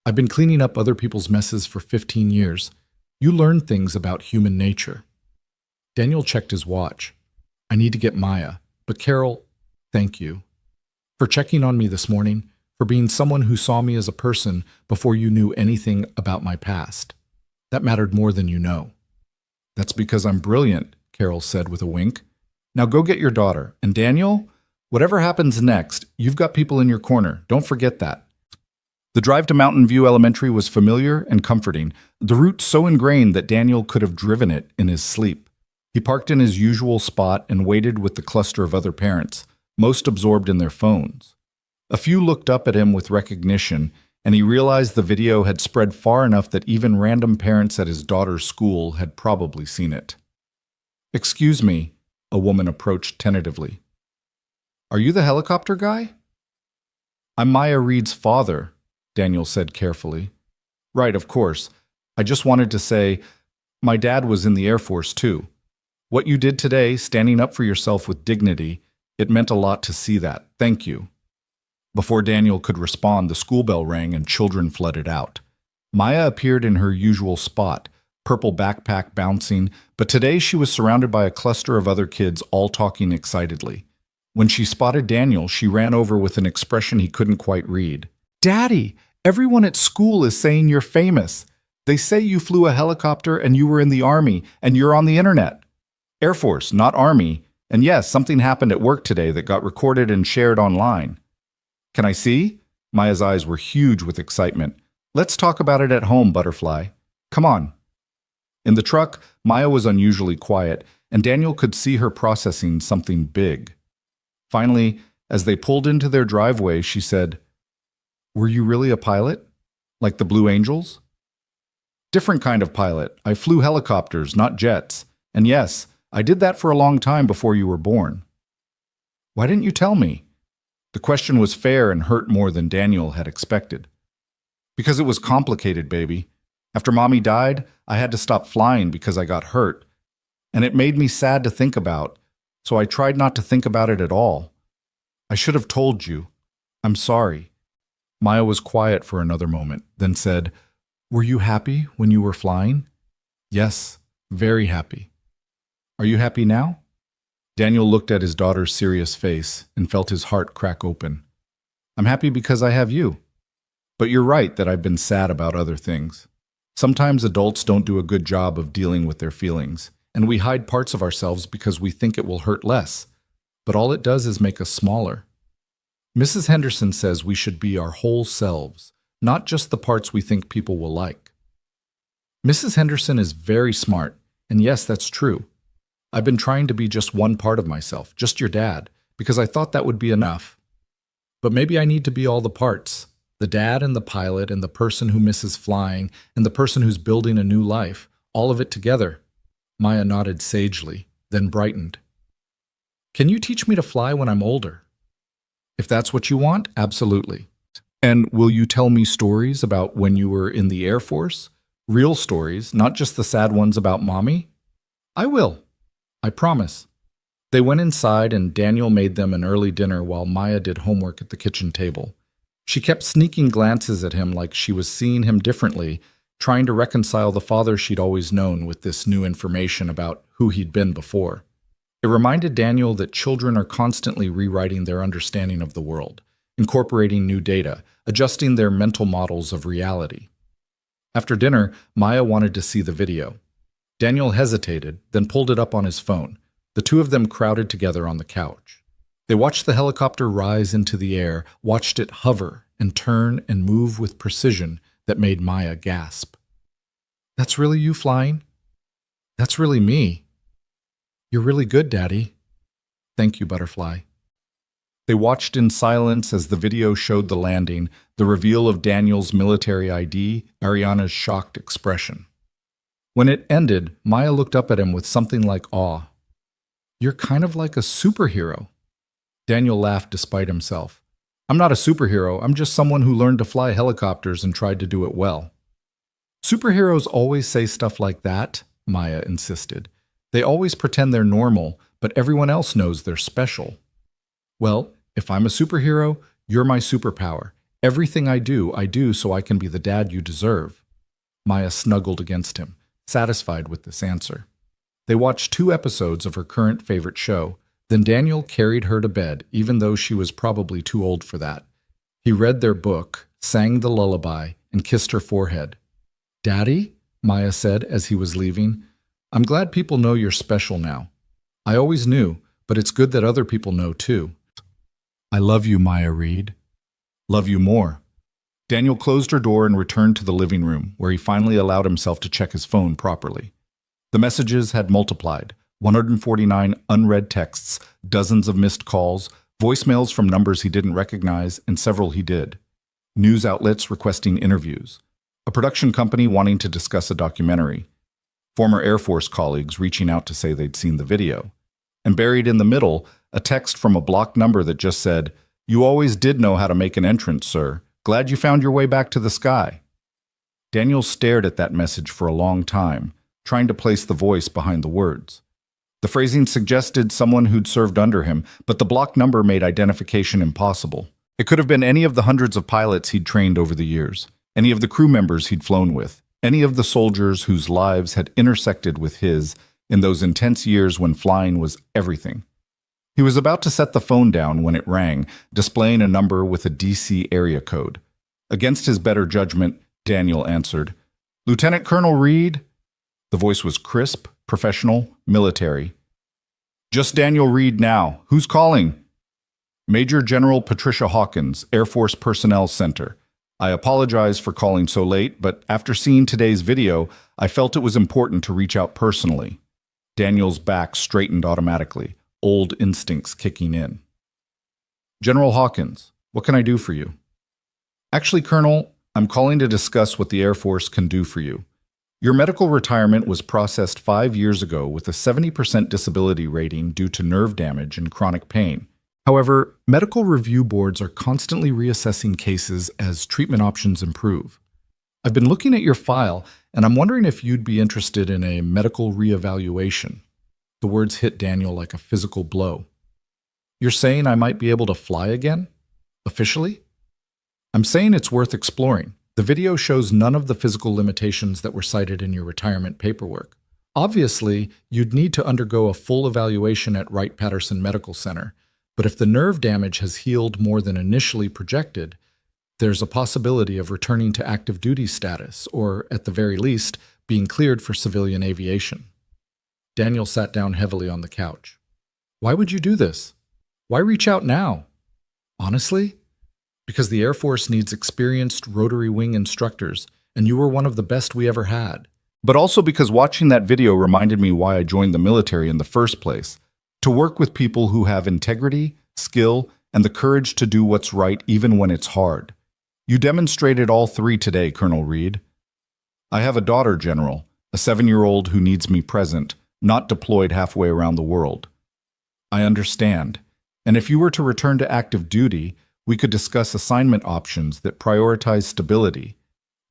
I've been cleaning up other people's messes for 15 years. You learn things about human nature. Daniel checked his watch. I need to get Maya. But Carol, thank you. For checking on me this morning, for being someone who saw me as a person before you knew anything about my past. That mattered more than you know. That's because I'm brilliant, Carol said with a wink. Now go get your daughter. And Daniel, whatever happens next, you've got people in your corner. Don't forget that. The drive to Mountain View Elementary was familiar and comforting, the route so ingrained that Daniel could have driven it in his sleep. He parked in his usual spot and waited with the cluster of other parents, most absorbed in their phones. A few looked up at him with recognition, and he realized the video had spread far enough that even random parents at his daughter's school had probably seen it. Excuse me, a woman approached tentatively. Are you the helicopter guy? I'm Maya Reed's father, Daniel said carefully. Right, of course. I just wanted to say, my dad was in the Air Force too. What you did today, standing up for yourself with dignity, it meant a lot to see that. Thank you." Before Daniel could respond, the school bell rang and children flooded out. Maya appeared in her usual spot, purple backpack bouncing, but today she was surrounded by a cluster of other kids all talking excitedly. When she spotted Daniel, she ran over with an expression he couldn't quite read. "Daddy, everyone at school is saying you're famous. They say you flew a helicopter and you were in the Army and you're on the internet." "Air Force, not Army. And yes, something happened at work today that got recorded and shared online." "Can I see?" Maya's eyes were huge with excitement. "Let's talk about it at home, Butterfly. Come on." In the truck, Maya was unusually quiet, and Daniel could see her processing something big. Finally, as they pulled into their driveway, she said, "Were you really a pilot? Like the Blue Angels?" "Different kind of pilot. I flew helicopters, not jets. And yes, I did that for a long time before you were born." "Why didn't you tell me?" The question was fair and hurt more than Daniel had expected. "Because it was complicated, baby. After Mommy died, I had to stop flying because I got hurt. And it made me sad to think about, so I tried not to think about it at all. I should have told you. I'm sorry." Maya was quiet for another moment, then said, "Were you happy when you were flying?" "Yes, very happy." "Are you happy now?" Daniel looked at his daughter's serious face and felt his heart crack open. "I'm happy because I have you. But you're right that I've been sad about other things. Sometimes adults don't do a good job of dealing with their feelings, and we hide parts of ourselves because we think it will hurt less. But all it does is make us smaller. Mrs. Henderson says we should be our whole selves, not just the parts we think people will like." Mrs. Henderson is very smart, and yes, that's true. I've been trying to be just one part of myself, just your dad, because I thought that would be enough. But maybe I need to be all the parts, the dad and the pilot and the person who misses flying and the person who's building a new life, all of it together. Maya nodded sagely, then brightened. "Can you teach me to fly when I'm older?" "If that's what you want, absolutely." "And will you tell me stories about when you were in the Air Force? Real stories, not just the sad ones about Mommy?" "I will. I promise." They went inside and Daniel made them an early dinner while Maya did homework at the kitchen table. She kept sneaking glances at him like she was seeing him differently, trying to reconcile the father she'd always known with this new information about who he'd been before. It reminded Daniel that children are constantly rewriting their understanding of the world, incorporating new data, adjusting their mental models of reality. After dinner, Maya wanted to see the video. Daniel hesitated, then pulled it up on his phone. The two of them crowded together on the couch. They watched the helicopter rise into the air, watched it hover and turn and move with precision that made Maya gasp. "That's really you flying? That's really me. You're really good, Daddy." "Thank you, Butterfly." They watched in silence as the video showed the landing, the reveal of Daniel's military ID, Ariana's shocked expression. When it ended, Maya looked up at him with something like awe. "You're kind of like a superhero." Daniel laughed despite himself. "I'm not a superhero, I'm just someone who learned to fly helicopters and tried to do it well." "Superheroes always say stuff like that," Maya insisted. "They always pretend they're normal, but everyone else knows they're special." "Well, if I'm a superhero, you're my superpower. Everything I do so I can be the dad you deserve." Maya snuggled against him, satisfied with this answer. They watched 2 episodes of her current favorite show. Then Daniel carried her to bed, even though she was probably too old for that. He read their book, sang the lullaby, and kissed her forehead. "Daddy," Maya said as he was leaving, "I'm glad people know you're special now. I always knew, but it's good that other people know too." "I love you, Maya Reed." "Love you more." Daniel closed her door and returned to the living room, where he finally allowed himself to check his phone properly. The messages had multiplied. 149 unread texts, dozens of missed calls, voicemails from numbers he didn't recognize, and several he did. News outlets requesting interviews. A production company wanting to discuss a documentary. Former Air Force colleagues reaching out to say they'd seen the video. And buried in the middle, a text from a blocked number that just said, "You always did know how to make an entrance, sir. Glad you found your way back to the sky." Daniel stared at that message for a long time, trying to place the voice behind the words. The phrasing suggested someone who'd served under him, but the block number made identification impossible. It could have been any of the hundreds of pilots he'd trained over the years, any of the crew members he'd flown with, any of the soldiers whose lives had intersected with his in those intense years when flying was everything. He was about to set the phone down when it rang, displaying a number with a DC area code. Against his better judgment, Daniel answered. "Lieutenant Colonel Reed?" The voice was crisp, professional, military. "Just Daniel Reed now. Who's calling?" "Major General Patricia Hawkins, Air Force Personnel Center. I apologize for calling so late, but after seeing today's video, I felt it was important to reach out personally." Daniel's back straightened automatically, old instincts kicking in. "General Hawkins, what can I do for you?" "Actually, Colonel, I'm calling to discuss what the Air Force can do for you. Your medical retirement was processed 5 years ago with a 70% disability rating due to nerve damage and chronic pain. However, medical review boards are constantly reassessing cases as treatment options improve. I've been looking at your file, and I'm wondering if you'd be interested in a medical reevaluation." The words hit Daniel like a physical blow. "You're saying I might be able to fly again? Officially?" "I'm saying it's worth exploring. The video shows none of the physical limitations that were cited in your retirement paperwork. Obviously, you'd need to undergo a full evaluation at Wright-Patterson Medical Center, but if the nerve damage has healed more than initially projected, there's a possibility of returning to active duty status, or, at the very least, being cleared for civilian aviation." Daniel sat down heavily on the couch. "Why would you do this? Why reach out now?" "Honestly, because the Air Force needs experienced rotary wing instructors, and you were one of the best we ever had. But also because watching that video reminded me why I joined the military in the first place. To work with people who have integrity, skill, and the courage to do what's right even when it's hard. You demonstrated all three today, Colonel Reed." "I have a daughter, General, a 7-year-old who needs me present, not deployed halfway around the world." "I understand. And if you were to return to active duty, we could discuss assignment options that prioritize stability,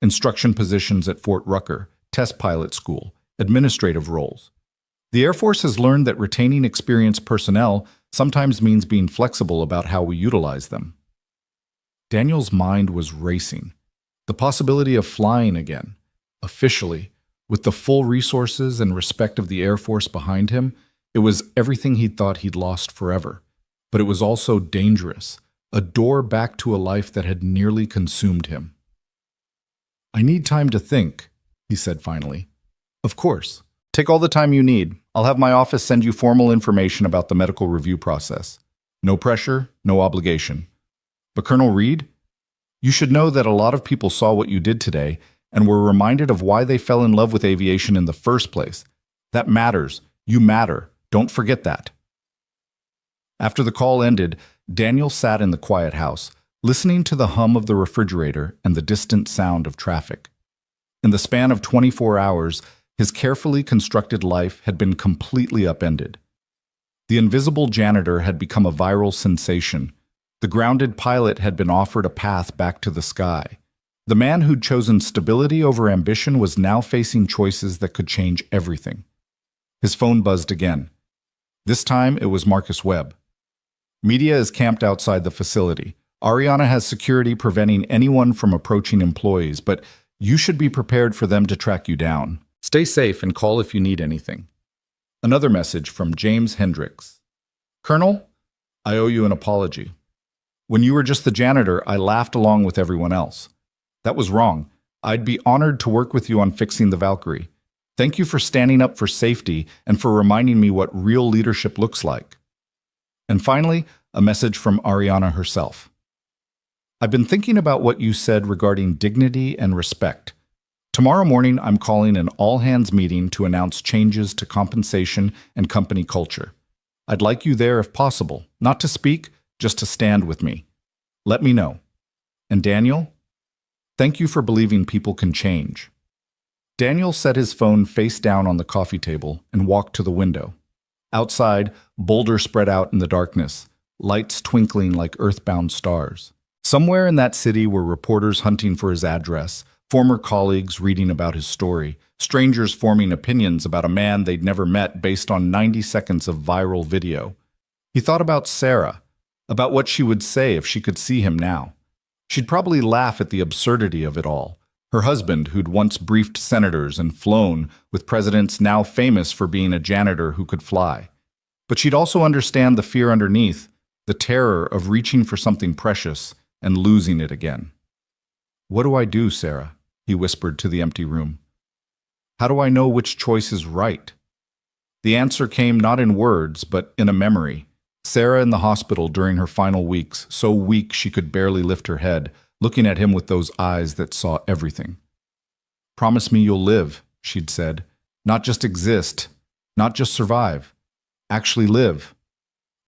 instruction positions at Fort Rucker, test pilot school, administrative roles. The Air Force has learned that retaining experienced personnel sometimes means being flexible about how we utilize them." Daniel's mind was racing. The possibility of flying again, officially, with the full resources and respect of the Air Force behind him, it was everything he thought he'd lost forever. But it was also dangerous, a door back to a life that had nearly consumed him. "I need time to think," he said finally. "Of course. Take all the time you need. I'll have my office send you formal information about the medical review process. No pressure, no obligation. But Colonel Reed, you should know that a lot of people saw what you did today and were reminded of why they fell in love with aviation in the first place. That matters. You matter. Don't forget that." After the call ended, Daniel sat in the quiet house, listening to the hum of the refrigerator and the distant sound of traffic. In the span of 24 hours, his carefully constructed life had been completely upended. The invisible janitor had become a viral sensation. The grounded pilot had been offered a path back to the sky. The man who'd chosen stability over ambition was now facing choices that could change everything. His phone buzzed again. This time it was Marcus Webb. "Media is camped outside the facility. Ariana has security preventing anyone from approaching employees, but you should be prepared for them to track you down. Stay safe and call if you need anything." Another message from James Hendricks. "Colonel, I owe you an apology. When you were just the janitor, I laughed along with everyone else. That was wrong. I'd be honored to work with you on fixing the Valkyrie. Thank you for standing up for safety and for reminding me what real leadership looks like." And finally, a message from Ariana herself. "I've been thinking about what you said regarding dignity and respect. Tomorrow morning, I'm calling an all-hands meeting to announce changes to compensation and company culture. I'd like you there if possible, not to speak, just to stand with me. Let me know. And Daniel, thank you for believing people can change." Daniel set his phone face down on the coffee table and walked to the window. Outside, boulders spread out in the darkness, lights twinkling like earthbound stars. Somewhere in that city were reporters hunting for his address, Former colleagues reading about his story, strangers forming opinions about a man they'd never met based on 90 seconds of viral video. He thought about Sarah, about what she would say if she could see him now. She'd probably laugh at the absurdity of it all. Her husband, who'd once briefed senators and flown with presidents now famous for being a janitor who could fly. But she'd also understand the fear underneath, the terror of reaching for something precious and losing it again. "What do I do, Sarah?" he whispered to the empty room. "How do I know which choice is right?" The answer came not in words, but in a memory. Sarah in the hospital during her final weeks, so weak she could barely lift her head, looking at him with those eyes that saw everything. "Promise me you'll live," she'd said. "Not just exist, not just survive. Actually live.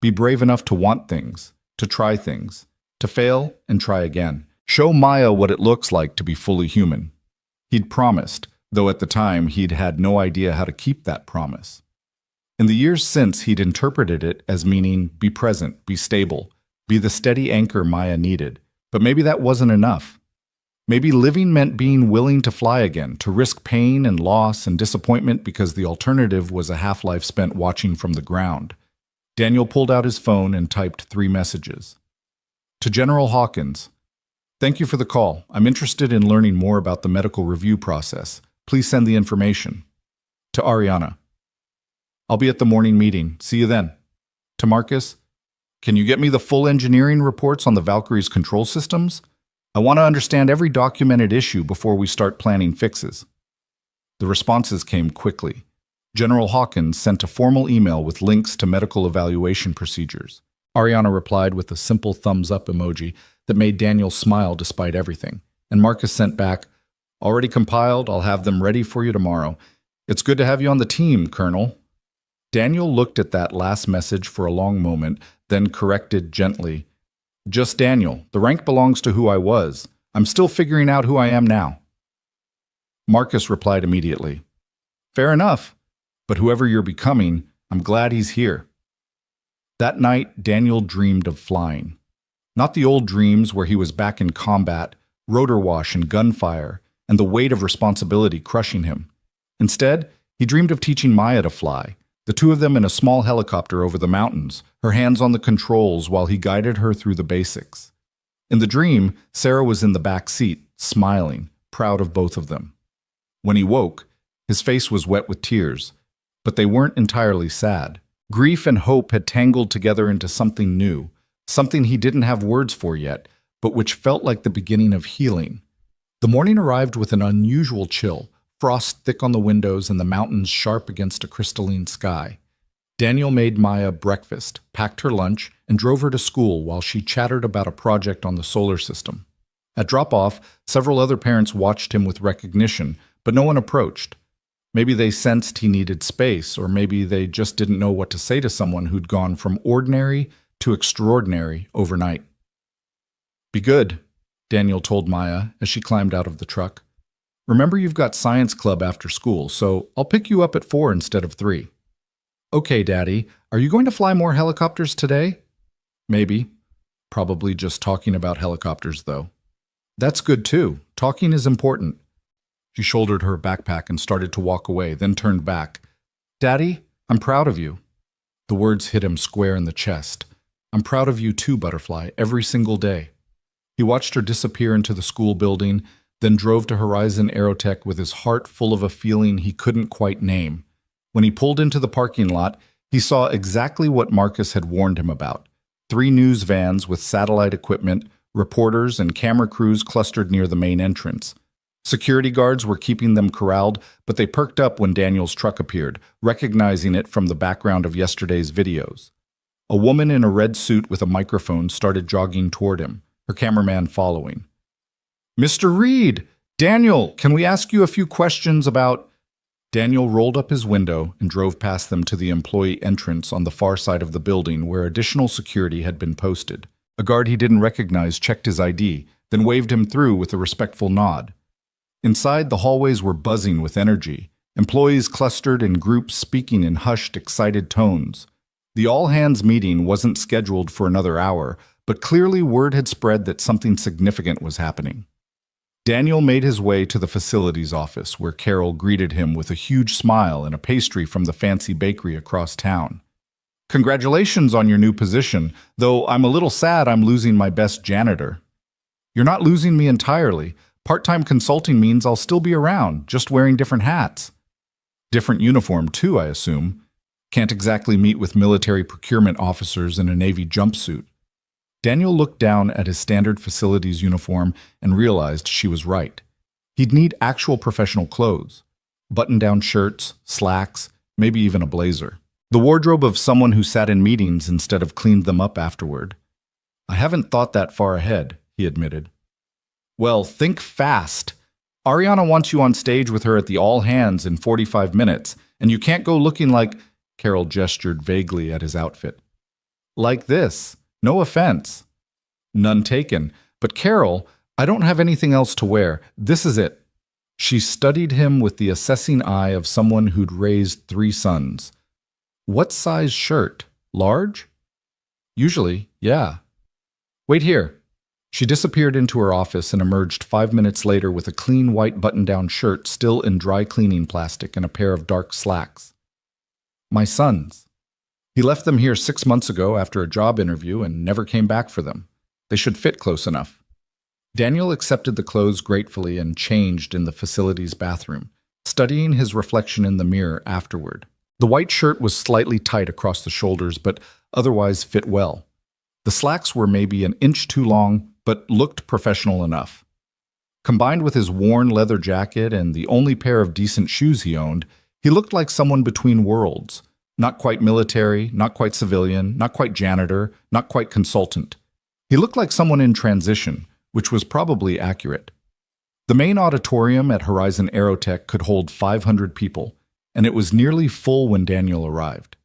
Be brave enough to want things, to try things, to fail and try again. Show Maya what it looks like to be fully human." He'd promised, though at the time he'd had no idea how to keep that promise. In the years since, he'd interpreted it as meaning be present, be stable, be the steady anchor Maya needed. But maybe that wasn't enough. Maybe living meant being willing to fly again, to risk pain and loss and disappointment because the alternative was a half-life spent watching from the ground. Daniel pulled out his phone and typed 3 messages. To General Hawkins, "Thank you for the call. I'm interested in learning more about the medical review process. Please send the information." To Ariana, "I'll be at the morning meeting. See you then." To Marcus, "Can you get me the full engineering reports on the Valkyrie's control systems? I want to understand every documented issue before we start planning fixes." The responses came quickly. General Hawkins sent a formal email with links to medical evaluation procedures. Ariana replied with a simple thumbs-up emoji that made Daniel smile despite everything. And Marcus sent back, "Already compiled. I'll have them ready for you tomorrow. It's good to have you on the team, Colonel." Daniel looked at that last message for a long moment, then corrected gently, "Just Daniel. The rank belongs to who I was. I'm still figuring out who I am now." Marcus replied immediately, "Fair enough, but whoever you're becoming, I'm glad he's here." That night, Daniel dreamed of flying. Not the old dreams where he was back in combat, rotor wash and gunfire, and the weight of responsibility crushing him. Instead, he dreamed of teaching Maya to fly, the two of them in a small helicopter over the mountains, her hands on the controls while he guided her through the basics. In the dream, Sarah was in the back seat, smiling, proud of both of them. When he woke, his face was wet with tears, but they weren't entirely sad. Grief and hope had tangled together into something new, something he didn't have words for yet, but which felt like the beginning of healing. The morning arrived with an unusual chill, frost thick on the windows and the mountains sharp against a crystalline sky. Daniel made Maya breakfast, packed her lunch, and drove her to school while she chattered about a project on the solar system. At drop-off, several other parents watched him with recognition, but no one approached. Maybe they sensed he needed space, or maybe they just didn't know what to say to someone who'd gone from ordinary to extraordinary overnight. "Be good," Daniel told Maya as she climbed out of the truck. "Remember you've got science club after school, so I'll pick you up at 4 instead of 3. "Okay, Daddy, are you going to fly more helicopters today?" "Maybe. Probably just talking about helicopters, though." "That's good, too. Talking is important." She shouldered her backpack and started to walk away, then turned back. "Daddy, I'm proud of you." The words hit him square in the chest. "I'm proud of you too, Butterfly, every single day." He watched her disappear into the school building, then drove to Horizon Aerotech with his heart full of a feeling he couldn't quite name. When he pulled into the parking lot, he saw exactly what Marcus had warned him about. 3 news vans with satellite equipment, reporters and camera crews clustered near the main entrance. Security guards were keeping them corralled, but they perked up when Daniel's truck appeared, recognizing it from the background of yesterday's videos. A woman in a red suit with a microphone started jogging toward him, her cameraman following. "Mr. Reed! Daniel, can we ask you a few questions about—" Daniel rolled up his window and drove past them to the employee entrance on the far side of the building where additional security had been posted. A guard he didn't recognize checked his ID, then waved him through with a respectful nod. Inside, the hallways were buzzing with energy, employees clustered in groups speaking in hushed, excited tones. The all-hands meeting wasn't scheduled for another hour, but clearly word had spread that something significant was happening. Daniel made his way to the facilities office, where Carol greeted him with a huge smile and a pastry from the fancy bakery across town. "Congratulations on your new position, though I'm a little sad I'm losing my best janitor." "You're not losing me entirely. Part-time consulting means I'll still be around, just wearing different hats." "Different uniform, too, I assume. Can't exactly meet with military procurement officers in a Navy jumpsuit." Daniel looked down at his standard facilities uniform and realized she was right. He'd need actual professional clothes. Button-down shirts, slacks, maybe even a blazer. The wardrobe of someone who sat in meetings instead of cleaned them up afterward. "I haven't thought that far ahead," he admitted. "Well, think fast. Ariana wants you on stage with her at the All Hands in 45 minutes, and you can't go looking like—" Carol gestured vaguely at his outfit. "Like this. No offense." "None taken. But Carol, I don't have anything else to wear. This is it." She studied him with the assessing eye of someone who'd raised 3 sons. "What size shirt? Large?" "Usually, yeah." "Wait here." She disappeared into her office and emerged 5 minutes later with a clean white button-down shirt still in dry cleaning plastic and a pair of dark slacks. "My sons. He left them here 6 months ago after a job interview and never came back for them. They should fit close enough." Daniel accepted the clothes gratefully and changed in the facility's bathroom, studying his reflection in the mirror afterward. The white shirt was slightly tight across the shoulders, but otherwise fit well. The slacks were maybe an inch too long, but looked professional enough. Combined with his worn leather jacket and the only pair of decent shoes he owned, he looked like someone between worlds. Not quite military, not quite civilian, not quite janitor, not quite consultant. He looked like someone in transition, which was probably accurate. The main auditorium at Horizon Aerotech could hold 500 people, and it was nearly full when Daniel arrived.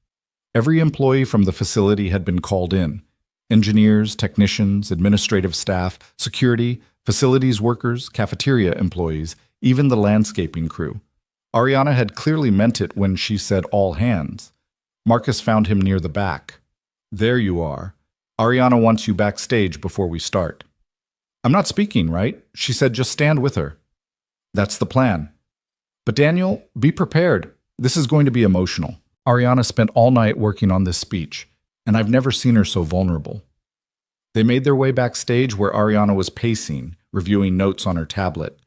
Every employee from the facility had been called in. Engineers, technicians, administrative staff, security, facilities workers, cafeteria employees, even the landscaping crew. Ariana had clearly meant it when she said all hands. Marcus found him near the back. "There you are. Ariana wants you backstage before we start." "I'm not speaking, right?" She said, "Just stand with her." "That's the plan." "But Daniel, be prepared. This is going to be emotional." Ariana spent all night working on this speech, and I've never seen her so vulnerable. They made their way backstage where Ariana was pacing, reviewing notes on her tablet.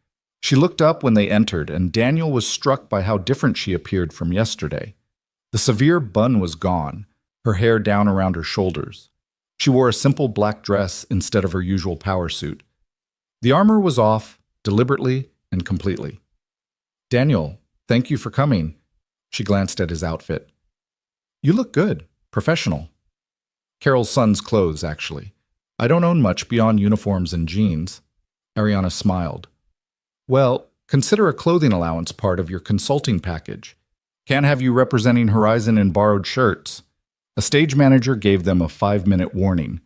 She looked up when they entered, and Daniel was struck by how different she appeared from yesterday. The severe bun was gone, her hair down around her shoulders. She wore a simple black dress instead of her usual power suit. The armor was off, deliberately and completely. "Daniel, thank you for coming." She glanced at his outfit. "You look good, professional." "Carol's son's clothes, actually. I don't own much beyond uniforms and jeans." Ariana smiled. "Well, consider a clothing allowance part of your consulting package. Can't have you representing Horizon in borrowed shirts." A stage manager gave them a 5-minute warning.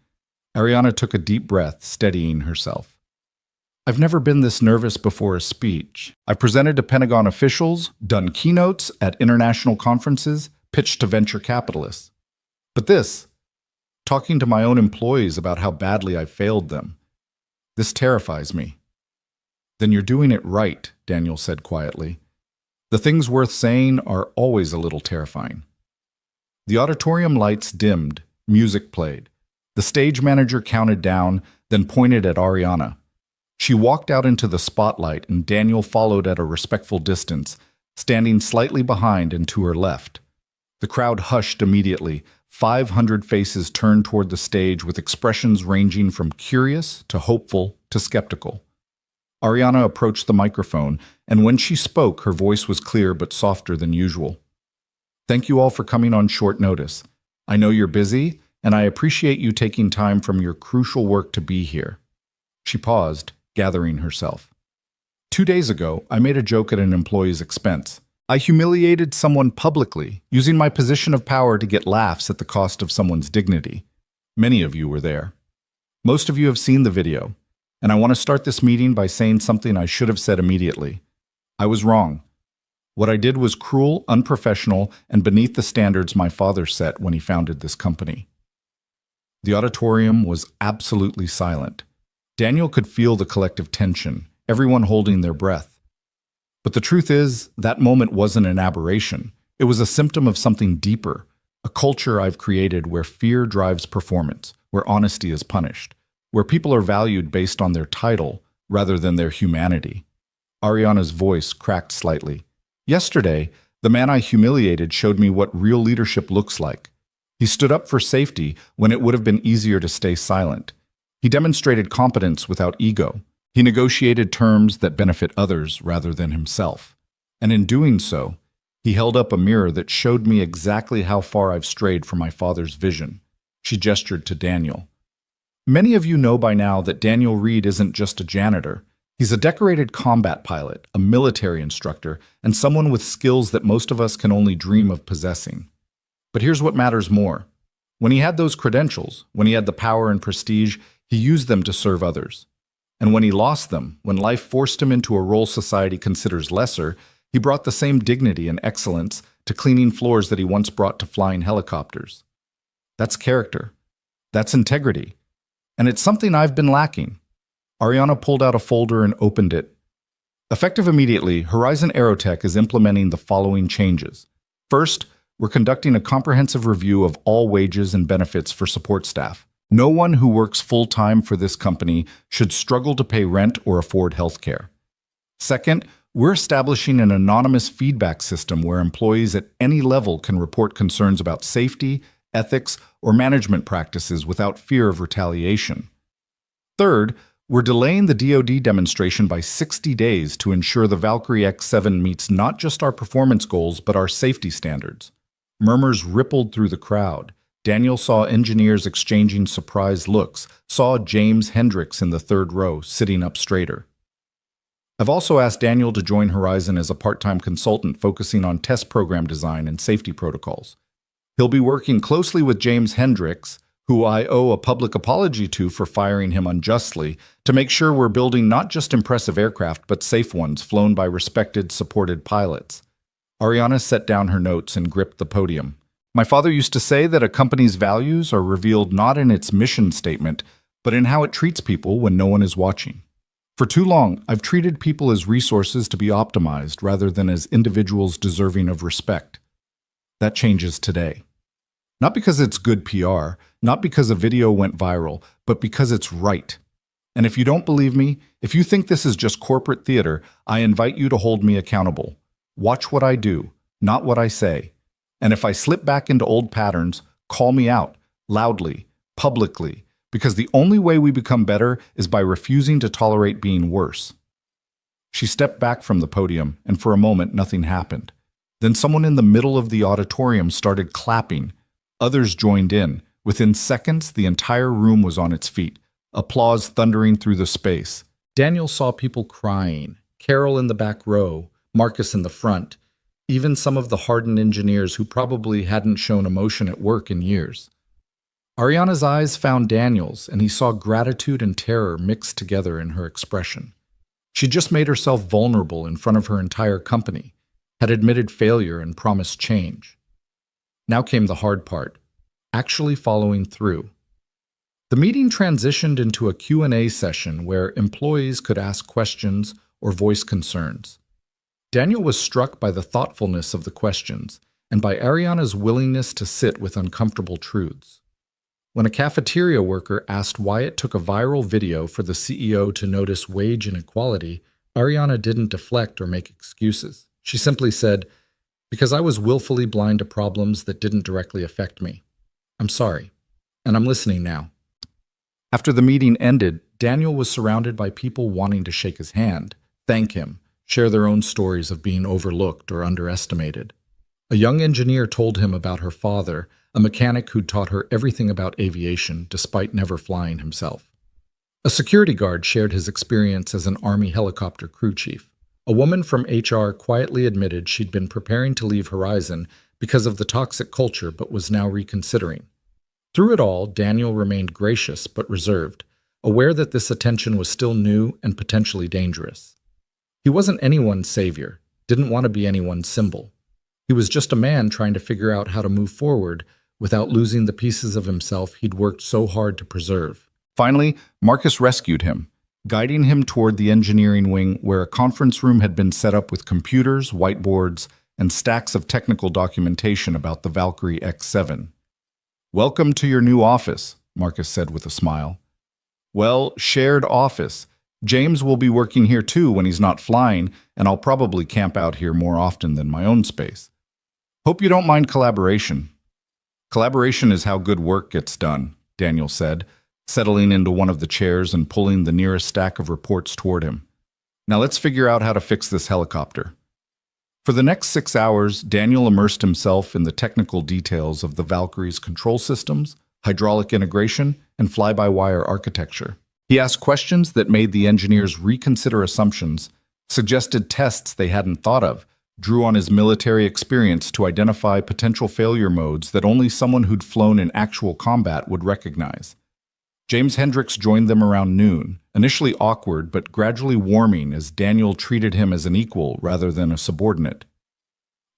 Ariana took a deep breath, steadying herself. "I've never been this nervous before a speech. I've presented to Pentagon officials, done keynotes at international conferences, pitched to venture capitalists. But this, talking to my own employees about how badly I failed them, this terrifies me." "Then you're doing it right," Daniel said quietly. "The things worth saying are always a little terrifying." The auditorium lights dimmed, music played. The stage manager counted down, then pointed at Ariana. She walked out into the spotlight, and Daniel followed at a respectful distance, standing slightly behind and to her left. The crowd hushed immediately. 500 faces turned toward the stage with expressions ranging from curious to hopeful to skeptical. Ariana approached the microphone, and when she spoke, her voice was clear but softer than usual. "Thank you all for coming on short notice. I know you're busy, and I appreciate you taking time from your crucial work to be here." She paused, gathering herself. 2 days ago, I made a joke at an employee's expense. I humiliated someone publicly, using my position of power to get laughs at the cost of someone's dignity. Many of you were there. Most of you have seen the video, and I want to start this meeting by saying something I should have said immediately. I was wrong. What I did was cruel, unprofessional, and beneath the standards my father set when he founded this company. The auditorium was absolutely silent. Daniel could feel the collective tension, everyone holding their breath. But the truth is, that moment wasn't an aberration. It was a symptom of something deeper, a culture I've created where fear drives performance, where honesty is punished, where people are valued based on their title rather than their humanity. Ariana's voice cracked slightly. Yesterday, the man I humiliated showed me what real leadership looks like. He stood up for safety when it would have been easier to stay silent. He demonstrated competence without ego. He negotiated terms that benefit others rather than himself. And in doing so, he held up a mirror that showed me exactly how far I've strayed from my father's vision. She gestured to Daniel. Many of you know by now that Daniel Reed isn't just a janitor. He's a decorated combat pilot, a military instructor, and someone with skills that most of us can only dream of possessing. But here's what matters more. When he had those credentials, when he had the power and prestige, he used them to serve others. And when he lost them, when life forced him into a role society considers lesser, he brought the same dignity and excellence to cleaning floors that he once brought to flying helicopters. That's character. That's integrity. And it's something I've been lacking. Ariana pulled out a folder and opened it. Effective immediately, Horizon Aerotech is implementing the following changes. First, we're conducting a comprehensive review of all wages and benefits for support staff. No one who works full-time for this company should struggle to pay rent or afford health care. Second, we're establishing an anonymous feedback system where employees at any level can report concerns about safety, ethics, or management practices without fear of retaliation. Third, we're delaying the DoD demonstration by 60 days to ensure the Valkyrie X7 meets not just our performance goals, but our safety standards. Murmurs rippled through the crowd. Daniel saw engineers exchanging surprised looks, saw James Hendricks in the third row, sitting up straighter. I've also asked Daniel to join Horizon as a part-time consultant focusing on test program design and safety protocols. He'll be working closely with James Hendricks, who I owe a public apology to for firing him unjustly, to make sure we're building not just impressive aircraft, but safe ones flown by respected, supported pilots. Ariana set down her notes and gripped the podium. My father used to say that a company's values are revealed not in its mission statement, but in how it treats people when no one is watching. For too long, I've treated people as resources to be optimized rather than as individuals deserving of respect. That changes today. Not because it's good PR, not because a video went viral, but because it's right. And if you don't believe me, if you think this is just corporate theater, I invite you to hold me accountable. Watch what I do, not what I say. And if I slip back into old patterns, call me out, loudly, publicly, because the only way we become better is by refusing to tolerate being worse. She stepped back from the podium, and for a moment nothing happened. Then someone in the middle of the auditorium started clapping. Others joined in. Within seconds, the entire room was on its feet, applause thundering through the space. Daniel saw people crying, Carol in the back row, Marcus in the front, even some of the hardened engineers who probably hadn't shown emotion at work in years. Ariana's eyes found Daniel's, and he saw gratitude and terror mixed together in her expression. She just made herself vulnerable in front of her entire company, had admitted failure and promised change. Now came the hard part, actually following through. The meeting transitioned into a Q&A session where employees could ask questions or voice concerns. Daniel was struck by the thoughtfulness of the questions and by Ariana's willingness to sit with uncomfortable truths. When a cafeteria worker asked why it took a viral video for the CEO to notice wage inequality, Ariana didn't deflect or make excuses. She simply said, "Because I was willfully blind to problems that didn't directly affect me. I'm sorry, and I'm listening now." After the meeting ended, Daniel was surrounded by people wanting to shake his hand, thank him, share their own stories of being overlooked or underestimated. A young engineer told him about her father, a mechanic who'd taught her everything about aviation despite never flying himself. A security guard shared his experience as an Army helicopter crew chief. A woman from HR quietly admitted she'd been preparing to leave Horizon because of the toxic culture but was now reconsidering. Through it all, Daniel remained gracious but reserved, aware that this attention was still new and potentially dangerous. He wasn't anyone's savior, didn't want to be anyone's symbol. He was just a man trying to figure out how to move forward without losing the pieces of himself he'd worked so hard to preserve. Finally, Marcus rescued him. guiding him toward the engineering wing where a conference room had been set up with computers, whiteboards, and stacks of technical documentation about the Valkyrie X7. "Welcome to your new office," Marcus said with a smile. "Well, shared office. James will be working here too when he's not flying, and I'll probably camp out here more often than my own space. Hope you don't mind collaboration." "Collaboration is how good work gets done," Daniel said, settling into one of the chairs and pulling the nearest stack of reports toward him. "Now let's figure out how to fix this helicopter." For the next 6 hours, Daniel immersed himself in the technical details of the Valkyrie's control systems, hydraulic integration, and fly-by-wire architecture. He asked questions that made the engineers reconsider assumptions, suggested tests they hadn't thought of, drew on his military experience to identify potential failure modes that only someone who'd flown in actual combat would recognize. James Hendricks joined them around noon, initially awkward but gradually warming as Daniel treated him as an equal rather than a subordinate.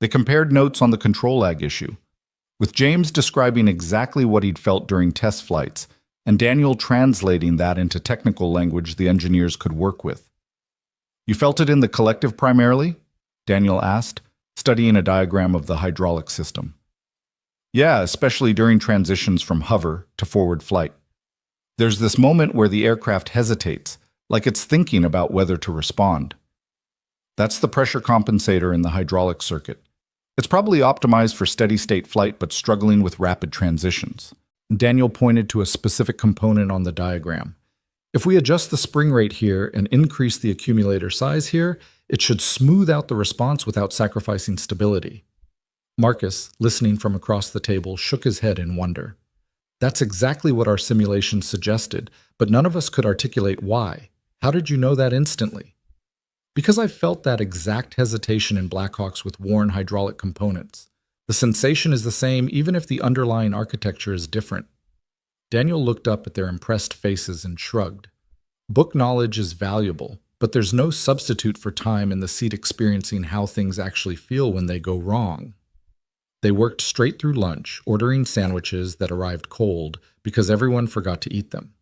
They compared notes on the control lag issue, with James describing exactly what he'd felt during test flights, and Daniel translating that into technical language the engineers could work with. "You felt it in the collective primarily?" Daniel asked, studying a diagram of the hydraulic system. "Yeah, especially during transitions from hover to forward flight. There's this moment where the aircraft hesitates, like it's thinking about whether to respond. That's the pressure compensator in the hydraulic circuit. It's probably optimized for steady-state flight but struggling with rapid transitions." Daniel pointed to a specific component on the diagram. "If we adjust the spring rate here and increase the accumulator size here, it should smooth out the response without sacrificing stability." Marcus, listening from across the table, shook his head in wonder. "That's exactly what our simulations suggested, but none of us could articulate why. How did you know that instantly?" "Because I felt that exact hesitation in Blackhawks with worn hydraulic components. The sensation is the same even if the underlying architecture is different." Daniel looked up at their impressed faces and shrugged. "Book knowledge is valuable, but there's no substitute for time in the seat experiencing how things actually feel when they go wrong." They worked straight through lunch, ordering sandwiches that arrived cold because everyone forgot to eat them.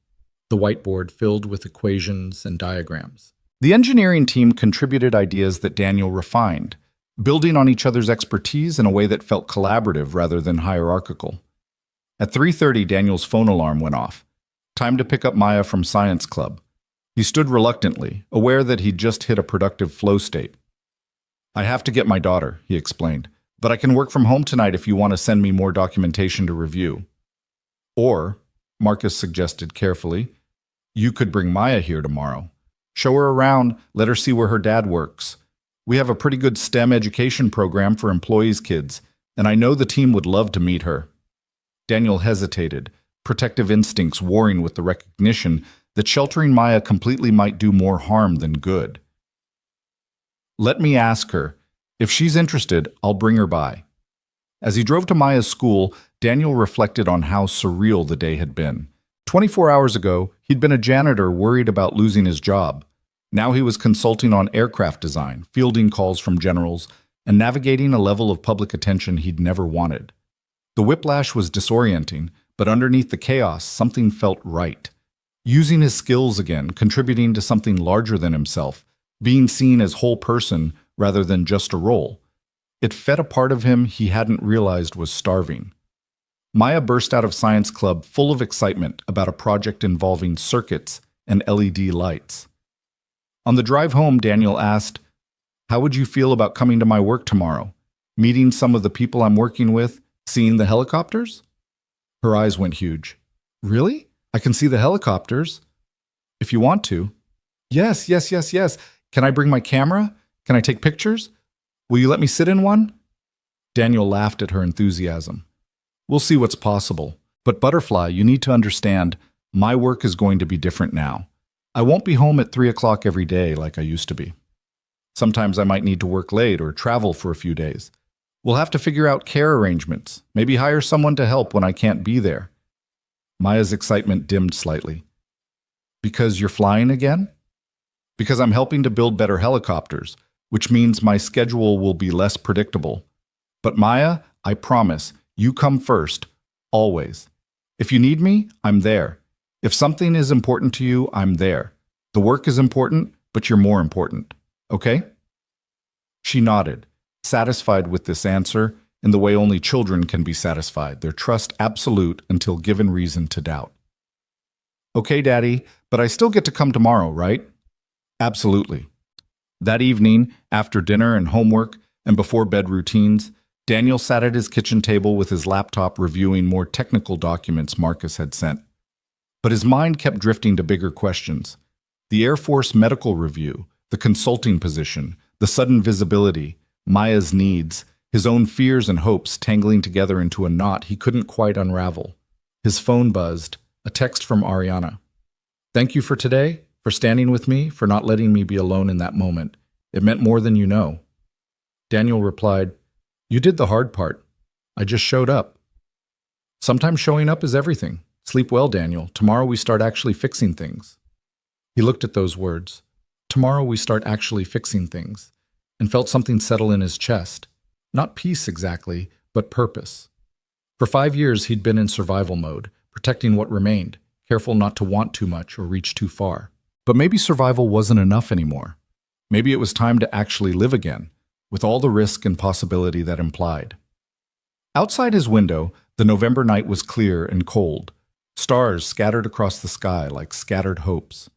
The whiteboard filled with equations and diagrams. The engineering team contributed ideas that Daniel refined, building on each other's expertise in a way that felt collaborative rather than hierarchical. At 3:30, Daniel's phone alarm went off. Time to pick up Maya from science club. He stood reluctantly, aware that he'd just hit a productive flow state. "I have to get my daughter," he explained, "but I can work from home tonight if you want to send me more documentation to review." "Or," Marcus suggested carefully, "you could bring Maya here tomorrow. Show her around, let her see where her dad works. We have a pretty good STEM education program for employees' kids, and I know the team would love to meet her." Daniel hesitated, protective instincts warring with the recognition that sheltering Maya completely might do more harm than good. "Let me ask her. If she's interested, I'll bring her by." As he drove to Maya's school, Daniel reflected on how surreal the day had been. 24 hours ago, he'd been a janitor worried about losing his job. Now he was consulting on aircraft design, fielding calls from generals, and navigating a level of public attention he'd never wanted. The whiplash was disorienting, but underneath the chaos, something felt right. Using his skills again, contributing to something larger than himself, being seen as whole person rather than just a role. It fed a part of him he hadn't realized was starving. Maya burst out of science club full of excitement about a project involving circuits and LED lights. On the drive home, Daniel asked, "How would you feel about coming to my work tomorrow? Meeting some of the people I'm working with, seeing the helicopters?" Her eyes went huge. "Really? I can see the helicopters." "If you want to." Yes. Can I bring my camera? Can I take pictures? Will you let me sit in one?" Daniel laughed at her enthusiasm. "We'll see what's possible. But Butterfly, you need to understand, my work is going to be different now. I won't be home at 3 o'clock every day like I used to be. Sometimes I might need to work late or travel for a few days. We'll have to figure out care arrangements, maybe hire someone to help when I can't be there." Maya's excitement dimmed slightly. "Because you're flying again?" "Because I'm helping to build better helicopters, which means my schedule will be less predictable. But Maya, I promise, you come first, always. If you need me, I'm there. If something is important to you, I'm there. The work is important, but you're more important. Okay? She nodded, satisfied with this answer in the way only children can be satisfied, their trust absolute until given reason to doubt. Okay, Daddy, but I still get to come tomorrow, right? Absolutely. That evening, after dinner and homework, and before bed routines, Daniel sat at his kitchen table with his laptop reviewing more technical documents Marcus had sent. But his mind kept drifting to bigger questions. The Air Force medical review, the consulting position, the sudden visibility, Maya's needs, his own fears and hopes tangling together into a knot he couldn't quite unravel. His phone buzzed, a text from Ariana. Thank you for today, for standing with me, for not letting me be alone in that moment. It meant more than you know. Daniel replied, You did the hard part. I just showed up. Sometimes showing up is everything. Sleep well, Daniel. Tomorrow we start actually fixing things. He looked at those words. Tomorrow we start actually fixing things, and felt something settle in his chest. Not peace exactly, but purpose. For 5 years he'd been in survival mode, protecting what remained, careful not to want too much or reach too far. But maybe survival wasn't enough anymore. Maybe it was time to actually live again, with all the risk and possibility that implied. Outside his window, the November night was clear and cold. Stars scattered across the sky like scattered hopes.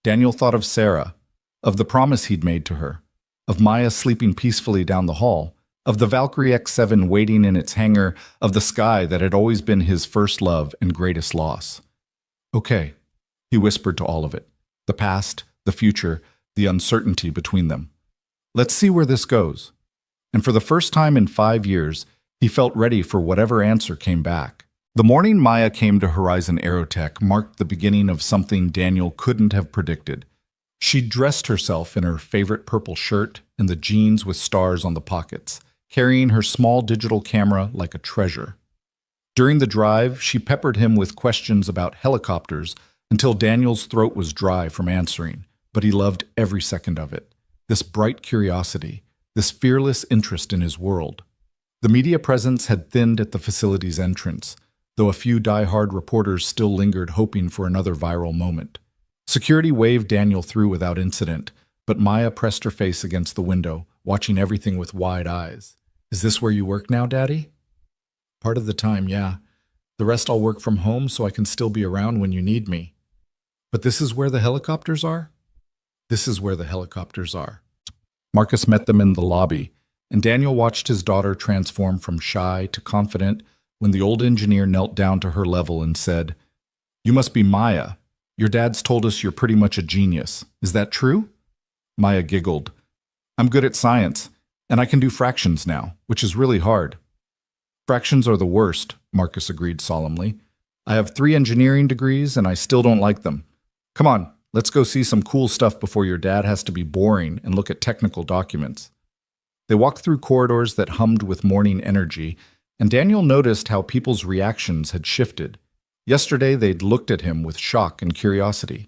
Daniel thought of Sarah, of the promise he'd made to her, of Maya sleeping peacefully down the hall, of the Valkyrie X7 waiting in its hangar, of the sky that had always been his first love and greatest loss. Okay, he whispered to all of it, the past, the future, the uncertainty between them. Let's see where this goes. And for the first time in 5 years, he felt ready for whatever answer came back. The morning Maya came to Horizon Aerotech marked the beginning of something Daniel couldn't have predicted. She dressed herself in her favorite purple shirt and the jeans with stars on the pockets, carrying her small digital camera like a treasure. During the drive, she peppered him with questions about helicopters until Daniel's throat was dry from answering, but he loved every second of it. This bright curiosity, this fearless interest in his world. The media presence had thinned at the facility's entrance, though a few die-hard reporters still lingered hoping for another viral moment. Security waved Daniel through without incident, but Maya pressed her face against the window, watching everything with wide eyes. Is this where you work now, Daddy? Part of the time, yeah. The rest I'll work from home so I can still be around when you need me. But this is where the helicopters are? This is where the helicopters are. Marcus met them in the lobby, and Daniel watched his daughter transform from shy to confident when the old engineer knelt down to her level and said, You must be Maya. Your dad's told us you're pretty much a genius. Is that true? Maya giggled. I'm good at science, and I can do fractions now, which is really hard. Fractions are the worst, Marcus agreed solemnly. I have 3 engineering degrees, and I still don't like them. Come on, let's go see some cool stuff before your dad has to be boring and look at technical documents. They walked through corridors that hummed with morning energy, and Daniel noticed how people's reactions had shifted. Yesterday, they'd looked at him with shock and curiosity.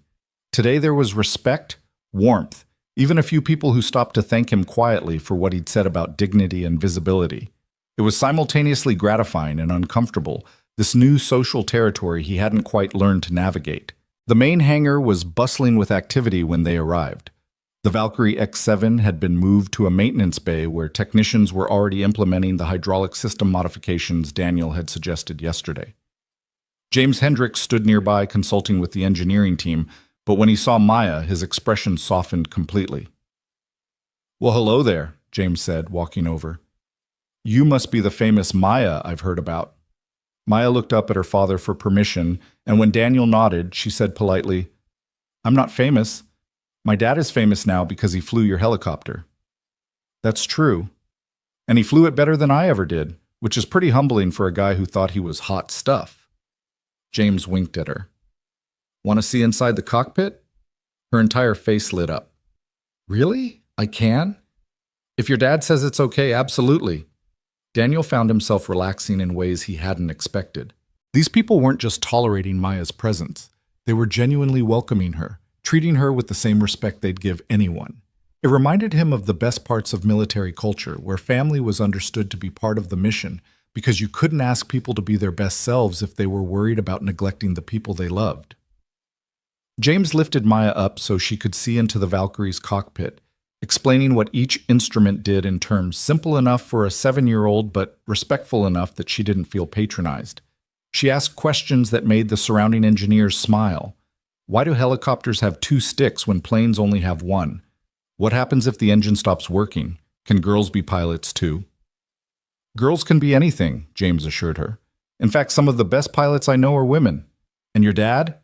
Today, there was respect, warmth, even a few people who stopped to thank him quietly for what he'd said about dignity and visibility. It was simultaneously gratifying and uncomfortable, this new social territory he hadn't quite learned to navigate. The main hangar was bustling with activity when they arrived. The Valkyrie X7 had been moved to a maintenance bay where technicians were already implementing the hydraulic system modifications Daniel had suggested yesterday. James Hendricks stood nearby consulting with the engineering team, but when he saw Maya, his expression softened completely. Well, hello there, James said, walking over. You must be the famous Maya I've heard about. Maya looked up at her father for permission, and when Daniel nodded, she said politely, I'm not famous. My dad is famous now because he flew your helicopter. That's true. And he flew it better than I ever did, which is pretty humbling for a guy who thought he was hot stuff. James winked at her. Want to see inside the cockpit? Her entire face lit up. Really? I can? If your dad says it's okay, absolutely. Daniel found himself relaxing in ways he hadn't expected. These people weren't just tolerating Maya's presence. They were genuinely welcoming her, treating her with the same respect they'd give anyone. It reminded him of the best parts of military culture, where family was understood to be part of the mission, because you couldn't ask people to be their best selves if they were worried about neglecting the people they loved. James lifted Maya up so she could see into the Valkyrie's cockpit, explaining what each instrument did in terms simple enough for a 7-year-old but respectful enough that she didn't feel patronized. She asked questions that made the surrounding engineers smile. Why do helicopters have 2 sticks when planes only have 1? What happens if the engine stops working? Can girls be pilots too? Girls can be anything, James assured her. In fact, some of the best pilots I know are women. And your dad?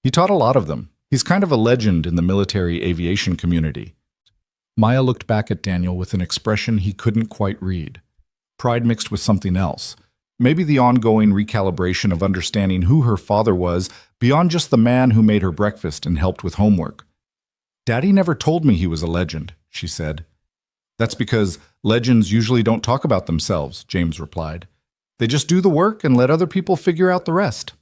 He taught a lot of them. He's kind of a legend in the military aviation community. Maya looked back at Daniel with an expression he couldn't quite read. Pride mixed with something else. Maybe the ongoing recalibration of understanding who her father was beyond just the man who made her breakfast and helped with homework. Daddy never told me he was a legend, she said. That's because legends usually don't talk about themselves, James replied. They just do the work and let other people figure out the rest.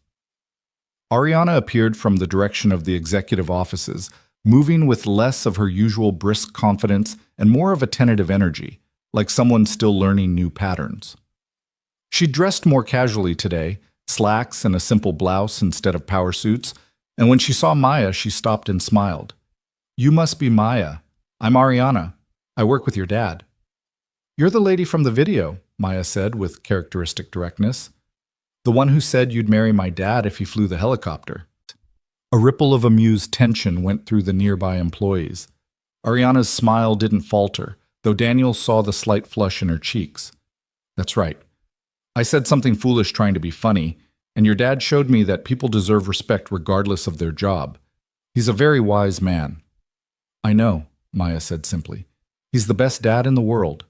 Ariana appeared from the direction of the executive offices, moving with less of her usual brisk confidence and more of a tentative energy, like someone still learning new patterns. She dressed more casually today, slacks and a simple blouse instead of power suits, and when she saw Maya, she stopped and smiled. You must be Maya. I'm Ariana. I work with your dad. You're the lady from the video, Maya said with characteristic directness. The one who said you'd marry my dad if he flew the helicopter. A ripple of amused tension went through the nearby employees. Ariana's smile didn't falter, though Daniel saw the slight flush in her cheeks. That's right. I said something foolish trying to be funny, and your dad showed me that people deserve respect regardless of their job. He's a very wise man. I know, Maya said simply. He's the best dad in the world.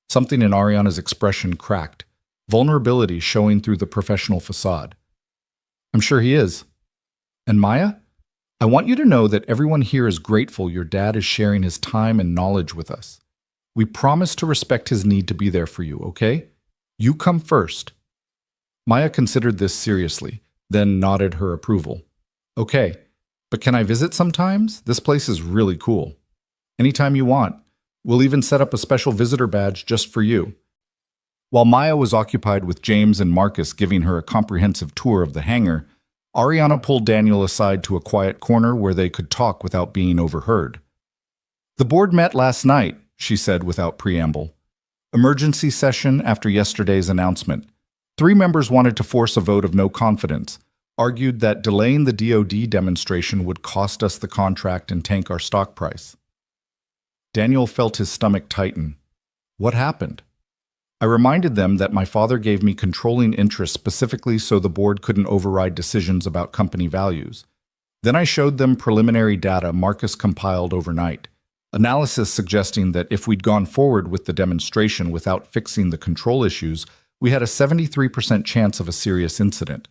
Something in Ariana's expression cracked, vulnerability showing through the professional facade. I'm sure he is. And Maya, I want you to know that everyone here is grateful your dad is sharing his time and knowledge with us. We promise to respect his need to be there for you, okay? You come first. Maya considered this seriously, then nodded her approval. Okay, but can I visit sometimes? This place is really cool. Anytime you want. We'll even set up a special visitor badge just for you. While Maya was occupied with James and Marcus giving her a comprehensive tour of the hangar, Ariana pulled Daniel aside to a quiet corner where they could talk without being overheard. The board met last night, she said without preamble. Emergency session after yesterday's announcement. 3 members wanted to force a vote of no confidence, argued that delaying the DoD demonstration would cost us the contract and tank our stock price. Daniel felt his stomach tighten. What happened? I reminded them that my father gave me controlling interest specifically so the board couldn't override decisions about company values. Then I showed them preliminary data Marcus compiled overnight, analysis suggesting that if we'd gone forward with the demonstration without fixing the control issues, we had a 73% chance of a serious incident.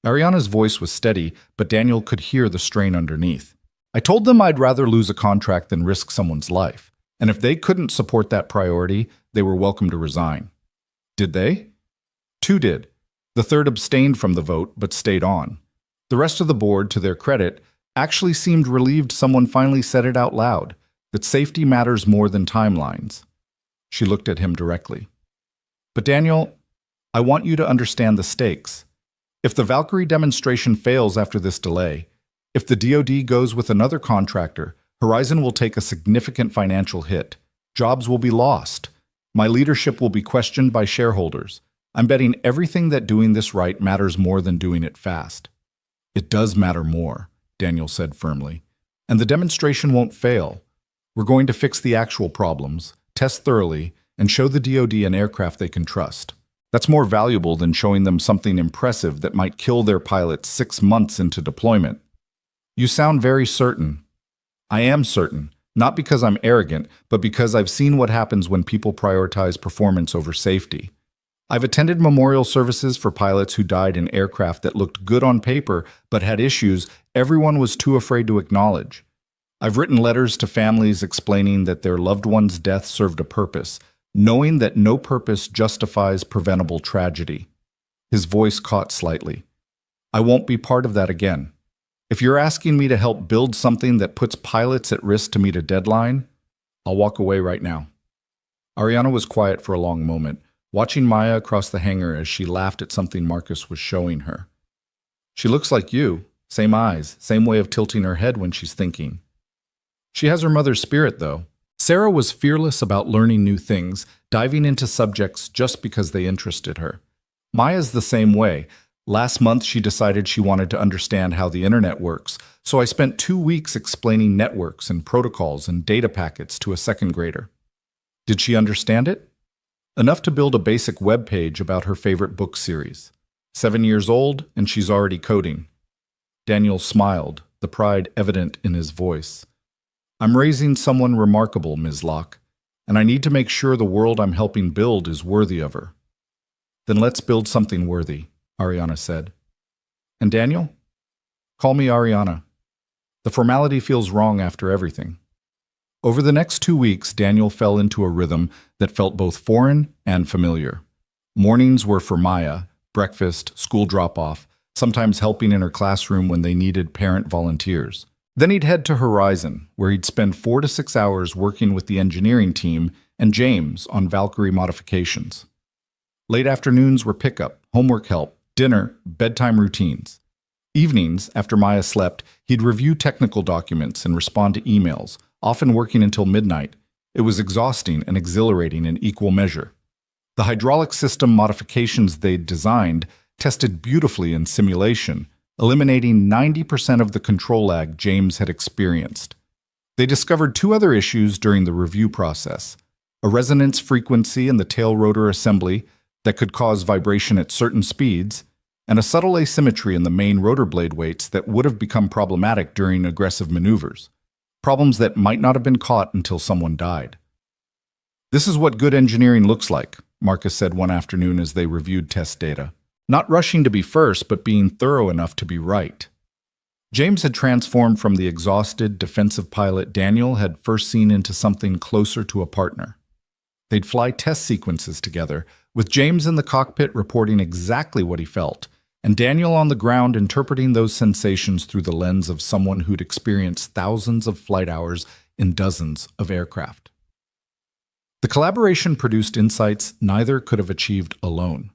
Ariana's voice was steady, but Daniel could hear the strain underneath. I told them I'd rather lose a contract than risk someone's life, and if they couldn't support that priority, they were welcome to resign. Did they? 2 did. The 3rd abstained from the vote, but stayed on. The rest of the board, to their credit, actually seemed relieved someone finally said it out loud, that safety matters more than timelines. She looked at him directly. But Daniel, I want you to understand the stakes. If the Valkyrie demonstration fails after this delay, if the DoD goes with another contractor, Horizon will take a significant financial hit. Jobs will be lost. My leadership will be questioned by shareholders. I'm betting everything that doing this right matters more than doing it fast. It does matter more, Daniel said firmly. And the demonstration won't fail. We're going to fix the actual problems, test thoroughly, and show the DoD an aircraft they can trust. That's more valuable than showing them something impressive that might kill their pilots 6 months into deployment. You sound very certain. I am certain, not because I'm arrogant, but because I've seen what happens when people prioritize performance over safety. I've attended memorial services for pilots who died in aircraft that looked good on paper but had issues everyone was too afraid to acknowledge. I've written letters to families explaining that their loved one's death served a purpose, knowing that no purpose justifies preventable tragedy. His voice caught slightly. I won't be part of that again. If you're asking me to help build something that puts pilots at risk to meet a deadline, I'll walk away right now. Ariana was quiet for a long moment, watching Maya across the hangar as she laughed at something Marcus was showing her. She looks like you, Same eyes, same way of tilting her head when she's thinking. She has her mother's spirit, though. Sarah was fearless about learning new things, diving into subjects just because they interested her. Maya's the same way. Last month, she decided she wanted to understand how the internet works, so I spent 2 weeks explaining networks and protocols and data packets to a second grader. Did she understand it? Enough to build a basic web page about her favorite book series. 7 years old, and she's already coding. Daniel smiled, the pride evident in his voice. I'm raising someone remarkable, Ms. Locke, and I need to make sure the world I'm helping build is worthy of her. Then let's build something worthy, Ariana said. And Daniel? Call me Ariana. The formality feels wrong after everything. Over the next 2 weeks, Daniel fell into a rhythm that felt both foreign and familiar. Mornings were for Maya, breakfast, school drop-off, sometimes helping in her classroom when they needed parent volunteers. Then he'd head to Horizon, where he'd spend 4 to 6 hours working with the engineering team and James on Valkyrie modifications. Late afternoons were pickup, homework help, dinner, bedtime routines. Evenings, after Maya slept, he'd review technical documents and respond to emails, often working until midnight. It was exhausting and exhilarating in equal measure. The hydraulic system modifications they'd designed tested beautifully in simulation, eliminating 90% of the control lag James had experienced. They discovered 2 other issues during the review process: a resonance frequency in the tail rotor assembly that could cause vibration at certain speeds, and a subtle asymmetry in the main rotor blade weights that would have become problematic during aggressive maneuvers. Problems that might not have been caught until someone died. This is what good engineering looks like, Marcus said one afternoon as they reviewed test data. Not rushing to be first, but being thorough enough to be right. James had transformed from the exhausted, defensive pilot Daniel had first seen into something closer to a partner. They'd fly test sequences together, with James in the cockpit reporting exactly what he felt, and Daniel on the ground interpreting those sensations through the lens of someone who'd experienced thousands of flight hours in dozens of aircraft. The collaboration produced insights neither could have achieved alone.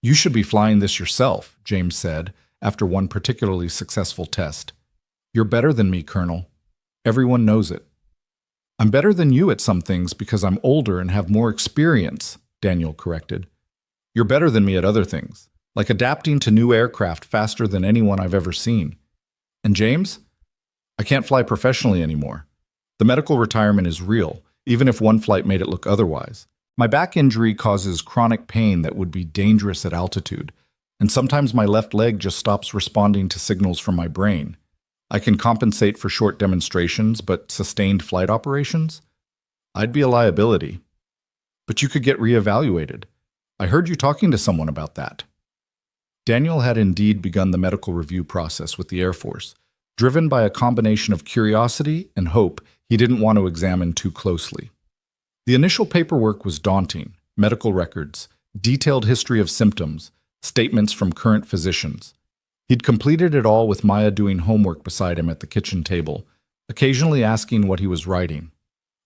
You should be flying this yourself, James said, after one particularly successful test. You're better than me, Colonel. Everyone knows it. I'm better than you at some things because I'm older and have more experience, Daniel corrected. You're better than me at other things, like adapting to new aircraft faster than anyone I've ever seen. And James? I can't fly professionally anymore. The medical retirement is real, even if one flight made it look otherwise. My back injury causes chronic pain that would be dangerous at altitude, and sometimes my left leg just stops responding to signals from my brain. I can compensate for short demonstrations, but sustained flight operations? I'd be a liability. But you could get reevaluated. I heard you talking to someone about that. Daniel had indeed begun the medical review process with the Air Force, driven by a combination of curiosity and hope he didn't want to examine too closely. The initial paperwork was daunting: medical records, detailed history of symptoms, statements from current physicians. He'd completed it all with Maya doing homework beside him at the kitchen table, occasionally asking what he was writing.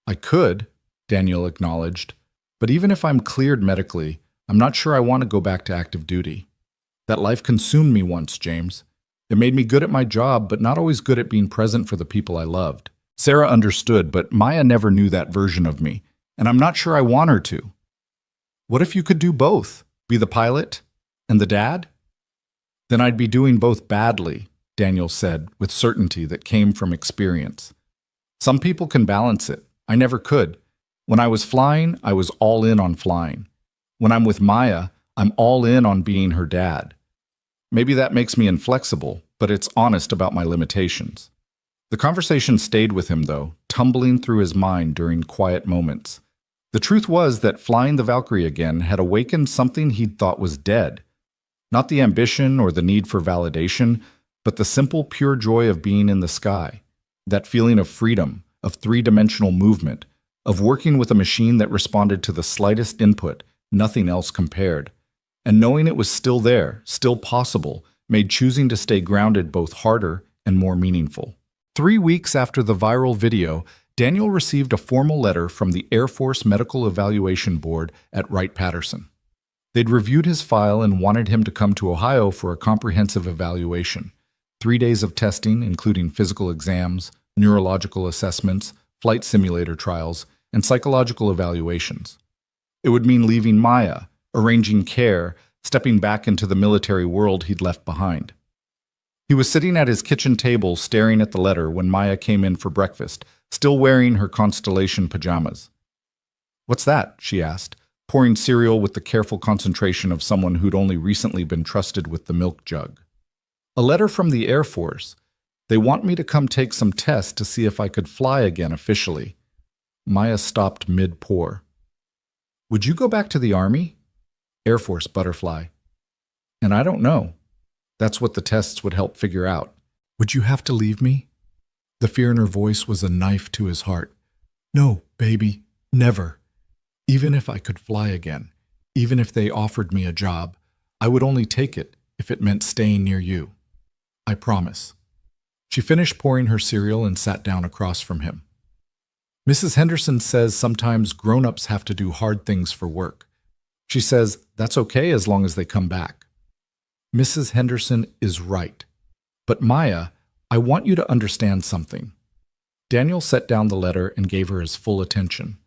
I could, Daniel acknowledged, but even if I'm cleared medically, I'm not sure I want to go back to active duty. That life consumed me once, James. It made me good at my job, but not always good at being present for the people I loved. Sarah understood, but Maya never knew that version of me, and I'm not sure I want her to. What if you could do both? Be the pilot and the dad? Then I'd be doing both badly, Daniel said, with certainty that came from experience. Some people can balance it. I never could. When I was flying, I was all in on flying. When I'm with Maya, I'm all in on being her dad. Maybe that makes me inflexible, but it's honest about my limitations. The conversation stayed with him, though, tumbling through his mind during quiet moments. The truth was that flying the Valkyrie again had awakened something he'd thought was dead. Not the ambition or the need for validation, but the simple, pure joy of being in the sky. That feeling of freedom, of three-dimensional movement, of working with a machine that responded to the slightest input, nothing else compared. And knowing it was still there, still possible, made choosing to stay grounded both harder and more meaningful. 3 weeks after the viral video, Daniel received a formal letter from the Air Force Medical Evaluation Board at Wright-Patterson. They'd reviewed his file and wanted him to come to Ohio for a comprehensive evaluation. 3 days of testing, including physical exams, neurological assessments, flight simulator trials, and psychological evaluations. It would mean leaving Maya, arranging care, stepping back into the military world he'd left behind. He was sitting at his kitchen table staring at the letter when Maya came in for breakfast, still wearing her Constellation pajamas. "What's that?" she asked, pouring cereal with the careful concentration of someone who'd only recently been trusted with the milk jug. "A letter from the Air Force. They want me to come take some tests to see if I could fly again officially." Maya stopped mid-pour. "Would you go back to the Army?" "Air Force butterfly." "And I don't know. That's what the tests would help figure out." "Would you have to leave me?" The fear in her voice was a knife to his heart. "No, baby, never. Even if I could fly again, even if they offered me a job, I would only take it if it meant staying near you. I promise." She finished pouring her cereal and sat down across from him. "Mrs. Henderson says sometimes grown-ups have to do hard things for work. She says that's okay as long as they come back." Mrs. Henderson is right. "But Maya, I want you to understand something." Daniel set down the letter and gave her his full attention.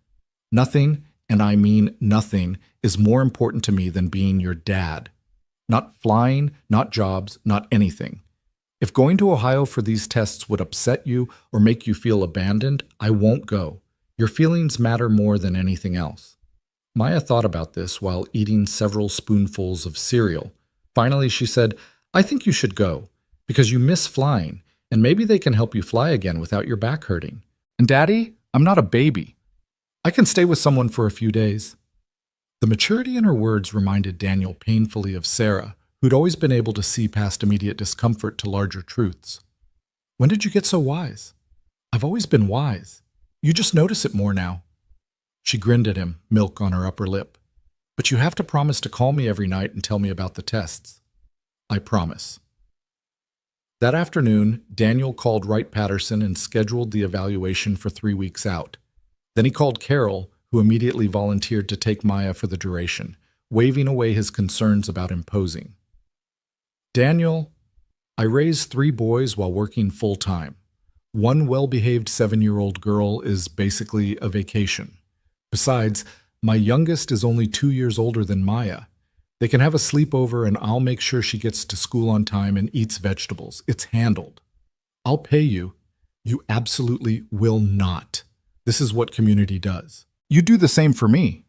"Nothing, and I mean nothing, is more important to me than being your dad. Not flying, not jobs, not anything. If going to Ohio for these tests would upset you or make you feel abandoned, I won't go. Your feelings matter more than anything else." Maya thought about this while eating several spoonfuls of cereal. Finally, she said, "I think you should go, because you miss flying, and maybe they can help you fly again without your back hurting. And Daddy, I'm not a baby. I can stay with someone for a few days." The maturity in her words reminded Daniel painfully of Sarah, who'd always been able to see past immediate discomfort to larger truths. "When did you get so wise?" "I've always been wise. You just notice it more now." She grinned at him, milk on her upper lip. "But you have to promise to call me every night and tell me about the tests." "I promise." That afternoon, Daniel called Wright-Patterson and scheduled the evaluation for 3 weeks out. Then he called Carol, who immediately volunteered to take Maya for the duration, waving away his concerns about imposing. "Daniel, I raised 3 boys while working full-time. One well-behaved 7-year-old girl is basically a vacation. Besides, my youngest is only 2 years older than Maya. They can have a sleepover and I'll make sure she gets to school on time and eats vegetables. It's handled. I'll pay you." "You absolutely will not. This is what community does." "You do the same for me."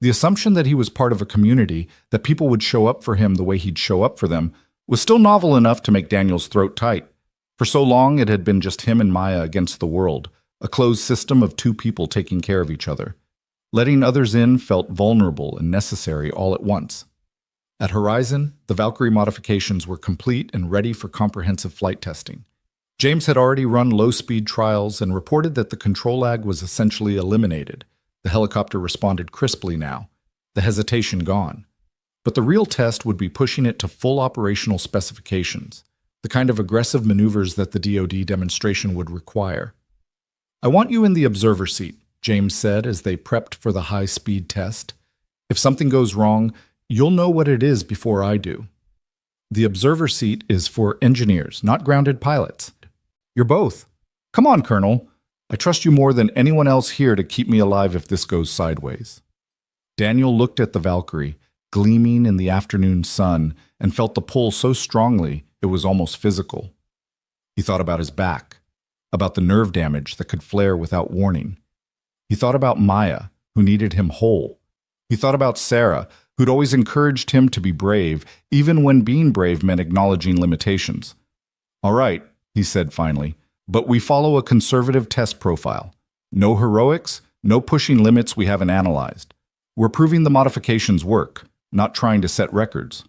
The assumption that he was part of a community, that people would show up for him the way he'd show up for them, was still novel enough to make Daniel's throat tight. For so long it had been just him and Maya against the world, a closed system of 2 people taking care of each other. Letting others in felt vulnerable and necessary all at once. At Horizon, the Valkyrie modifications were complete and ready for comprehensive flight testing. James had already run low-speed trials and reported that the control lag was essentially eliminated. The helicopter responded crisply now, the hesitation gone. But the real test would be pushing it to full operational specifications, the kind of aggressive maneuvers that the DoD demonstration would require. "I want you in the observer seat," James said as they prepped for the high-speed test. "If something goes wrong, you'll know what it is before I do." The observer seat is for engineers, not grounded pilots. "You're both. Come on, Colonel. I trust you more than anyone else here to keep me alive if this goes sideways." Daniel looked at the Valkyrie, gleaming in the afternoon sun, and felt the pull so strongly it was almost physical. He thought about his back, about the nerve damage that could flare without warning. He thought about Maya, who needed him whole. He thought about Sarah, who'd always encouraged him to be brave, even when being brave meant acknowledging limitations. "All right," he said finally, "but we follow a conservative test profile. No heroics, no pushing limits we haven't analyzed. We're proving the modifications work, not trying to set records."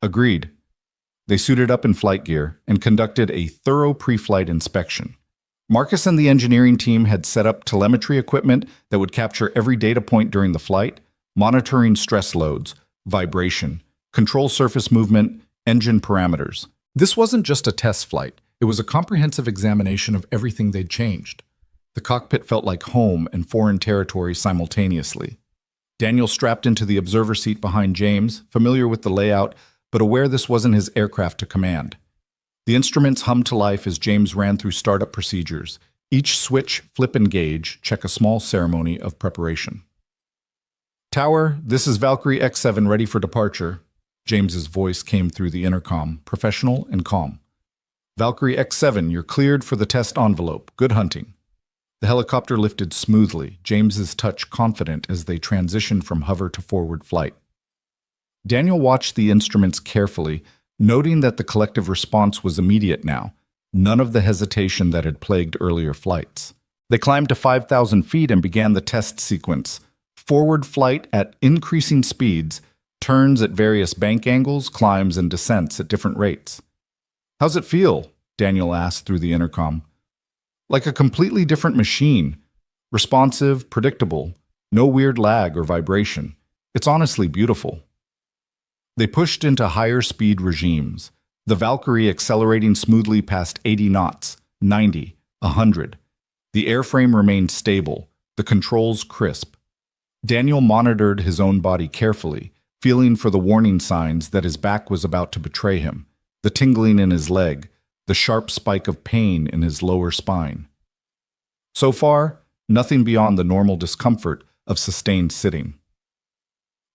Agreed. They suited up in flight gear and conducted a thorough pre-flight inspection. Marcus and the engineering team had set up telemetry equipment that would capture every data point during the flight, monitoring stress loads, vibration, control surface movement, engine parameters. This wasn't just a test flight. It was a comprehensive examination of everything they'd changed. The cockpit felt like home and foreign territory simultaneously. Daniel strapped into the observer seat behind James, familiar with the layout, but aware this wasn't his aircraft to command. The instruments hummed to life as James ran through startup procedures. Each switch, flip, and gauge check a small ceremony of preparation. Tower, this is Valkyrie X7 ready for departure. James's voice came through the intercom, professional and calm. Valkyrie X7, you're cleared for the test envelope. Good hunting. The helicopter lifted smoothly, James's touch confident as they transitioned from hover to forward flight. Daniel watched the instruments carefully, noting that the collective response was immediate now, none of the hesitation that had plagued earlier flights. They climbed to 5,000 feet and began the test sequence. Forward flight at increasing speeds, turns at various bank angles, climbs and descents at different rates. How's it feel? Daniel asked through the intercom. Like a completely different machine. Responsive, predictable, no weird lag or vibration. It's honestly beautiful. They pushed into higher speed regimes, the Valkyrie accelerating smoothly past 80 knots, 90, 100. The airframe remained stable, the controls crisp. Daniel monitored his own body carefully, feeling for the warning signs that his back was about to betray him, the tingling in his leg, the sharp spike of pain in his lower spine. So far, nothing beyond the normal discomfort of sustained sitting.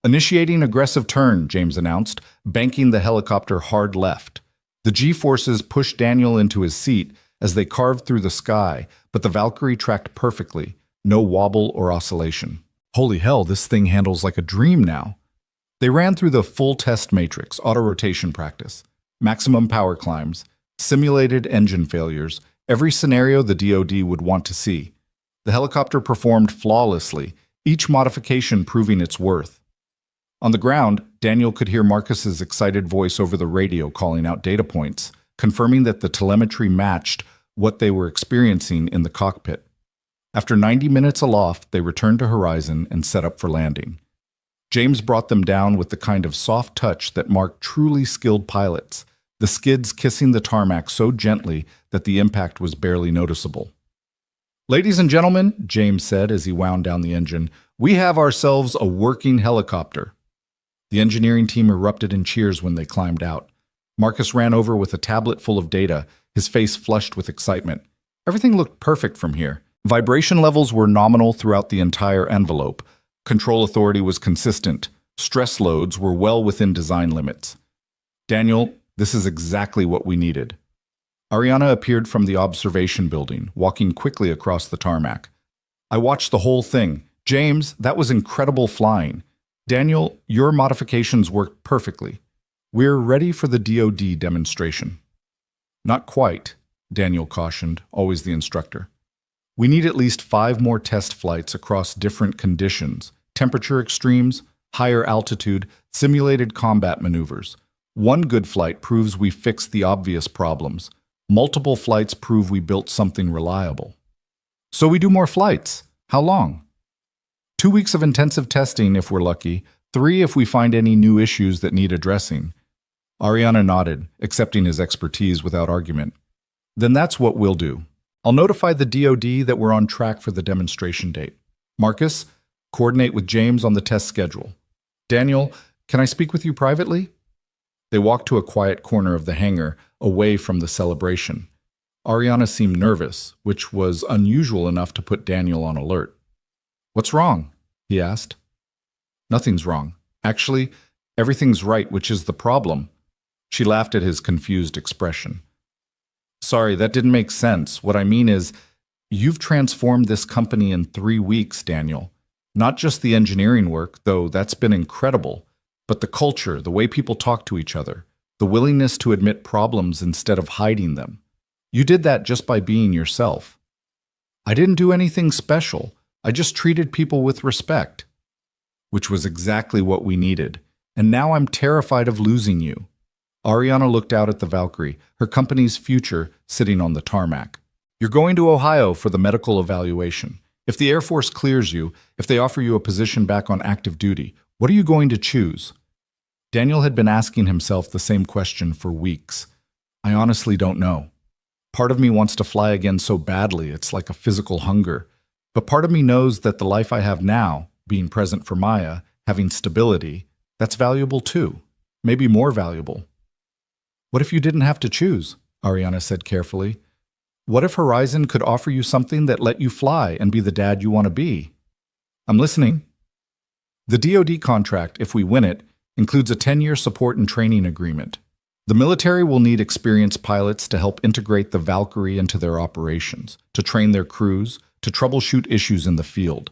Initiating aggressive turn, James announced, banking the helicopter hard left. The G-forces pushed Daniel into his seat as they carved through the sky, but the Valkyrie tracked perfectly, no wobble or oscillation. Holy hell, this thing handles like a dream now. They ran through the full test matrix, auto-rotation practice, maximum power climbs, simulated engine failures, every scenario the DoD would want to see. The helicopter performed flawlessly, each modification proving its worth. On the ground, Daniel could hear Marcus's excited voice over the radio calling out data points, confirming that the telemetry matched what they were experiencing in the cockpit. After 90 minutes aloft, they returned to Horizon and set up for landing. James brought them down with the kind of soft touch that marked truly skilled pilots, the skids kissing the tarmac so gently that the impact was barely noticeable. Ladies and gentlemen, James said as he wound down the engine, we have ourselves a working helicopter. The engineering team erupted in cheers when they climbed out. Marcus ran over with a tablet full of data, his face flushed with excitement. Everything looked perfect from here. Vibration levels were nominal throughout the entire envelope. Control authority was consistent. Stress loads were well within design limits. Daniel, this is exactly what we needed. Ariana appeared from the observation building, walking quickly across the tarmac. I watched the whole thing. James, that was incredible flying. Daniel, your modifications worked perfectly. We're ready for the DoD demonstration. Not quite, Daniel cautioned, always the instructor. We need at least 5 more test flights across different conditions, temperature extremes, higher altitude, simulated combat maneuvers. One good flight proves we fixed the obvious problems. Multiple flights prove we built something reliable. So we do more flights. How long? 2 weeks of intensive testing if we're lucky, 3 if we find any new issues that need addressing. Ariana nodded, accepting his expertise without argument. Then that's what we'll do. I'll notify the DoD that we're on track for the demonstration date. Marcus, coordinate with James on the test schedule. Daniel, can I speak with you privately? They walked to a quiet corner of the hangar, away from the celebration. Ariana seemed nervous, which was unusual enough to put Daniel on alert. What's wrong? He asked. Nothing's wrong. Actually, everything's right, which is the problem. She laughed at his confused expression. Sorry, that didn't make sense. What I mean is, you've transformed this company in 3 weeks, Daniel. Not just the engineering work, though that's been incredible, but the culture, the way people talk to each other, the willingness to admit problems instead of hiding them. You did that just by being yourself. I didn't do anything special. I just treated people with respect. Which was exactly what we needed. And now I'm terrified of losing you. Ariana looked out at the Valkyrie, her company's future sitting on the tarmac. You're going to Ohio for the medical evaluation. If the Air Force clears you, if they offer you a position back on active duty, what are you going to choose? Daniel had been asking himself the same question for weeks. I honestly don't know. Part of me wants to fly again so badly, it's like a physical hunger. But part of me knows that the life I have now, being present for Maya, having stability, that's valuable too. Maybe more valuable. What if you didn't have to choose? Ariana said carefully. What if Horizon could offer you something that let you fly and be the dad you want to be? I'm listening. The DoD contract, if we win it, includes a 10-year support and training agreement. The military will need experienced pilots to help integrate the Valkyrie into their operations, to train their crews, to troubleshoot issues in the field.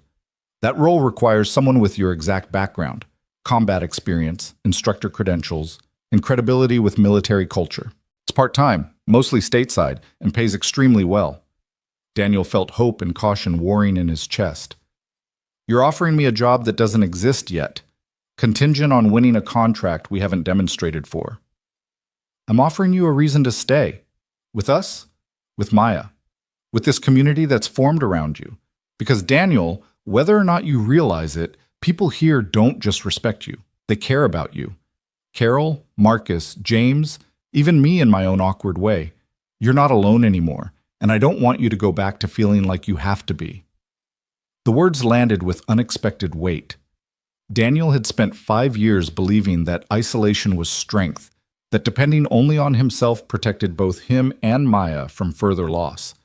That role requires someone with your exact background, combat experience, instructor credentials, and credibility with military culture. It's part-time, mostly stateside, and pays extremely well. Daniel felt hope and caution warring in his chest. You're offering me a job that doesn't exist yet, contingent on winning a contract we haven't demonstrated for. I'm offering you a reason to stay. With us, with Maya, with this community that's formed around you. Because Daniel, whether or not you realize it, people here don't just respect you. They care about you. Carol, Marcus, James, even me in my own awkward way. You're not alone anymore, and I don't want you to go back to feeling like you have to be. The words landed with unexpected weight. Daniel had spent 5 years believing that isolation was strength, that depending only on himself protected both him and Maya from further loss.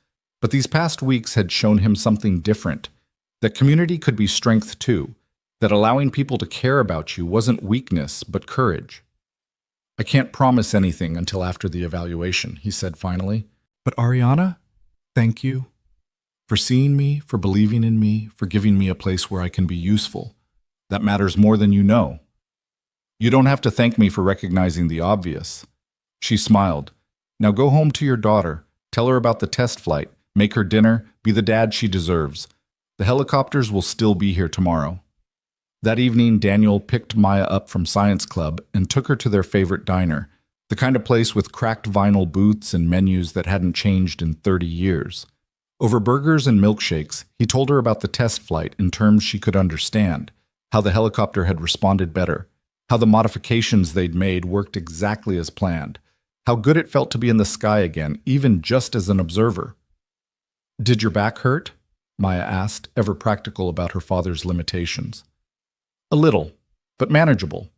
But these past weeks had shown him something different, that community could be strength too, that allowing people to care about you wasn't weakness but courage. I can't promise anything until after the evaluation, he said finally. But Ariana, thank you for seeing me, for believing in me, for giving me a place where I can be useful. That matters more than you know. You don't have to thank me for recognizing the obvious. She smiled. Now go home to your daughter. Tell her about the test flight. Make her dinner. Be the dad she deserves. The helicopters will still be here tomorrow. That evening, Daniel picked Maya up from science club and took her to their favorite diner, the kind of place with cracked vinyl booths and menus that hadn't changed in 30 years. Over burgers and milkshakes, he told her about the test flight in terms she could understand, how the helicopter had responded better, how the modifications they'd made worked exactly as planned, how good it felt to be in the sky again, even just as an observer. Did your back hurt? Maya asked, ever practical about her father's limitations. A little, but manageable.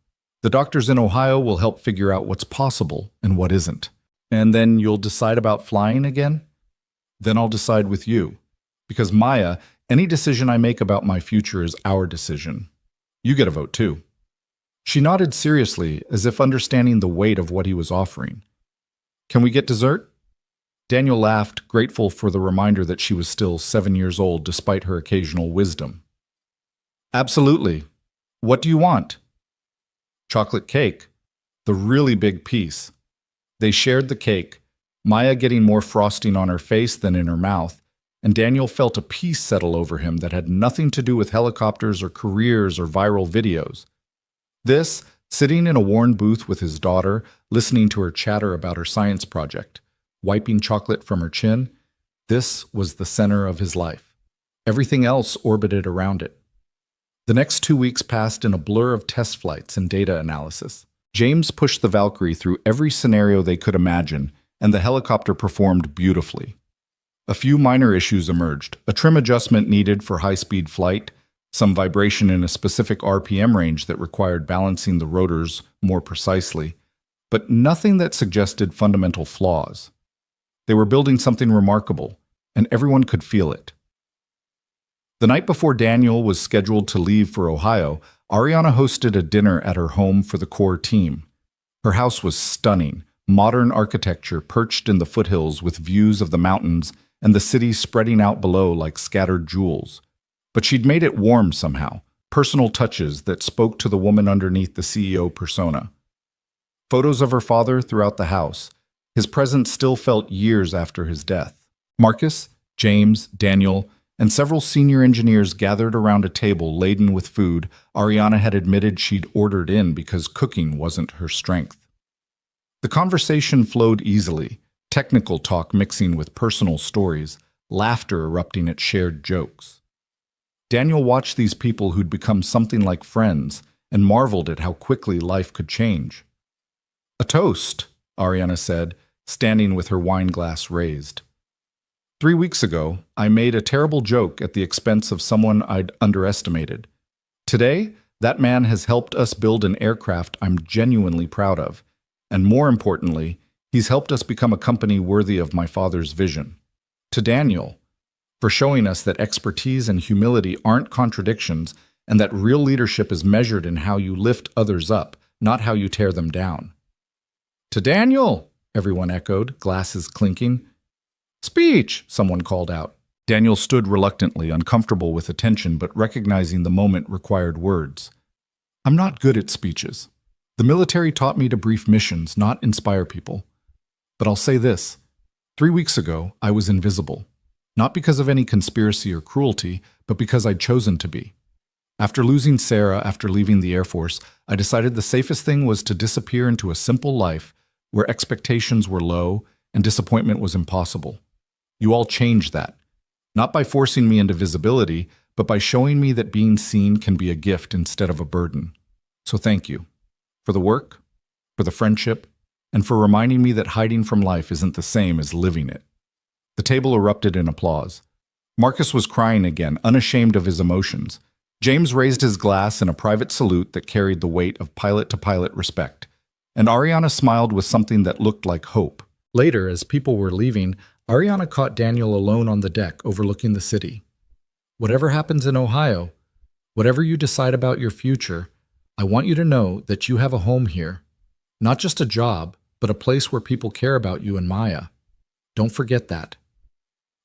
The doctors in Ohio will help figure out what's possible and what isn't. And then you'll decide about flying again? Then I'll decide with you. Because Maya, any decision I make about my future is our decision. You get a vote too. She nodded seriously, as if understanding the weight of what he was offering. Can we get dessert? Daniel laughed, grateful for the reminder that she was still 7 years old despite her occasional wisdom. Absolutely. What do you want? Chocolate cake. The really big piece. They shared the cake, Maya getting more frosting on her face than in her mouth, and Daniel felt a peace settle over him that had nothing to do with helicopters or careers or viral videos. This, sitting in a worn booth with his daughter, listening to her chatter about her science project, wiping chocolate from her chin, this was the center of his life. Everything else orbited around it. The next 2 weeks passed in a blur of test flights and data analysis. James pushed the Valkyrie through every scenario they could imagine, and the helicopter performed beautifully. A few minor issues emerged, a trim adjustment needed for high-speed flight, some vibration in a specific RPM range that required balancing the rotors more precisely, but nothing that suggested fundamental flaws. They were building something remarkable, and everyone could feel it. The night before Daniel was scheduled to leave for Ohio, Ariana hosted a dinner at her home for the core team. Her house was stunning, modern architecture perched in the foothills with views of the mountains and the city spreading out below like scattered jewels. But she'd made it warm somehow, personal touches that spoke to the woman underneath the CEO persona. Photos of her father throughout the house. His presence still felt years after his death. Marcus, James, Daniel, and several senior engineers gathered around a table laden with food Ariana had admitted she'd ordered in because cooking wasn't her strength. The conversation flowed easily, technical talk mixing with personal stories, laughter erupting at shared jokes. Daniel watched these people who'd become something like friends and marveled at how quickly life could change. A toast, Ariana said, standing with her wine glass raised. 3 weeks ago, I made a terrible joke at the expense of someone I'd underestimated. Today, that man has helped us build an aircraft I'm genuinely proud of, and more importantly, He's helped us become a company worthy of my father's vision. To Daniel, for showing us that expertise and humility aren't contradictions and that real leadership is measured in how you lift others up, not how you tear them down. To Daniel, everyone echoed, glasses clinking. Speech, someone called out. Daniel stood reluctantly, uncomfortable with attention, but recognizing the moment required words. I'm not good at speeches. The military taught me to brief missions, not inspire people. But I'll say this. 3 weeks ago, I was invisible. Not because of any conspiracy or cruelty, but because I'd chosen to be. After losing Sarah after leaving the Air Force, I decided the safest thing was to disappear into a simple life where expectations were low and disappointment was impossible. You all changed that. Not by forcing me into visibility, but by showing me that being seen can be a gift instead of a burden. So thank you. For the work, for the friendship, and for reminding me that hiding from life isn't the same as living it. The table erupted in applause. Marcus was crying again, unashamed of his emotions. James raised his glass in a private salute that carried the weight of pilot-to-pilot respect. And Ariana smiled with something that looked like hope. Later, as people were leaving, Ariana caught Daniel alone on the deck overlooking the city. Whatever happens in Ohio, whatever you decide about your future, I want you to know that you have a home here. Not just a job, but a place where people care about you and Maya. Don't forget that.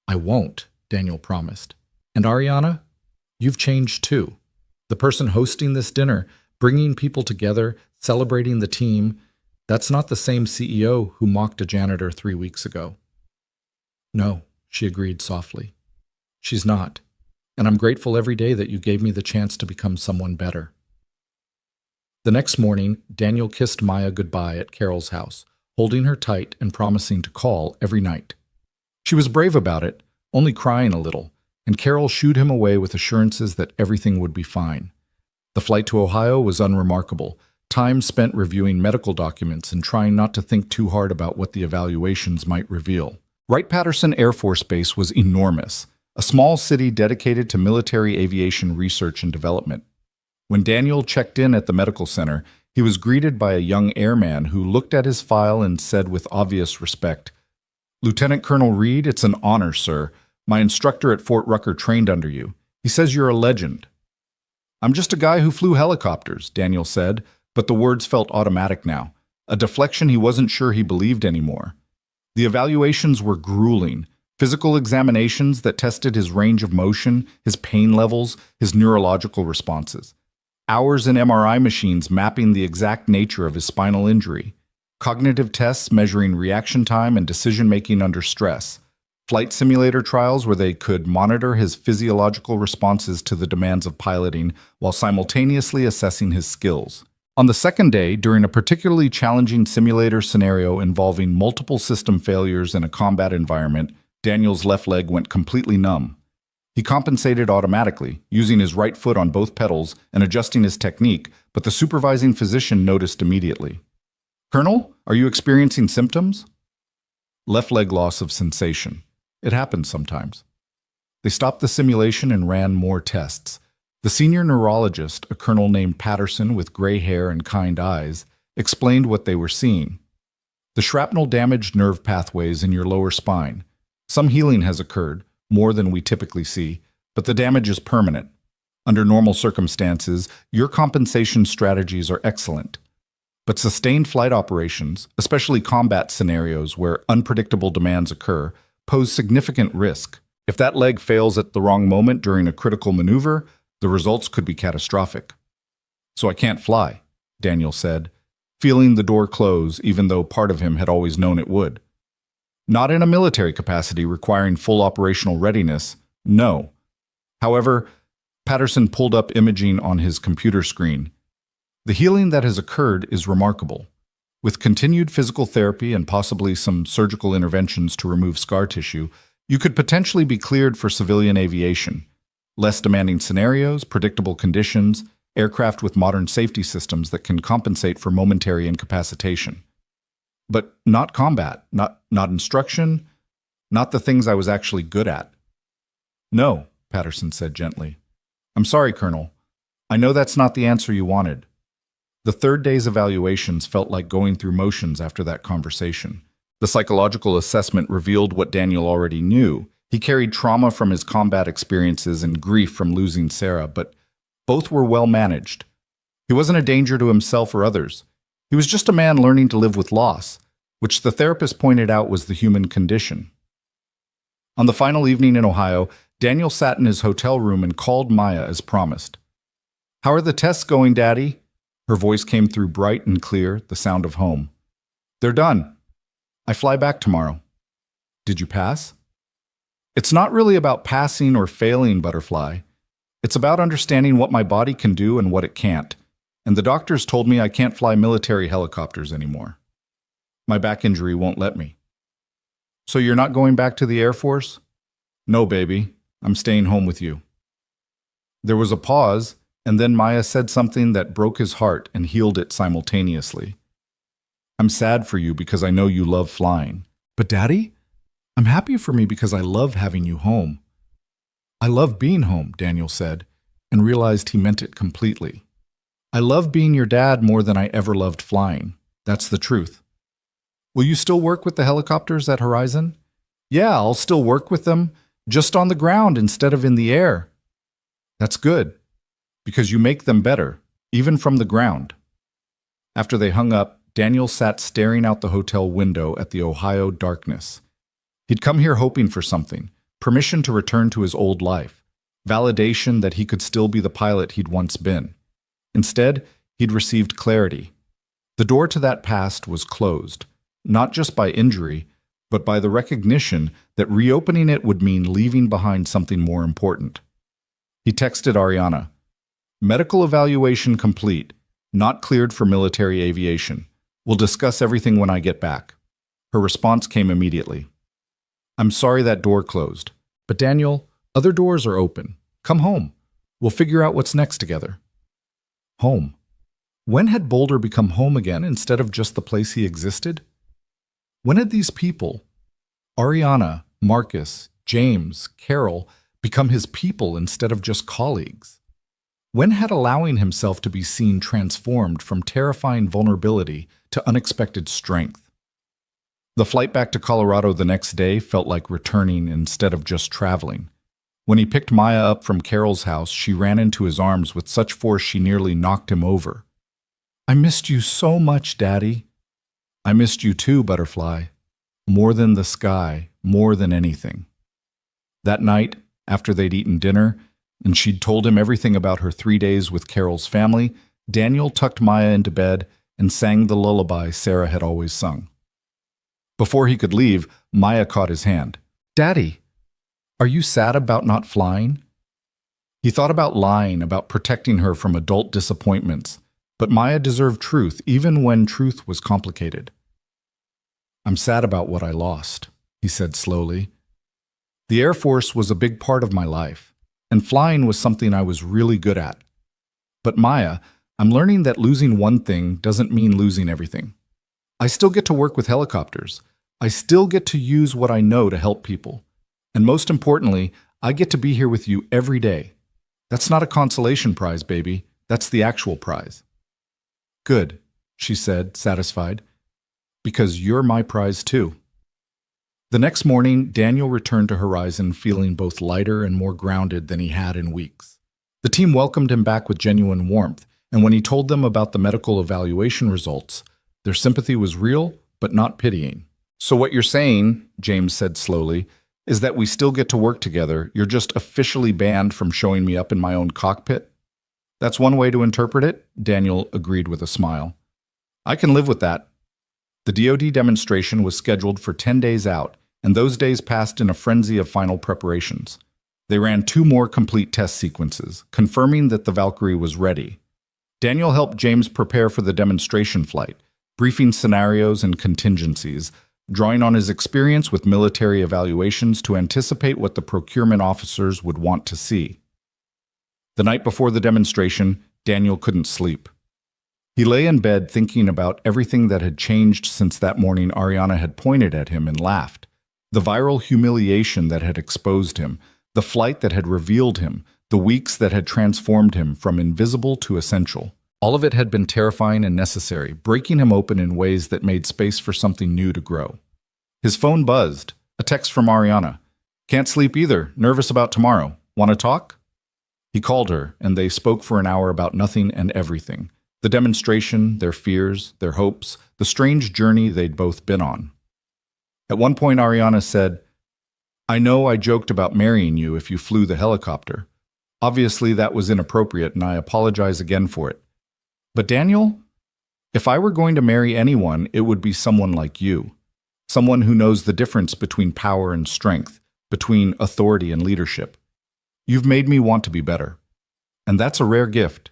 I won't, Daniel promised. And Ariana, you've changed too. The person hosting this dinner, bringing people together, celebrating the team, that's not the same CEO who mocked a janitor 3 weeks ago. No, she agreed softly. She's not. And I'm grateful every day that you gave me the chance to become someone better. The next morning, Daniel kissed Maya goodbye at Carol's house, holding her tight and promising to call every night. She was brave about it, only crying a little, and Carol shooed him away with assurances that everything would be fine. The flight to Ohio was unremarkable, time spent reviewing medical documents and trying not to think too hard about what the evaluations might reveal. Wright-Patterson Air Force Base was enormous, a small city dedicated to military aviation research and development. When Daniel checked in at the medical center, he was greeted by a young airman who looked at his file and said with obvious respect, "Lieutenant Colonel Reed, it's an honor, sir. My instructor at Fort Rucker trained under you. He says you're a legend." "I'm just a guy who flew helicopters," Daniel said, but the words felt automatic now, a deflection he wasn't sure he believed anymore. The evaluations were grueling, physical examinations that tested his range of motion, his pain levels, his neurological responses. Hours in MRI machines mapping the exact nature of his spinal injury. Cognitive tests measuring reaction time and decision-making under stress. Flight simulator trials where they could monitor his physiological responses to the demands of piloting while simultaneously assessing his skills. On the second day, during a particularly challenging simulator scenario involving multiple system failures in a combat environment, Daniel's left leg went completely numb. He compensated automatically, using his right foot on both pedals and adjusting his technique, but the supervising physician noticed immediately. "Colonel, are you experiencing symptoms?" Left leg loss of sensation. It happens sometimes. They stopped the simulation and ran more tests. The senior neurologist, a colonel named Patterson with gray hair and kind eyes, explained what they were seeing. The shrapnel damaged nerve pathways in your lower spine. Some healing has occurred, more than we typically see, but the damage is permanent. Under normal circumstances, your compensation strategies are excellent. But sustained flight operations, especially combat scenarios where unpredictable demands occur, pose significant risk. If that leg fails at the wrong moment during a critical maneuver, the results could be catastrophic. "So I can't fly," Daniel said, feeling the door close even though part of him had always known it would. "Not in a military capacity requiring full operational readiness, no." However, Patterson pulled up imaging on his computer screen. The healing that has occurred is remarkable. With continued physical therapy and possibly some surgical interventions to remove scar tissue, you could potentially be cleared for civilian aviation. Less demanding scenarios, predictable conditions, aircraft with modern safety systems that can compensate for momentary incapacitation. But not combat, not instruction, not the things I was actually good at. "No," Patterson said gently. "I'm sorry, Colonel. I know that's not the answer you wanted." The third day's evaluations felt like going through motions after that conversation. The psychological assessment revealed what Daniel already knew. He carried trauma from his combat experiences and grief from losing Sarah, but both were well managed. He wasn't a danger to himself or others. He was just a man learning to live with loss, which the therapist pointed out was the human condition. On the final evening in Ohio, Daniel sat in his hotel room and called Maya as promised. "How are the tests going, Daddy?" Her voice came through bright and clear, the sound of home. "They're done. I fly back tomorrow." "Did you pass?" "It's not really about passing or failing, Butterfly. It's about understanding what my body can do and what it can't. And the doctors told me I can't fly military helicopters anymore. My back injury won't let me." "So you're not going back to the Air Force?" "No, baby. I'm staying home with you." There was a pause, and then Maya said something that broke his heart and healed it simultaneously. "I'm sad for you because I know you love flying. But Daddy, I'm happy for me because I love having you home." "I love being home," Daniel said, and realized he meant it completely. "I love being your dad more than I ever loved flying. That's the truth." "Will you still work with the helicopters at Horizon?" "Yeah, I'll still work with them, just on the ground instead of in the air." "That's good, because you make them better, even from the ground." After they hung up, Daniel sat staring out the hotel window at the Ohio darkness. He'd come here hoping for something, permission to return to his old life, validation that he could still be the pilot he'd once been. Instead, he'd received clarity. The door to that past was closed, not just by injury, but by the recognition that reopening it would mean leaving behind something more important. He texted Ariana, "Medical evaluation complete, not cleared for military aviation. We'll discuss everything when I get back." Her response came immediately. "I'm sorry that door closed, but Daniel, other doors are open. Come home. We'll figure out what's next together." Home. When had Boulder become home again instead of just the place he existed? When had these people, Ariana, Marcus, James, Carol, become his people instead of just colleagues? When had allowing himself to be seen transformed from terrifying vulnerability to unexpected strength? The flight back to Colorado the next day felt like returning instead of just traveling. When he picked Maya up from Carol's house, she ran into his arms with such force she nearly knocked him over. "I missed you so much, Daddy." "I missed you too, Butterfly. More than the sky, more than anything." That night, after they'd eaten dinner, and she'd told him everything about her 3 days with Carol's family, Daniel tucked Maya into bed and sang the lullaby Sarah had always sung. Before he could leave, Maya caught his hand. "Daddy, are you sad about not flying?" He thought about lying, about protecting her from adult disappointments, but Maya deserved truth, even when truth was complicated. "I'm sad about what I lost," he said slowly. "The Air Force was a big part of my life, and flying was something I was really good at. But Maya, I'm learning that losing one thing doesn't mean losing everything. I still get to work with helicopters. I still get to use what I know to help people. And most importantly, I get to be here with you every day. That's not a consolation prize, baby. That's the actual prize." "Good," she said, satisfied, "because you're my prize too." The next morning, Daniel returned to Horizon feeling both lighter and more grounded than he had in weeks. The team welcomed him back with genuine warmth, and when he told them about the medical evaluation results, their sympathy was real, but not pitying. "So what you're saying," James said slowly, "is that we still get to work together. You're just officially banned from showing me up in my own cockpit?" "That's one way to interpret it," Daniel agreed with a smile. "I can live with that." The DoD demonstration was scheduled for 10 days out, and those days passed in a frenzy of final preparations. They ran 2 more complete test sequences, confirming that the Valkyrie was ready. Daniel helped James prepare for the demonstration flight, briefing scenarios and contingencies, drawing on his experience with military evaluations to anticipate what the procurement officers would want to see. The night before the demonstration, Daniel couldn't sleep. He lay in bed thinking about everything that had changed since that morning Ariana had pointed at him and laughed. The viral humiliation that had exposed him, the flight that had revealed him, the weeks that had transformed him from invisible to essential. All of it had been terrifying and necessary, breaking him open in ways that made space for something new to grow. His phone buzzed. A text from Ariana. Can't sleep either. Nervous about tomorrow. Want to talk? He called her, and they spoke for an hour about nothing and everything. The demonstration, their fears, their hopes, the strange journey they'd both been on. At one point, Ariana said, I know I joked about marrying you if you flew the helicopter. Obviously, that was inappropriate, and I apologize again for it. But Daniel, if I were going to marry anyone, it would be someone like you. Someone who knows the difference between power and strength, between authority and leadership. You've made me want to be better. And that's a rare gift.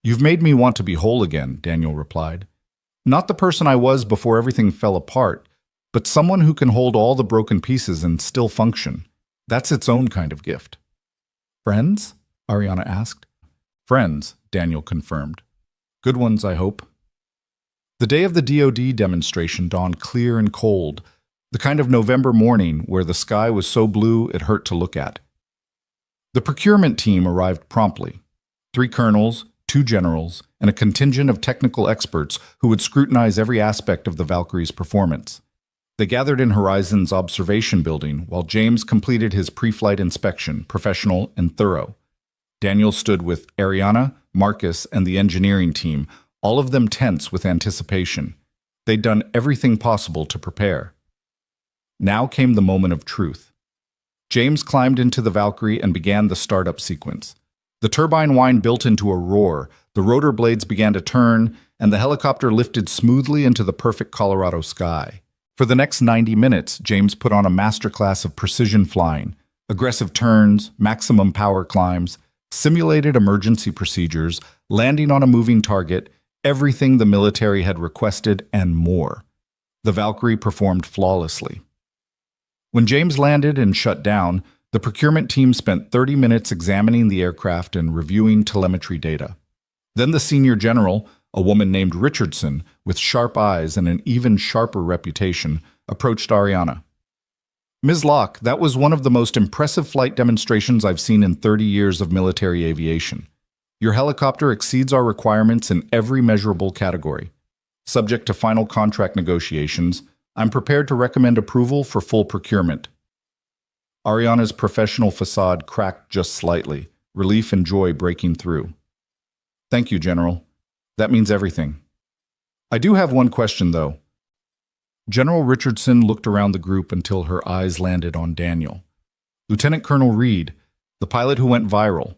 You've made me want to be whole again, Daniel replied. Not the person I was before everything fell apart, but someone who can hold all the broken pieces and still function. That's its own kind of gift. Friends? Ariana asked. Friends, Daniel confirmed. Good ones, I hope. The day of the DoD demonstration dawned clear and cold, the kind of November morning where the sky was so blue it hurt to look at. The procurement team arrived promptly. 3 colonels, 2 generals, and a contingent of technical experts who would scrutinize every aspect of the Valkyrie's performance. They gathered in Horizon's observation building while James completed his pre-flight inspection, professional and thorough. Daniel stood with Ariana, Marcus, and the engineering team, all of them tense with anticipation. They'd done everything possible to prepare. Now came the moment of truth. James climbed into the Valkyrie and began the startup sequence. The turbine whine built into a roar, the rotor blades began to turn, and the helicopter lifted smoothly into the perfect Colorado sky. For the next 90 minutes, James put on a masterclass of precision flying, aggressive turns, maximum power climbs, simulated emergency procedures, landing on a moving target, everything the military had requested and more. The Valkyrie performed flawlessly. When James landed and shut down, the procurement team spent 30 minutes examining the aircraft and reviewing telemetry data. Then the senior general, a woman named Richardson, with sharp eyes and an even sharper reputation, approached Ariana. Ms. Locke, that was one of the most impressive flight demonstrations I've seen in 30 years of military aviation. Your helicopter exceeds our requirements in every measurable category. Subject to final contract negotiations, I'm prepared to recommend approval for full procurement. Ariana's professional facade cracked just slightly, relief and joy breaking through. Thank you, General. That means everything. I do have one question, though. General Richardson looked around the group until her eyes landed on Daniel. Lieutenant Colonel Reed, the pilot who went viral.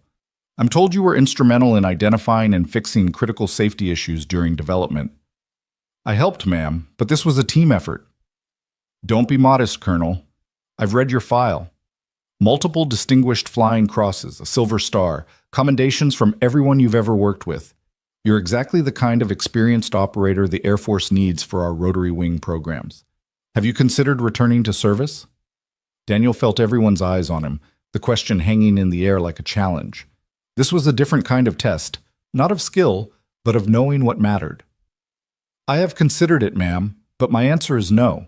I'm told you were instrumental in identifying and fixing critical safety issues during development. I helped, ma'am, but this was a team effort. Don't be modest, Colonel. I've read your file. Multiple distinguished flying crosses, a silver star, commendations from everyone you've ever worked with. You're exactly the kind of experienced operator the Air Force needs for our rotary wing programs. Have you considered returning to service? Daniel felt everyone's eyes on him, the question hanging in the air like a challenge. This was a different kind of test, not of skill, but of knowing what mattered. I have considered it, ma'am, but my answer is no.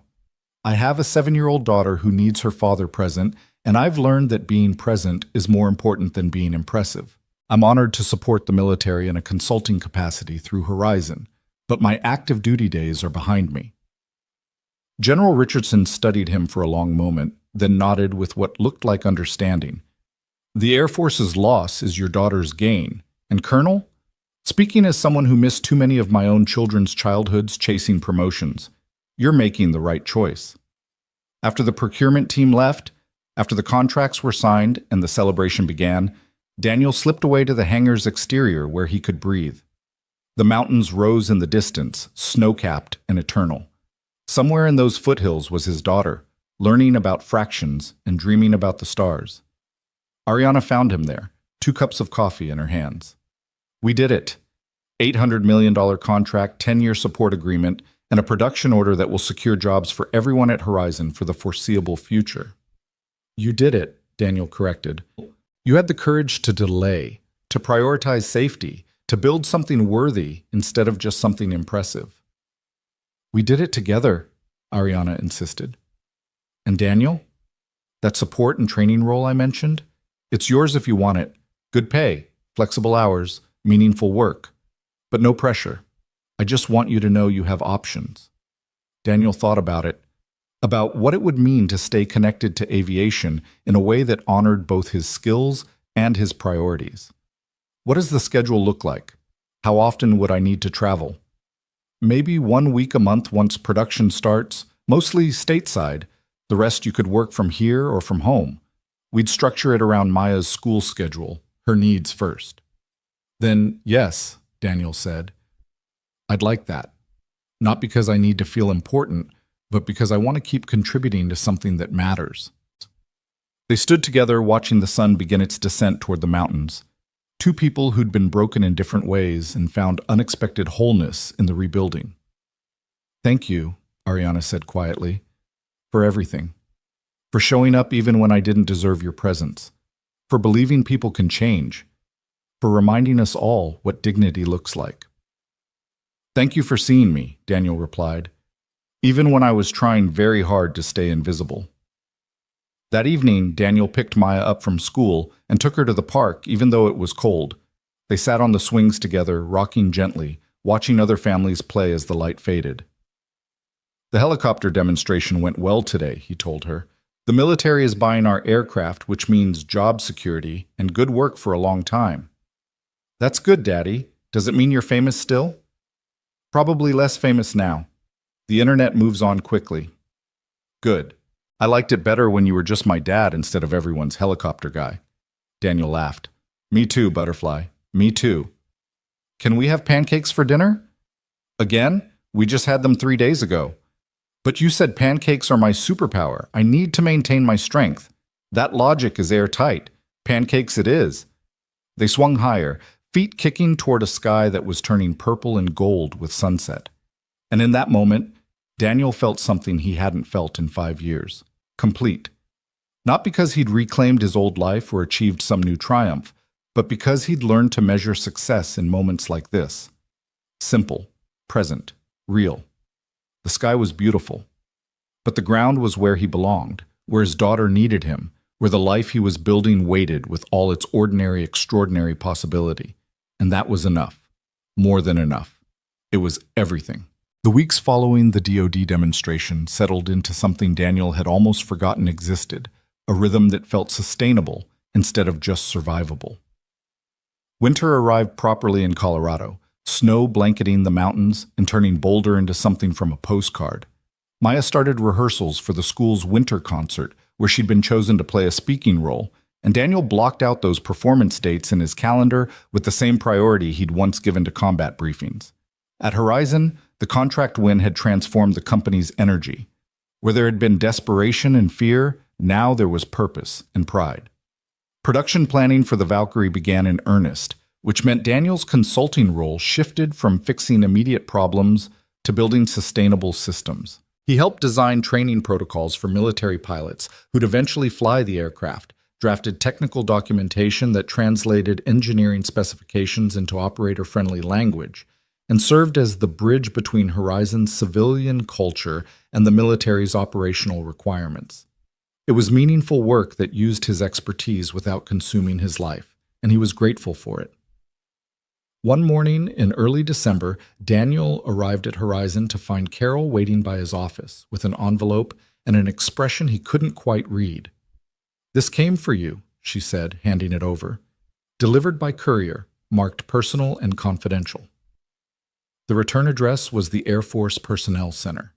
I have a 7-year-old daughter who needs her father present, and I've learned that being present is more important than being impressive. I'm honored to support the military in a consulting capacity through Horizon, but my active duty days are behind me. General Richardson studied him for a long moment, then nodded with what looked like understanding. The Air Force's loss is your daughter's gain, and Colonel, speaking as someone who missed too many of my own children's childhoods chasing promotions, you're making the right choice. After the procurement team left, after the contracts were signed and the celebration began, Daniel slipped away to the hangar's exterior where he could breathe. The mountains rose in the distance, snow-capped and eternal. Somewhere in those foothills was his daughter, learning about fractions and dreaming about the stars. Ariana found him there, 2 cups of coffee in her hands. We did it. $800 million contract, 10-year support agreement, and a production order that will secure jobs for everyone at Horizon for the foreseeable future. You did it, Daniel corrected. You had the courage to delay, to prioritize safety, to build something worthy instead of just something impressive. We did it together, Ariana insisted. And Daniel? That support and training role I mentioned? It's yours if you want it. Good pay, flexible hours, meaningful work. But no pressure. I just want you to know you have options. Daniel thought about it. about what it would mean to stay connected to aviation in a way that honored both his skills and his priorities. What does the schedule look like? How often would I need to travel? Maybe 1 week a month once production starts, mostly stateside. The rest you could work from here or from home. We'd structure it around Maya's school schedule, her needs first. Then, yes, Daniel said, I'd like that. Not because I need to feel important, but because I want to keep contributing to something that matters. They stood together watching the sun begin its descent toward the mountains. Two people who'd been broken in different ways and found unexpected wholeness in the rebuilding. Thank you, Ariana said quietly, for everything. For showing up even when I didn't deserve your presence. For believing people can change. For reminding us all what dignity looks like. Thank you for seeing me, Daniel replied, even when I was trying very hard to stay invisible. That evening, Daniel picked Maya up from school and took her to the park, even though it was cold. They sat on the swings together, rocking gently, watching other families play as the light faded. The helicopter demonstration went well today, he told her. The military is buying our aircraft, which means job security and good work for a long time. That's good, Daddy. Does it mean you're famous still? Probably less famous now. The internet moves on quickly. Good. I liked it better when you were just my dad instead of everyone's helicopter guy. Daniel laughed. Me too, Butterfly. Me too. Can we have pancakes for dinner? Again? We just had them 3 days ago. But you said pancakes are my superpower. I need to maintain my strength. That logic is airtight. Pancakes it is. They swung higher, feet kicking toward a sky that was turning purple and gold with sunset. And in that moment, Daniel felt something he hadn't felt in 5 years. Complete. Not because he'd reclaimed his old life or achieved some new triumph, but because he'd learned to measure success in moments like this. Simple, present, real. The sky was beautiful, but the ground was where he belonged, where his daughter needed him, where the life he was building waited with all its ordinary, extraordinary possibility. And that was enough. More than enough. It was everything. The weeks following the DoD demonstration settled into something Daniel had almost forgotten existed, a rhythm that felt sustainable instead of just survivable. Winter arrived properly in Colorado, snow blanketing the mountains and turning Boulder into something from a postcard. Maya started rehearsals for the school's winter concert, where she'd been chosen to play a speaking role, and Daniel blocked out those performance dates in his calendar with the same priority he'd once given to combat briefings. At Horizon, the contract win had transformed the company's energy. Where there had been desperation and fear, now there was purpose and pride. Production planning for the Valkyrie began in earnest, which meant Daniel's consulting role shifted from fixing immediate problems to building sustainable systems. He helped design training protocols for military pilots who'd eventually fly the aircraft, drafted technical documentation that translated engineering specifications into operator-friendly language, and served as the bridge between Horizon's civilian culture and the military's operational requirements. It was meaningful work that used his expertise without consuming his life, and he was grateful for it. One morning in early December, Daniel arrived at Horizon to find Carol waiting by his office with an envelope and an expression he couldn't quite read. "This came for you," she said, handing it over. "Delivered by courier, marked personal and confidential." The return address was the Air Force Personnel Center.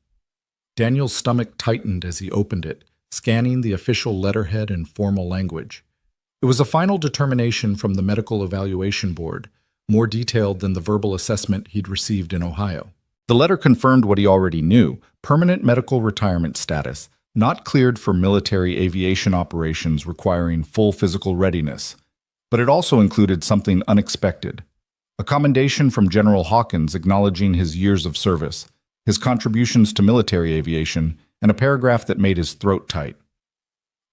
Daniel's stomach tightened as he opened it, scanning the official letterhead in formal language. It was a final determination from the Medical Evaluation Board, more detailed than the verbal assessment he'd received in Ohio. The letter confirmed what he already knew: permanent medical retirement status, not cleared for military aviation operations requiring full physical readiness. But it also included something unexpected: a commendation from General Hawkins acknowledging his years of service, his contributions to military aviation, and a paragraph that made his throat tight.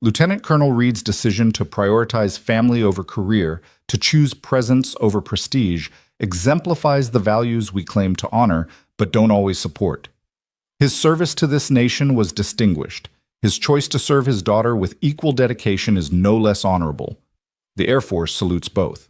Lieutenant Colonel Reed's decision to prioritize family over career, to choose presence over prestige, exemplifies the values we claim to honor but don't always support. His service to this nation was distinguished. His choice to serve his daughter with equal dedication is no less honorable. The Air Force salutes both.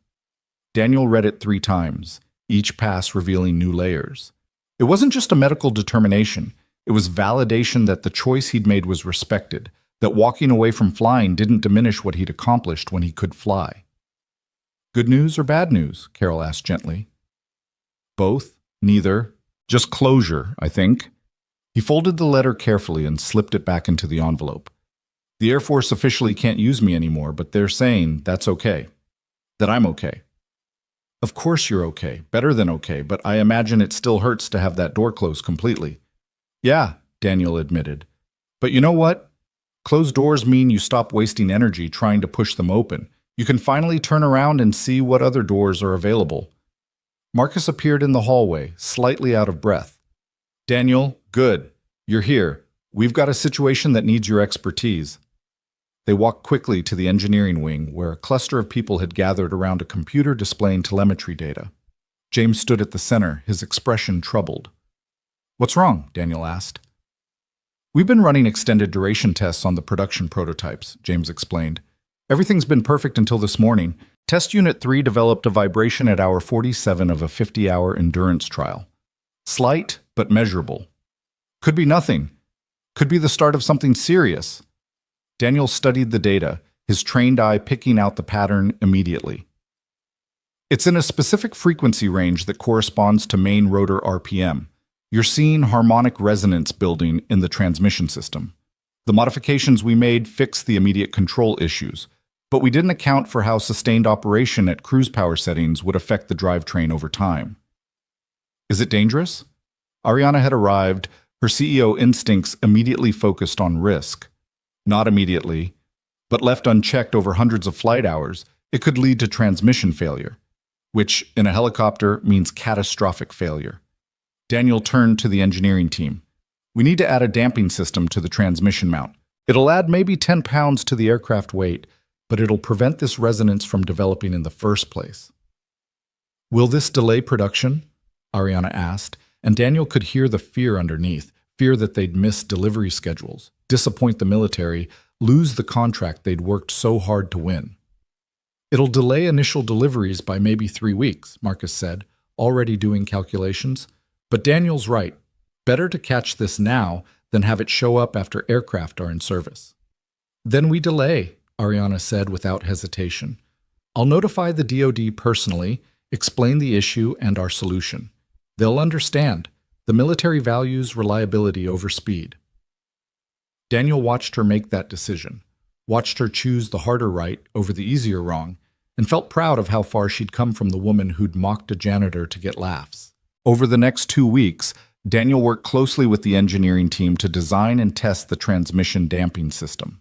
Daniel read it 3 times, each pass revealing new layers. It wasn't just a medical determination. It was validation that the choice he'd made was respected, that walking away from flying didn't diminish what he'd accomplished when he could fly. Good news or bad news? Carol asked gently. Both, neither, just closure, I think. He folded the letter carefully and slipped it back into the envelope. The Air Force officially can't use me anymore, but they're saying that's okay, that I'm okay. Of course you're okay, better than okay, but I imagine it still hurts to have that door closed completely. Yeah, Daniel admitted. But you know what? Closed doors mean you stop wasting energy trying to push them open. You can finally turn around and see what other doors are available. Marcus appeared in the hallway, slightly out of breath. Daniel, good. You're here. We've got a situation that needs your expertise. They walked quickly to the engineering wing, where a cluster of people had gathered around a computer displaying telemetry data. James stood at the center, his expression troubled. What's wrong? Daniel asked. We've been running extended duration tests on the production prototypes, James explained. Everything's been perfect until this morning. Test Unit 3 developed a vibration at hour 47 of a 50-hour endurance trial. Slight, but measurable. Could be nothing. Could be the start of something serious. Daniel studied the data, his trained eye picking out the pattern immediately. It's in a specific frequency range that corresponds to main rotor RPM. You're seeing harmonic resonance building in the transmission system. The modifications we made fixed the immediate control issues, but we didn't account for how sustained operation at cruise power settings would affect the drivetrain over time. Is it dangerous? Ariana had arrived, her CEO instincts immediately focused on risk. Not immediately, but left unchecked over hundreds of flight hours, it could lead to transmission failure, which in a helicopter means catastrophic failure. Daniel turned to the engineering team. We need to add a damping system to the transmission mount. It'll add maybe 10 pounds to the aircraft weight, but it'll prevent this resonance from developing in the first place. Will this delay production? Ariana asked, and Daniel could hear the fear underneath, fear that they'd miss delivery schedules, disappoint the military, lose the contract they'd worked so hard to win. It'll delay initial deliveries by maybe 3 weeks, Marcus said, already doing calculations. But Daniel's right. Better to catch this now than have it show up after aircraft are in service. Then we delay, Ariana said without hesitation. I'll notify the DoD personally, explain the issue and our solution. They'll understand. The military values reliability over speed. Daniel watched her make that decision, watched her choose the harder right over the easier wrong, and felt proud of how far she'd come from the woman who'd mocked a janitor to get laughs. Over the next 2 weeks, Daniel worked closely with the engineering team to design and test the transmission damping system.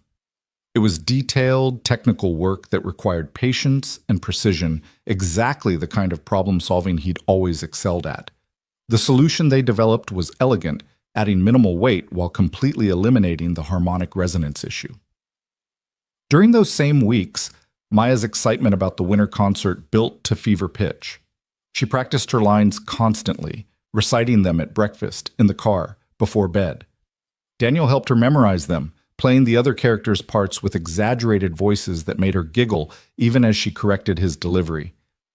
It was detailed, technical work that required patience and precision, exactly the kind of problem-solving he'd always excelled at. The solution they developed was elegant, adding minimal weight while completely eliminating the harmonic resonance issue. During those same weeks, Maya's excitement about the winter concert built to fever pitch. She practiced her lines constantly, reciting them at breakfast, in the car, before bed. Daniel helped her memorize them, playing the other characters' parts with exaggerated voices that made her giggle even as she corrected his delivery.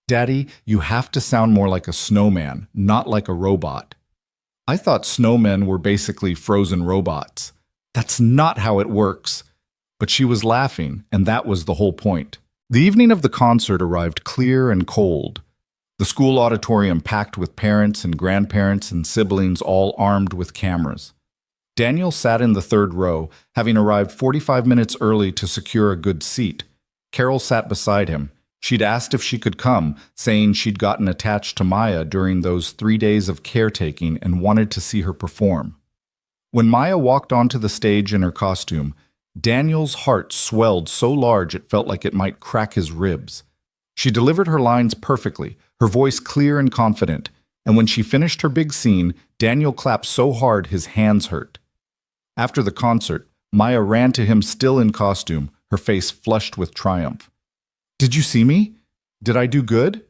Daddy, you have to sound more like a snowman, not like a robot. I thought snowmen were basically frozen robots. That's not how it works. But she was laughing, and that was the whole point. The evening of the concert arrived clear and cold. The school auditorium packed with parents and grandparents and siblings all armed with cameras. Daniel sat in the third row, having arrived 45 minutes early to secure a good seat. Carol sat beside him. She'd asked if she could come, saying she'd gotten attached to Maya during those 3 days of caretaking and wanted to see her perform. When Maya walked onto the stage in her costume, Daniel's heart swelled so large it felt like it might crack his ribs. She delivered her lines perfectly, her voice clear and confident, and when she finished her big scene, Daniel clapped so hard his hands hurt. After the concert, Maya ran to him still in costume, her face flushed with triumph. Did you see me? Did I do good?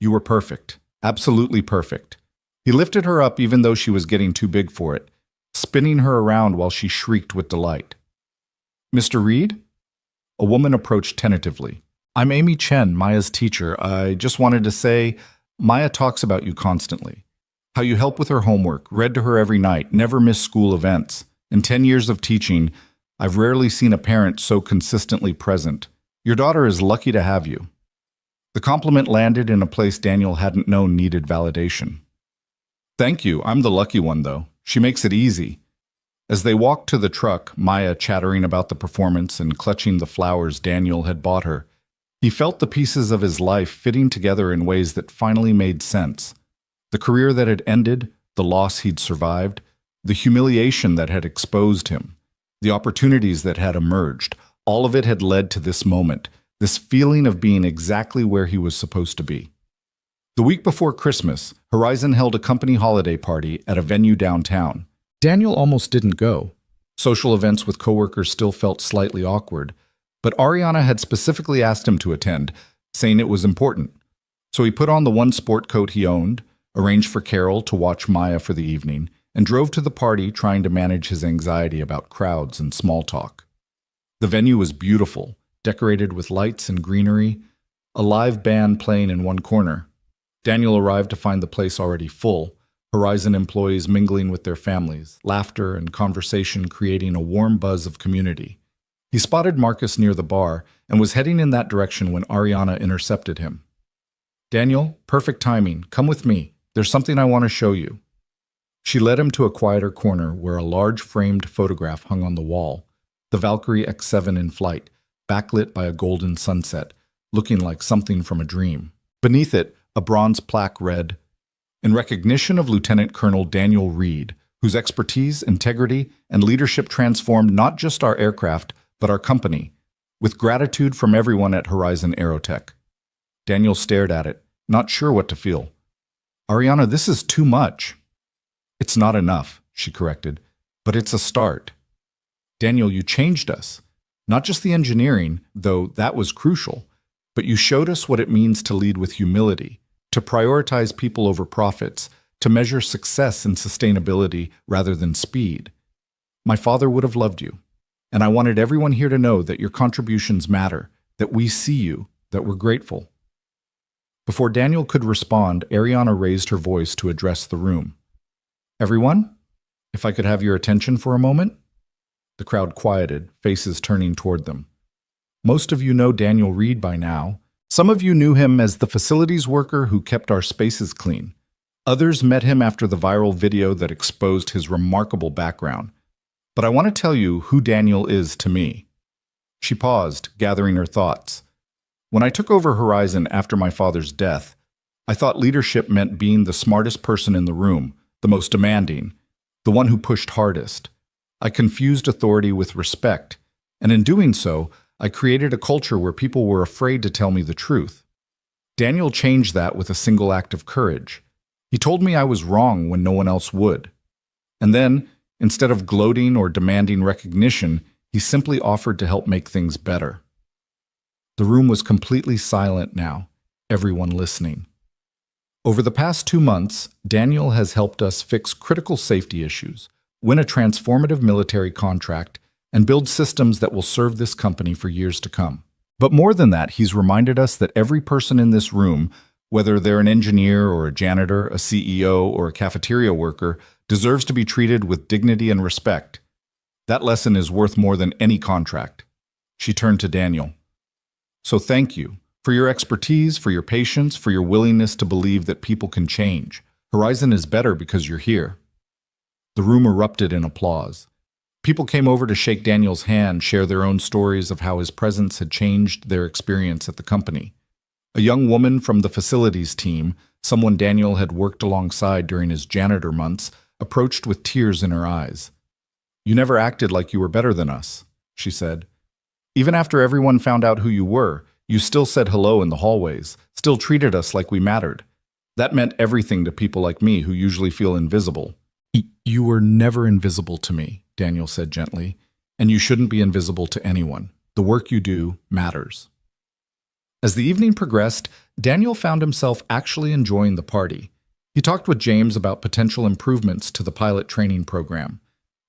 You were perfect. Absolutely perfect. He lifted her up even though she was getting too big for it, spinning her around while she shrieked with delight. Mr. Reed? A woman approached tentatively. I'm Amy Chen, Maya's teacher. I just wanted to say, Maya talks about you constantly. How you help with her homework, read to her every night, never miss school events. In 10 years of teaching, I've rarely seen a parent so consistently present. Your daughter is lucky to have you." The compliment landed in a place Daniel hadn't known needed validation. "Thank you, I'm the lucky one, though. She makes it easy." As they walked to the truck, Maya chattering about the performance and clutching the flowers Daniel had bought her, he felt the pieces of his life fitting together in ways that finally made sense. The career that had ended, the loss he'd survived, the humiliation that had exposed him, the opportunities that had emerged, all of it had led to this moment, this feeling of being exactly where he was supposed to be. The week before Christmas, Horizon held a company holiday party at a venue downtown. Daniel almost didn't go. Social events with coworkers still felt slightly awkward, but Ariana had specifically asked him to attend, saying it was important. So he put on the one sport coat he owned, arranged for Carol to watch Maya for the evening, and drove to the party trying to manage his anxiety about crowds and small talk. The venue was beautiful, decorated with lights and greenery, a live band playing in one corner. Daniel arrived to find the place already full, Horizon employees mingling with their families, laughter and conversation creating a warm buzz of community. He spotted Marcus near the bar and was heading in that direction when Ariana intercepted him. "Daniel, perfect timing. Come with me. There's something I want to show you." She led him to a quieter corner where a large framed photograph hung on the wall, the Valkyrie X7 in flight, backlit by a golden sunset, looking like something from a dream. Beneath it, a bronze plaque read, "In recognition of Lieutenant Colonel Daniel Reed, whose expertise, integrity, and leadership transformed not just our aircraft, but our company, with gratitude from everyone at Horizon Aerotech." Daniel stared at it, not sure what to feel. "Ariana, this is too much." "It's not enough," she corrected, "but it's a start." "Daniel, you changed us. Not just the engineering, though that was crucial, but you showed us what it means to lead with humility, to prioritize people over profits, to measure success and sustainability rather than speed. My father would have loved you, and I wanted everyone here to know that your contributions matter, that we see you, that we're grateful." Before Daniel could respond, Ariana raised her voice to address the room. "Everyone, if I could have your attention for a moment?" The crowd quieted, faces turning toward them. Most of you know Daniel Reed by now. Some of you knew him as the facilities worker who kept our spaces clean. Others met him after the viral video that exposed his remarkable background. But I want to tell you who Daniel is to me. She paused, gathering her thoughts. When I took over Horizon after my father's death, I thought leadership meant being the smartest person in the room, the most demanding, the one who pushed hardest. I confused authority with respect, and in doing so, I created a culture where people were afraid to tell me the truth. Daniel changed that with a single act of courage. He told me I was wrong when no one else would. And then, instead of gloating or demanding recognition, he simply offered to help make things better. The room was completely silent now, everyone listening. Over the past 2 months, Daniel has helped us fix critical safety issues, win a transformative military contract, and build systems that will serve this company for years to come. But more than that, he's reminded us that every person in this room, whether they're an engineer or a janitor, a CEO, or a cafeteria worker, deserves to be treated with dignity and respect. That lesson is worth more than any contract. She turned to Daniel. "So thank you for your expertise, for your patience, for your willingness to believe that people can change. Horizon is better because you're here." The room erupted in applause. People came over to shake Daniel's hand, share their own stories of how his presence had changed their experience at the company. A young woman from the facilities team, someone Daniel had worked alongside during his janitor months, approached with tears in her eyes. "You never acted like you were better than us," she said. "Even after everyone found out who you were, you still said hello in the hallways, still treated us like we mattered. That meant everything to people like me who usually feel invisible." "You were never invisible to me," Daniel said gently, "and you shouldn't be invisible to anyone. The work you do matters." As the evening progressed, Daniel found himself actually enjoying the party. He talked with James about potential improvements to the pilot training program.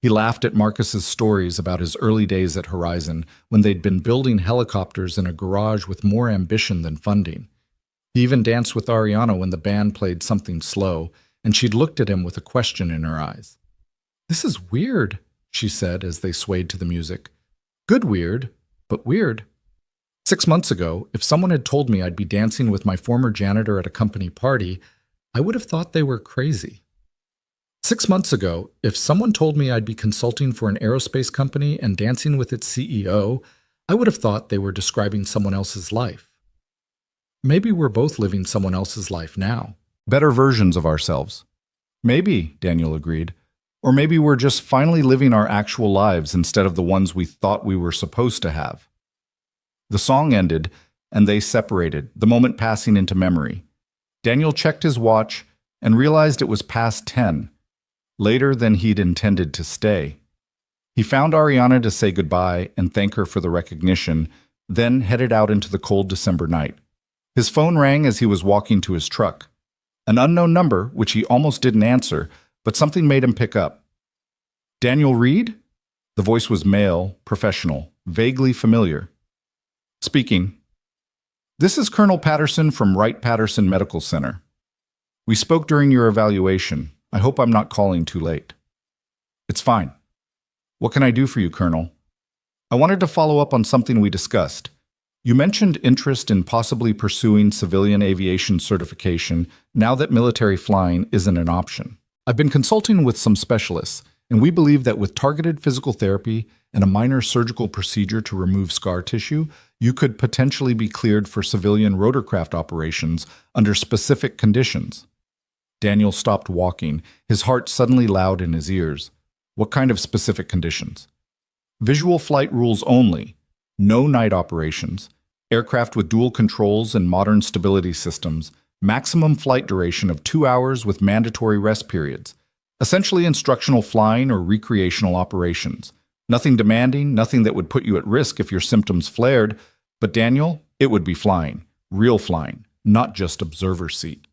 He laughed at Marcus's stories about his early days at Horizon when they'd been building helicopters in a garage with more ambition than funding. He even danced with Ariana when the band played something slow, and she'd looked at him with a question in her eyes. "This is weird," she said as they swayed to the music. "Good weird, but weird. 6 months ago, if someone had told me I'd be dancing with my former janitor at a company party, I would have thought they were crazy. 6 months ago, if someone told me I'd be consulting for an aerospace company and dancing with its CEO, I would have thought they were describing someone else's life. Maybe we're both living someone else's life now. Better versions of ourselves." "Maybe," Daniel agreed. "Or maybe we're just finally living our actual lives instead of the ones we thought we were supposed to have." The song ended, and they separated, the moment passing into memory. Daniel checked his watch and realized it was past 10, later than he'd intended to stay. He found Ariana to say goodbye and thank her for the recognition, then headed out into the cold December night. His phone rang as he was walking to his truck. An unknown number, which he almost didn't answer, but something made him pick up. "Daniel Reed?" The voice was male, professional, vaguely familiar. "Speaking." "This is Colonel Patterson from Wright-Patterson Medical Center. We spoke during your evaluation. I hope I'm not calling too late." "It's fine. What can I do for you, Colonel?" "I wanted to follow up on something we discussed. You mentioned interest in possibly pursuing civilian aviation certification now that military flying isn't an option. I've been consulting with some specialists, and we believe that with targeted physical therapy and a minor surgical procedure to remove scar tissue, you could potentially be cleared for civilian rotorcraft operations under specific conditions." Daniel stopped walking, his heart suddenly loud in his ears. "What kind of specific conditions?" "Visual flight rules only. No night operations. Aircraft with dual controls and modern stability systems. Maximum flight duration of 2 hours with mandatory rest periods. Essentially instructional flying or recreational operations. Nothing demanding, nothing that would put you at risk if your symptoms flared. But Daniel, it would be flying. Real flying, not just observer seat."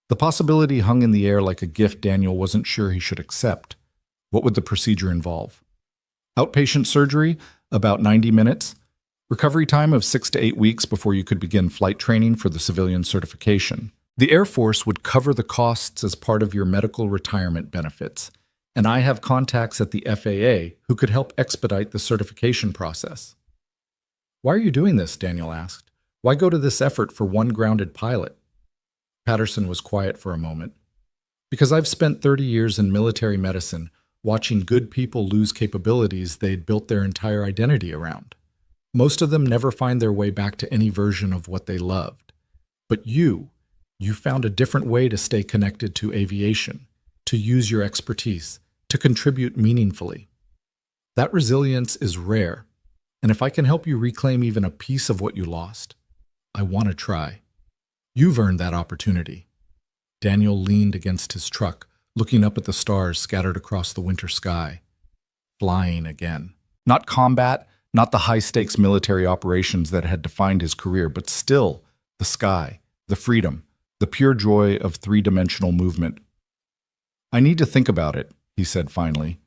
The possibility hung in the air like a gift Daniel wasn't sure he should accept. What would the procedure involve? Outpatient surgery, about 90 minutes. Recovery time of 6 to 8 weeks before you could begin flight training for the civilian certification. The Air Force would cover the costs as part of your medical retirement benefits, and I have contacts at the FAA who could help expedite the certification process. "Why are you doing this?" Daniel asked. "Why go to this effort for one grounded pilot?" Patterson was quiet for a moment. "Because I've spent 30 years in military medicine, watching good people lose capabilities they'd built their entire identity around. Most of them never find their way back to any version of what they loved. But you found a different way to stay connected to aviation, to use your expertise, to contribute meaningfully. That resilience is rare, and if I can help you reclaim even a piece of what you lost, I want to try. You've earned that opportunity." Daniel leaned against his truck, looking up at the stars scattered across the winter sky. Flying again. Not combat, not the high-stakes military operations that had defined his career, but still the sky, the freedom, the pure joy of three-dimensional movement. "I need to think about it," he said finally.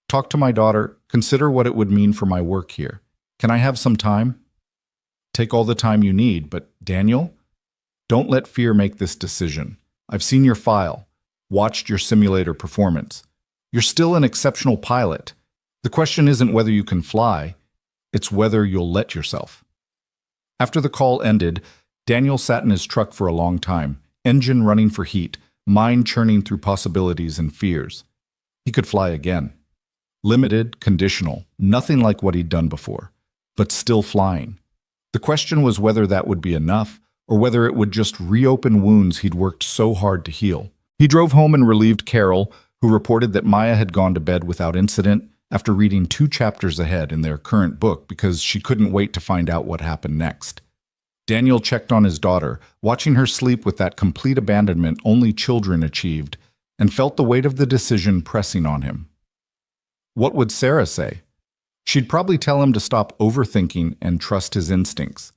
"Talk to my daughter, consider what it would mean for my work here. Can I have some time?" "Take all the time you need, but Daniel, don't let fear make this decision. I've seen your file, watched your simulator performance. You're still an exceptional pilot. The question isn't whether you can fly, it's whether you'll let yourself." After the call ended, Daniel sat in his truck for a long time, engine running for heat, mind churning through possibilities and fears. He could fly again. Limited, conditional, nothing like what he'd done before, but still flying. The question was whether that would be enough, or whether it would just reopen wounds he'd worked so hard to heal. He drove home and relieved Carol, who reported that Maya had gone to bed without incident after reading 2 chapters ahead in their current book because she couldn't wait to find out what happened next. Daniel checked on his daughter, watching her sleep with that complete abandonment only children achieved, and felt the weight of the decision pressing on him. What would Sarah say? She'd probably tell him to stop overthinking and trust his instincts.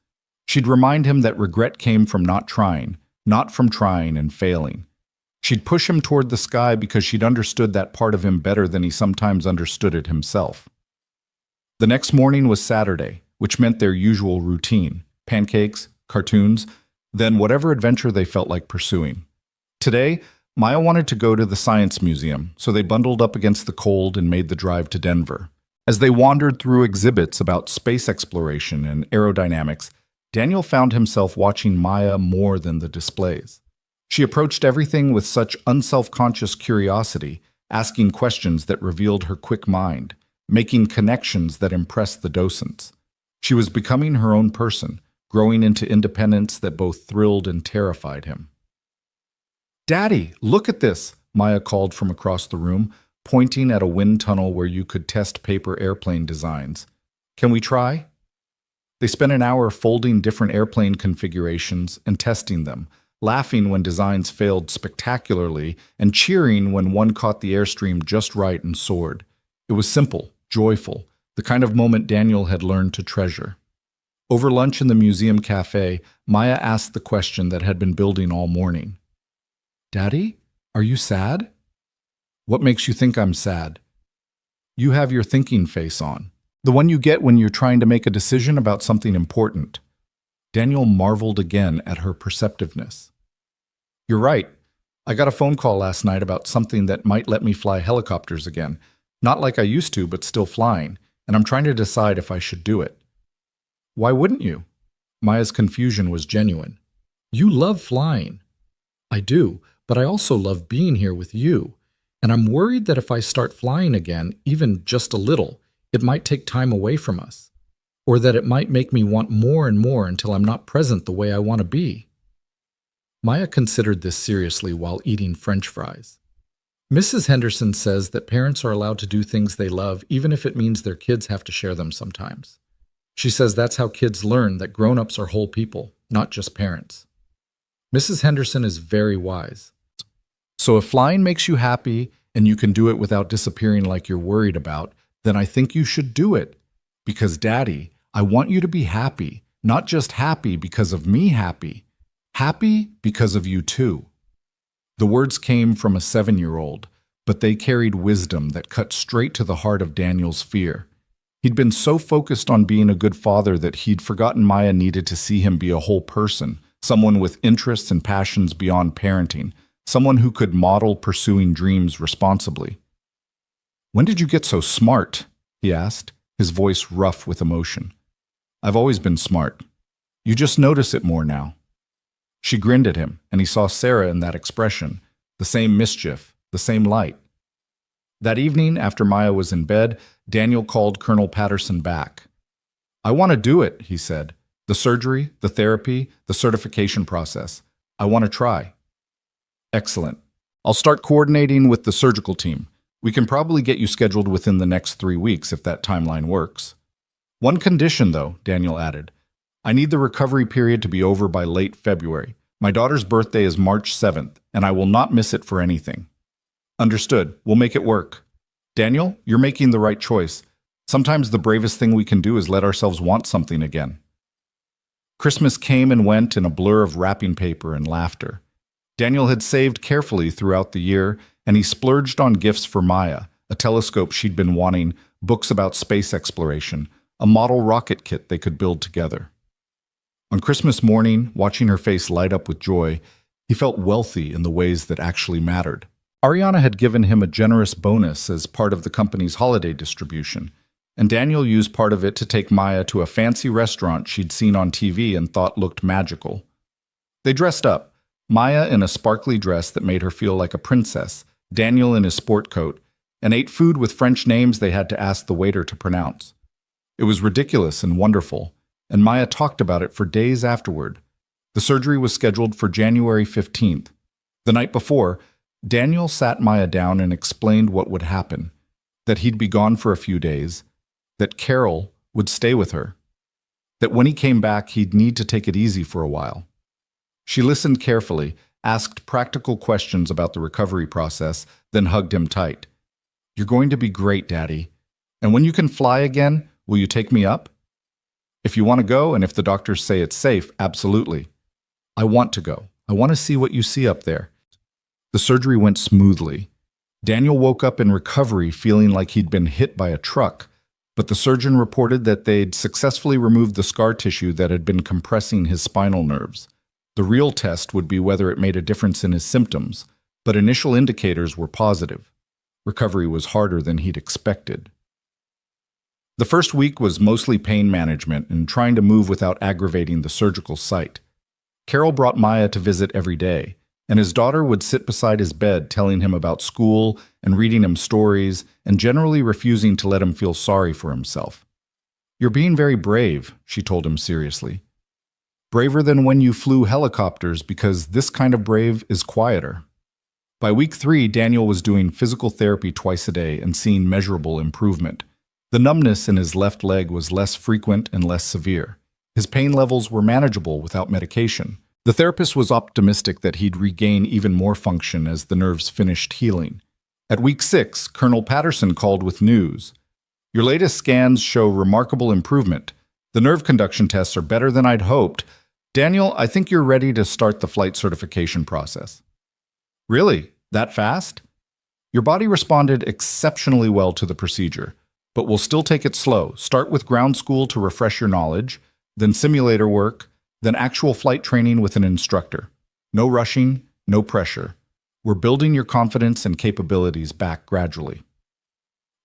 She'd remind him that regret came from not trying, not from trying and failing. She'd push him toward the sky because she'd understood that part of him better than he sometimes understood it himself. The next morning was Saturday, which meant their usual routine: pancakes, cartoons, then whatever adventure they felt like pursuing. Today, Maya wanted to go to the science museum, so they bundled up against the cold and made the drive to Denver. As they wandered through exhibits about space exploration and aerodynamics, Daniel found himself watching Maya more than the displays. She approached everything with such unself-conscious curiosity, asking questions that revealed her quick mind, making connections that impressed the docents. She was becoming her own person, growing into independence that both thrilled and terrified him. "Daddy, look at this," Maya called from across the room, pointing at a wind tunnel where you could test paper airplane designs. "Can we try?" They spent an hour folding different airplane configurations and testing them, laughing when designs failed spectacularly and cheering when one caught the airstream just right and soared. It was simple, joyful, the kind of moment Daniel had learned to treasure. Over lunch in the museum cafe, Maya asked the question that had been building all morning. "Daddy, are you sad?" "What makes you think I'm sad?" "You have your thinking face on. The one you get when you're trying to make a decision about something important." Daniel marveled again at her perceptiveness. "You're right. I got a phone call last night about something that might let me fly helicopters again. Not like I used to, but still flying, and I'm trying to decide if I should do it." "Why wouldn't you?" Maya's confusion was genuine. "You love flying." "I do, but I also love being here with you. And I'm worried that if I start flying again, even just a little, it might take time away from us. Or that it might make me want more and more until I'm not present the way I want to be." Maya considered this seriously while eating French fries. "Mrs. Henderson says that parents are allowed to do things they love even if it means their kids have to share them sometimes. She says that's how kids learn that grown-ups are whole people, not just parents." Mrs. Henderson is very wise. "So if flying makes you happy and you can do it without disappearing like you're worried about, then I think you should do it. Because, Daddy, I want you to be happy, not just happy because of me happy because of you too." The words came from a 7-year-old, but they carried wisdom that cut straight to the heart of Daniel's fear. He'd been so focused on being a good father that he'd forgotten Maya needed to see him be a whole person, someone with interests and passions beyond parenting, someone who could model pursuing dreams responsibly. "When did you get so smart?" he asked, his voice rough with emotion. "I've always been smart. You just notice it more now." She grinned at him, and he saw Sarah in that expression, the same mischief, the same light. That evening, after Maya was in bed, Daniel called Colonel Patterson back. "I want to do it," he said. "The surgery, the therapy, the certification process. I want to try." "Excellent. I'll start coordinating with the surgical team. We can probably get you scheduled within the next 3 weeks if that timeline works." "One condition, though," Daniel added. "I need the recovery period to be over by late February. My daughter's birthday is March 7th, and I will not miss it for anything." "Understood. We'll make it work." "Daniel, you're making the right choice. Sometimes the bravest thing we can do is let ourselves want something again." Christmas came and went in a blur of wrapping paper and laughter. Daniel had saved carefully throughout the year, and he splurged on gifts for Maya, a telescope she'd been wanting, books about space exploration, a model rocket kit they could build together. On Christmas morning, watching her face light up with joy, he felt wealthy in the ways that actually mattered. Ariana had given him a generous bonus as part of the company's holiday distribution, and Daniel used part of it to take Maya to a fancy restaurant she'd seen on TV and thought looked magical. They dressed up, Maya in a sparkly dress that made her feel like a princess, Daniel in his sport coat, and ate food with French names they had to ask the waiter to pronounce. It was ridiculous and wonderful, and Maya talked about it for days afterward. The surgery was scheduled for January 15th. The night before, Daniel sat Maya down and explained what would happen, that he'd be gone for a few days, that Carol would stay with her, that when he came back he'd need to take it easy for a while. She listened carefully, asked practical questions about the recovery process, then hugged him tight. "You're going to be great, Daddy. And when you can fly again, will you take me up?" "If you want to go, and if the doctors say it's safe, absolutely." "I want to go. I want to see what you see up there." The surgery went smoothly. Daniel woke up in recovery feeling like he'd been hit by a truck, but the surgeon reported that they'd successfully removed the scar tissue that had been compressing his spinal nerves. The real test would be whether it made a difference in his symptoms, but initial indicators were positive. Recovery was harder than he'd expected. The first week was mostly pain management and trying to move without aggravating the surgical site. Carol brought Maya to visit every day, and his daughter would sit beside his bed telling him about school and reading him stories and generally refusing to let him feel sorry for himself. "You're being very brave," she told him seriously. "Braver than when you flew helicopters, because this kind of brave is quieter." By week 3, Daniel was doing physical therapy twice a day and seeing measurable improvement. The numbness in his left leg was less frequent and less severe. His pain levels were manageable without medication. The therapist was optimistic that he'd regain even more function as the nerves finished healing. At week 6, Colonel Patterson called with news. "Your latest scans show remarkable improvement. The nerve conduction tests are better than I'd hoped. Daniel, I think you're ready to start the flight certification process." "Really? That fast?" "Your body responded exceptionally well to the procedure, but we'll still take it slow. Start with ground school to refresh your knowledge, then simulator work, then actual flight training with an instructor. No rushing, no pressure. We're building your confidence and capabilities back gradually."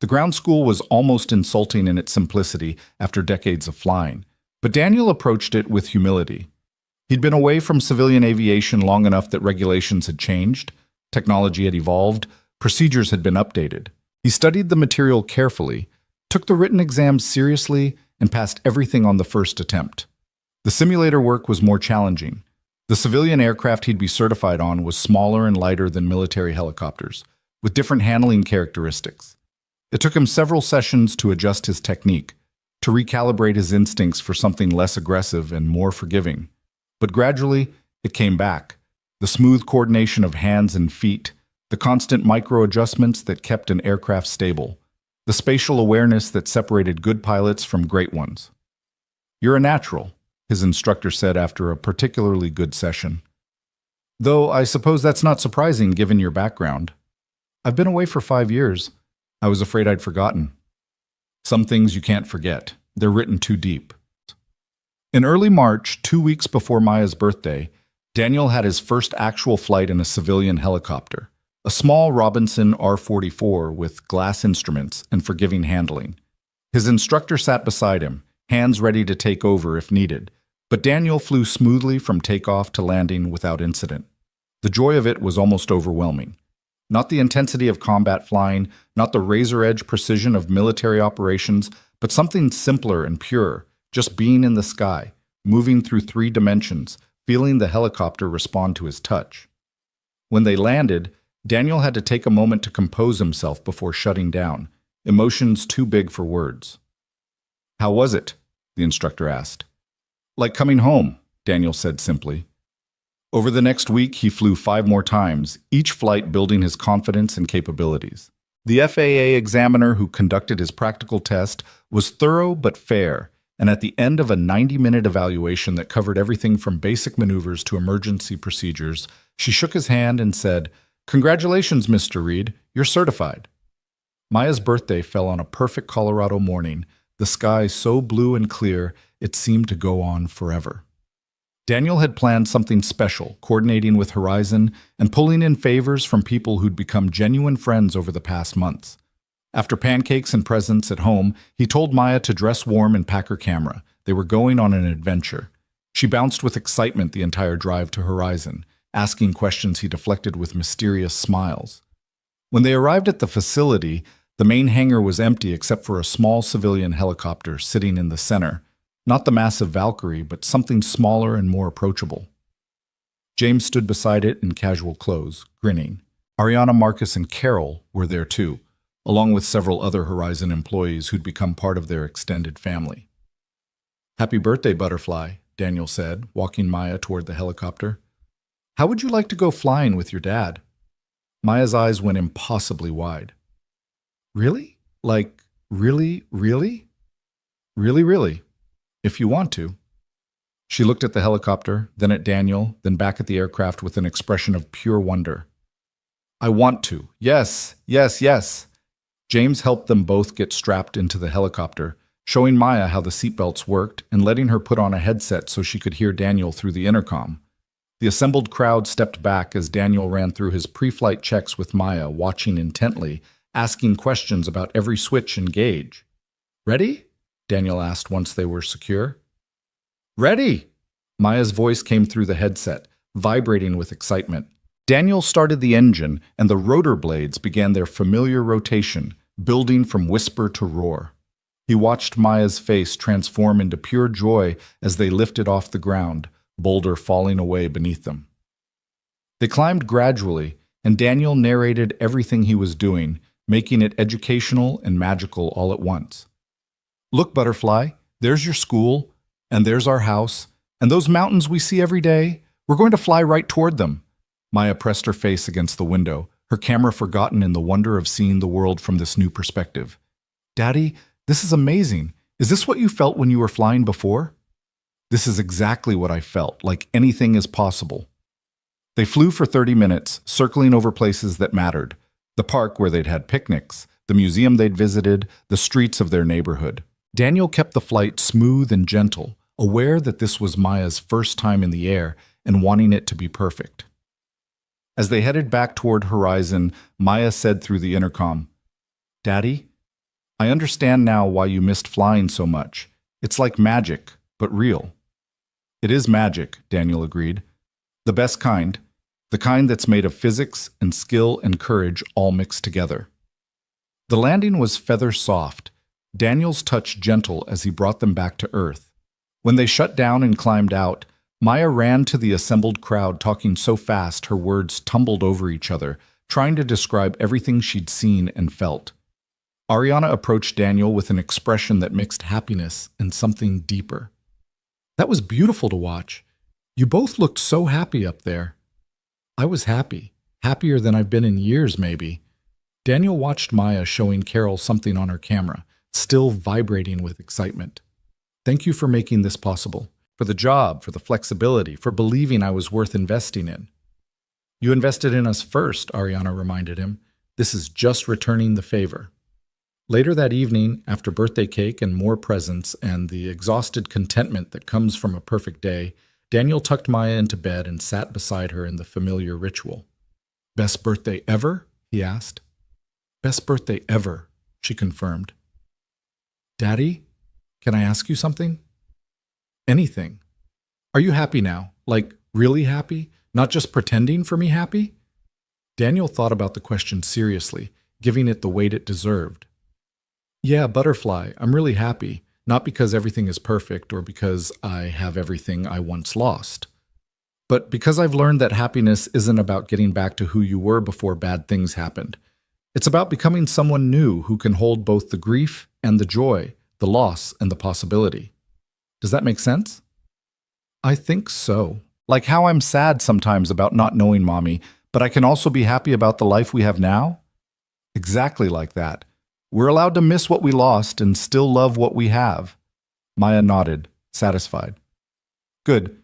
The ground school was almost insulting in its simplicity after decades of flying, but Daniel approached it with humility. He'd been away from civilian aviation long enough that regulations had changed, technology had evolved, procedures had been updated. He studied the material carefully, took the written exams seriously, and passed everything on the first attempt. The simulator work was more challenging. The civilian aircraft he'd be certified on was smaller and lighter than military helicopters, with different handling characteristics. It took him several sessions to adjust his technique, to recalibrate his instincts for something less aggressive and more forgiving. But gradually, it came back. The smooth coordination of hands and feet, the constant micro-adjustments that kept an aircraft stable, the spatial awareness that separated good pilots from great ones. "You're a natural," his instructor said after a particularly good session. "Though I suppose that's not surprising given your background. I've been away for 5 years. I was afraid I'd forgotten." Some things you can't forget. They're written too deep. In early March, 2 weeks before Maya's birthday, Daniel had his first actual flight in a civilian helicopter, a small Robinson R-44 with glass instruments and forgiving handling. His instructor sat beside him, hands ready to take over if needed, but Daniel flew smoothly from takeoff to landing without incident. The joy of it was almost overwhelming. Not the intensity of combat flying, not the razor-edge precision of military operations, but something simpler and pure, just being in the sky, moving through 3 dimensions, feeling the helicopter respond to his touch. When they landed, Daniel had to take a moment to compose himself before shutting down, emotions too big for words. "How was it?" the instructor asked. "Like coming home," Daniel said simply. Over the next week, he flew 5 more times, each flight building his confidence and capabilities. The FAA examiner who conducted his practical test was thorough but fair, and at the end of a 90-minute evaluation that covered everything from basic maneuvers to emergency procedures, she shook his hand and said, "Congratulations, Mr. Reed, you're certified." Maya's birthday fell on a perfect Colorado morning, the sky so blue and clear it seemed to go on forever. Daniel had planned something special, coordinating with Horizon and pulling in favors from people who'd become genuine friends over the past months. After pancakes and presents at home, he told Maya to dress warm and pack her camera. They were going on an adventure. She bounced with excitement the entire drive to Horizon, asking questions he deflected with mysterious smiles. When they arrived at the facility, the main hangar was empty except for a small civilian helicopter sitting in the center. Not the massive Valkyrie, but something smaller and more approachable. James stood beside it in casual clothes, grinning. Ariana, Marcus, and Carol were there too, along with several other Horizon employees who'd become part of their extended family. "Happy birthday, Butterfly," Daniel said, walking Maya toward the helicopter. "How would you like to go flying with your dad?" Maya's eyes went impossibly wide. "Really? Like, really, really?" "Really, really. If you want to." She looked at the helicopter, then at Daniel, then back at the aircraft with an expression of pure wonder. "I want to. Yes, yes, yes." James helped them both get strapped into the helicopter, showing Maya how the seatbelts worked and letting her put on a headset so she could hear Daniel through the intercom. The assembled crowd stepped back as Daniel ran through his pre-flight checks with Maya, watching intently, asking questions about every switch and gauge. "Ready?" Daniel asked once they were secure. "Ready!" Maya's voice came through the headset, vibrating with excitement. Daniel started the engine, and the rotor blades began their familiar rotation, building from whisper to roar. He watched Maya's face transform into pure joy as they lifted off the ground, boulder falling away beneath them. They climbed gradually, and Daniel narrated everything he was doing, making it educational and magical all at once. "Look, Butterfly, there's your school, and there's our house, and those mountains we see every day, we're going to fly right toward them." Maya pressed her face against the window, her camera forgotten in the wonder of seeing the world from this new perspective. "Daddy, this is amazing. Is this what you felt when you were flying before?" "This is exactly what I felt, like anything is possible." They flew for 30 minutes, circling over places that mattered. The park where they'd had picnics, the museum they'd visited, the streets of their neighborhood. Daniel kept the flight smooth and gentle, aware that this was Maya's first time in the air and wanting it to be perfect. As they headed back toward Horizon, Maya said through the intercom, "Daddy, I understand now why you missed flying so much. It's like magic, but real." "It is magic," Daniel agreed. "The best kind. The kind that's made of physics and skill and courage all mixed together." The landing was feather soft, Daniel's touch gentle as he brought them back to Earth. When they shut down and climbed out, Maya ran to the assembled crowd, talking so fast her words tumbled over each other, trying to describe everything she'd seen and felt. Ariana approached Daniel with an expression that mixed happiness and something deeper. "That was beautiful to watch. You both looked so happy up there." "I was happy. Happier than I've been in years, maybe." Daniel watched Maya showing Carol something on her camera, still vibrating with excitement. "Thank you for making this possible. For the job, for the flexibility, for believing I was worth investing in." "You invested in us first," Ariana reminded him. "This is just returning the favor." Later that evening, after birthday cake and more presents and the exhausted contentment that comes from a perfect day, Daniel tucked Maya into bed and sat beside her in the familiar ritual. "Best birthday ever?" he asked. "Best birthday ever," she confirmed. "Daddy, can I ask you something?" "Anything. Are you happy now? Like, really happy? Not just pretending for me happy?" Daniel thought about the question seriously, giving it the weight it deserved. "Yeah, Butterfly, I'm really happy, not because everything is perfect or because I have everything I once lost, but because I've learned that happiness isn't about getting back to who you were before bad things happened. It's about becoming someone new who can hold both the grief and the joy, the loss and the possibility. Does that make sense?" "I think so. Like how I'm sad sometimes about not knowing Mommy, but I can also be happy about the life we have now?" "Exactly like that. We're allowed to miss what we lost and still love what we have." Maya nodded, satisfied. "Good.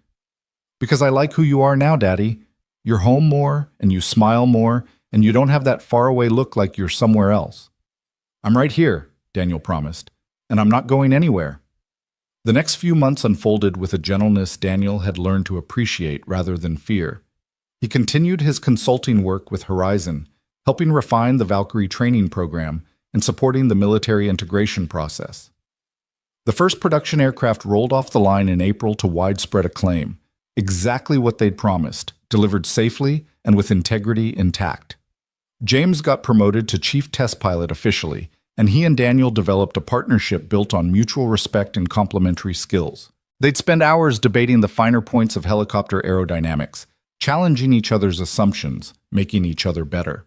Because I like who you are now, Daddy. You're home more, and you smile more, and you don't have that faraway look like you're somewhere else." "I'm right here," Daniel promised, "and I'm not going anywhere." The next few months unfolded with a gentleness Daniel had learned to appreciate rather than fear. He continued his consulting work with Horizon, helping refine the Valkyrie training program and supporting the military integration process. The first production aircraft rolled off the line in April to widespread acclaim, exactly what they'd promised, delivered safely and with integrity intact. James got promoted to chief test pilot officially, and he and Daniel developed a partnership built on mutual respect and complementary skills. They'd spend hours debating the finer points of helicopter aerodynamics, challenging each other's assumptions, making each other better.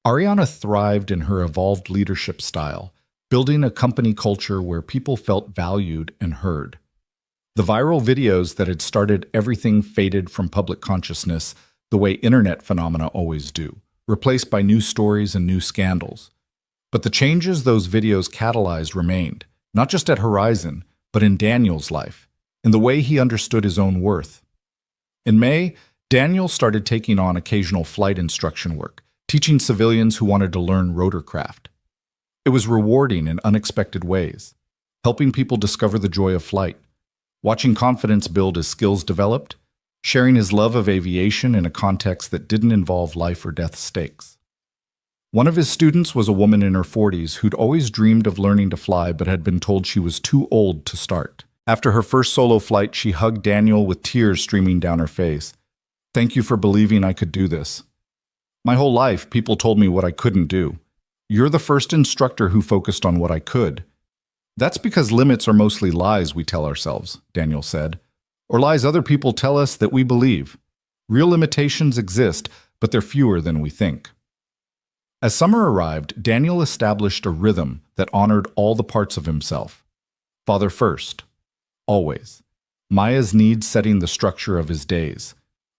Ariana thrived in her evolved leadership style, building a company culture where people felt valued and heard. The viral videos that had started everything faded from public consciousness the way internet phenomena always do, replaced by new stories and new scandals. But the changes those videos catalyzed remained, not just at Horizon, but in Daniel's life, in the way he understood his own worth. In May, Daniel started taking on occasional flight instruction work, teaching civilians who wanted to learn rotorcraft. It was rewarding in unexpected ways, helping people discover the joy of flight, watching confidence build as skills developed, sharing his love of aviation in a context that didn't involve life or death stakes. One of his students was a woman in her 40s who'd always dreamed of learning to fly but had been told she was too old to start. After her first solo flight, she hugged Daniel with tears streaming down her face. "Thank you for believing I could do this. My whole life, people told me what I couldn't do. You're the first instructor who focused on what I could." "That's because limits are mostly lies we tell ourselves," Daniel said, "or lies other people tell us that we believe. Real limitations exist, but they're fewer than we think." As summer arrived, Daniel established a rhythm that honored all the parts of himself. Father first, always. Maya's needs setting the structure of his days.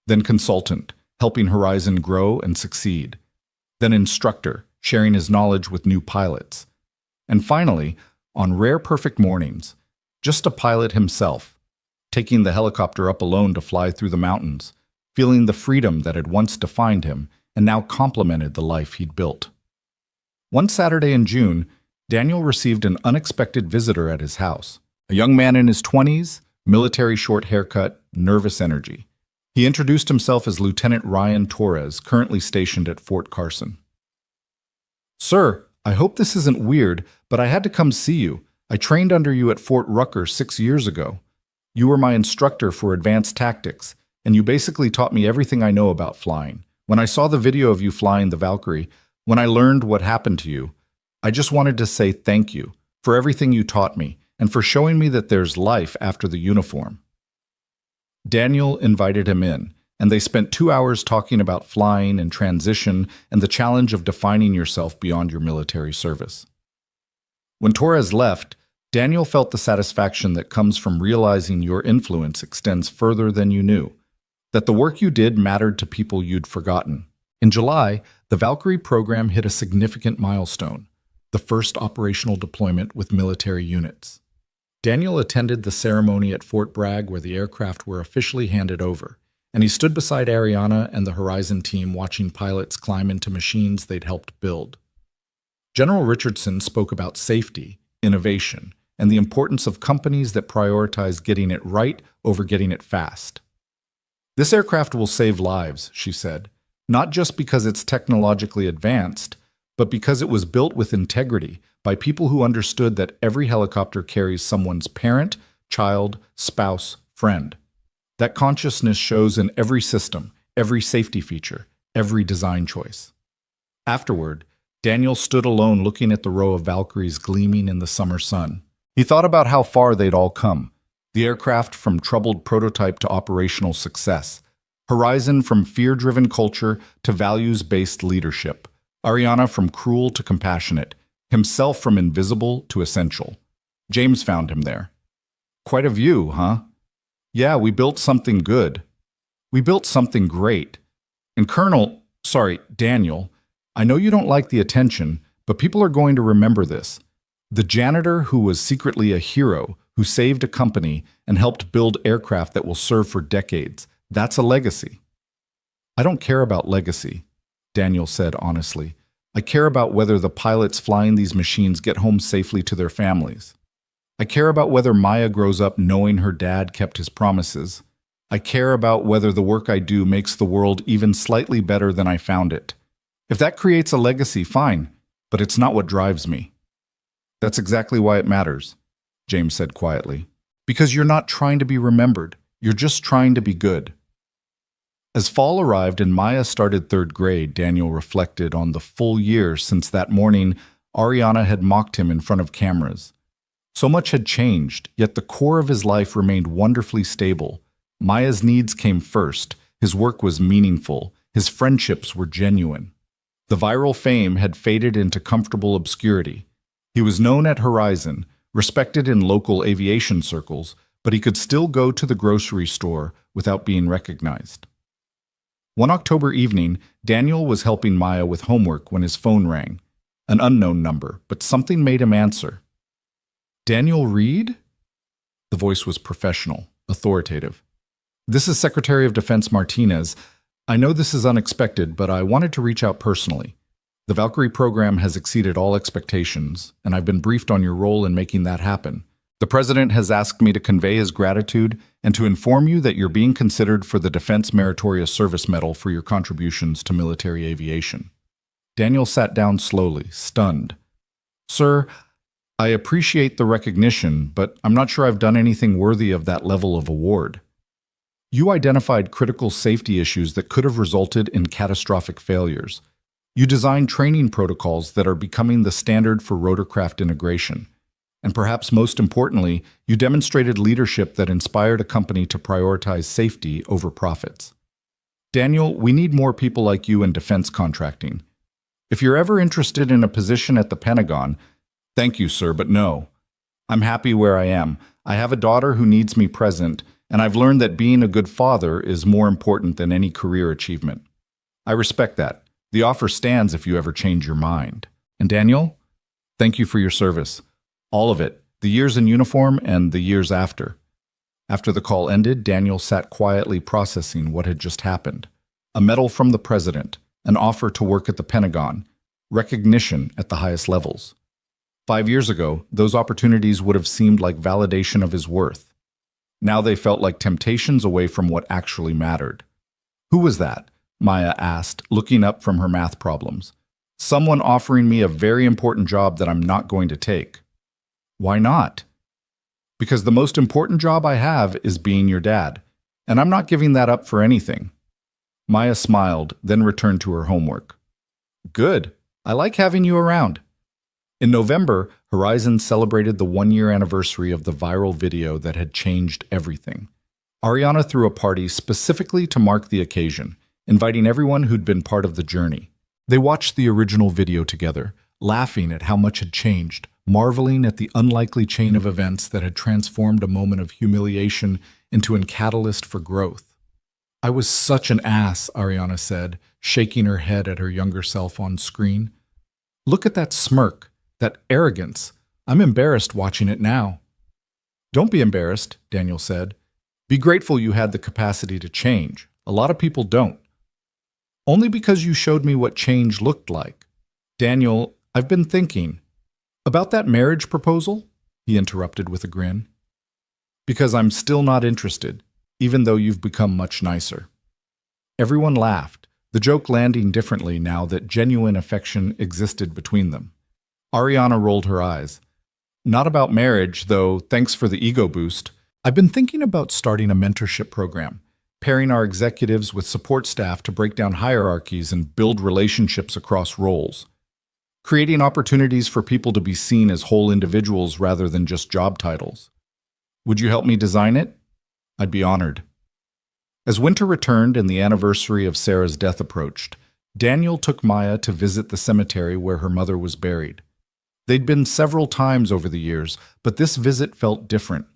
Then consultant, helping Horizon grow and succeed. Then instructor, sharing his knowledge with new pilots. And finally, on rare perfect mornings, just a pilot himself, taking the helicopter up alone to fly through the mountains, feeling the freedom that had once defined him and now complemented the life he'd built. One Saturday in June, Daniel received an unexpected visitor at his house. A young man in his 20s, military short haircut, nervous energy. He introduced himself as Lieutenant Ryan Torres, currently stationed at Fort Carson. "Sir, I hope this isn't weird, but I had to come see you. I trained under you at Fort Rucker 6 years ago. You were my instructor for advanced tactics, and you basically taught me everything I know about flying. When I saw the video of you flying the Valkyrie, when I learned what happened to you, I just wanted to say thank you for everything you taught me and for showing me that there's life after the uniform." Daniel invited him in, and they spent 2 hours talking about flying and transition and the challenge of defining yourself beyond your military service. When Torres left, Daniel felt the satisfaction that comes from realizing your influence extends further than you knew, that the work you did mattered to people you'd forgotten. In July, the Valkyrie program hit a significant milestone, the first operational deployment with military units. Daniel attended the ceremony at Fort Bragg where the aircraft were officially handed over, and he stood beside Ariana and the Horizon team watching pilots climb into machines they'd helped build. General Richardson spoke about safety, innovation, and the importance of companies that prioritize getting it right over getting it fast. "This aircraft will save lives," she said, "not just because it's technologically advanced, but because it was built with integrity by people who understood that every helicopter carries someone's parent, child, spouse, friend. That consciousness shows in every system, every safety feature, every design choice." Afterward, Daniel stood alone looking at the row of Valkyries gleaming in the summer sun. He thought about how far they'd all come. The aircraft from troubled prototype to operational success. Horizon from fear-driven culture to values-based leadership. Ariana from cruel to compassionate. Himself from invisible to essential. James found him there. "Quite a view, huh? Yeah, we built something good. We built something great. And Daniel, I know you don't like the attention, but people are going to remember this. The janitor who was secretly a hero, who saved a company and helped build aircraft that will serve for decades. That's a legacy." "I don't care about legacy," Daniel said honestly. "I care about whether the pilots flying these machines get home safely to their families. I care about whether Maya grows up knowing her dad kept his promises. I care about whether the work I do makes the world even slightly better than I found it. If that creates a legacy, fine, but it's not what drives me." "That's exactly why it matters," James said quietly. "Because you're not trying to be remembered. You're just trying to be good." As fall arrived and Maya started 3rd grade, Daniel reflected on the full year since that morning Ariana had mocked him in front of cameras. So much had changed, yet the core of his life remained wonderfully stable. Maya's needs came first, his work was meaningful, his friendships were genuine. The viral fame had faded into comfortable obscurity. He was known at Horizon, respected in local aviation circles, but he could still go to the grocery store without being recognized. One October evening, Daniel was helping Maya with homework when his phone rang. An unknown number, but something made him answer. "Daniel Reed?" The voice was professional, authoritative. "This is Secretary of Defense Martinez. I know this is unexpected, but I wanted to reach out personally. The Valkyrie program has exceeded all expectations, and I've been briefed on your role in making that happen. The President has asked me to convey his gratitude and to inform you that you're being considered for the Defense Meritorious Service Medal for your contributions to military aviation. Daniel sat down slowly, stunned. Sir, I appreciate the recognition, but I'm not sure I've done anything worthy of that level of award. You identified critical safety issues that could have resulted in catastrophic failures. You designed training protocols that are becoming the standard for rotorcraft integration. And perhaps most importantly, you demonstrated leadership that inspired a company to prioritize safety over profits. Daniel, we need more people like you in defense contracting. If you're ever interested in a position at the Pentagon, thank you, sir, but no. I'm happy where I am. I have a daughter who needs me present, and I've learned that being a good father is more important than any career achievement. I respect that. The offer stands if you ever change your mind. And Daniel, thank you for your service. All of it, the years in uniform and the years after. After the call ended, Daniel sat quietly processing what had just happened. A medal from the President, an offer to work at the Pentagon, recognition at the highest levels. 5 years ago, those opportunities would have seemed like validation of his worth. Now they felt like temptations away from what actually mattered. Who was that? Maya asked, looking up from her math problems. Someone offering me a very important job that I'm not going to take. Why not? Because the most important job I have is being your dad, and I'm not giving that up for anything. Maya smiled, then returned to her homework. Good. I like having you around. In November, Horizon celebrated the 1-year anniversary of the viral video that had changed everything. Ariana threw a party specifically to mark the occasion, inviting everyone who'd been part of the journey. They watched the original video together, laughing at how much had changed, marveling at the unlikely chain of events that had transformed a moment of humiliation into a catalyst for growth. I was such an ass, Ariana said, shaking her head at her younger self on screen. Look at that smirk, that arrogance. I'm embarrassed watching it now. Don't be embarrassed, Daniel said. Be grateful you had the capacity to change. A lot of people don't. Only because you showed me what change looked like. Daniel, I've been thinking. About that marriage proposal? He interrupted with a grin. Because I'm still not interested, even though you've become much nicer. Everyone laughed, the joke landing differently now that genuine affection existed between them. Ariana rolled her eyes. Not about marriage, though, thanks for the ego boost. I've been thinking about starting a mentorship program, pairing our executives with support staff to break down hierarchies and build relationships across roles. Creating opportunities for people to be seen as whole individuals rather than just job titles. Would you help me design it? I'd be honored. As winter returned and the anniversary of Sarah's death approached, Daniel took Maya to visit the cemetery where her mother was buried. They'd been several times over the years, but this visit felt different.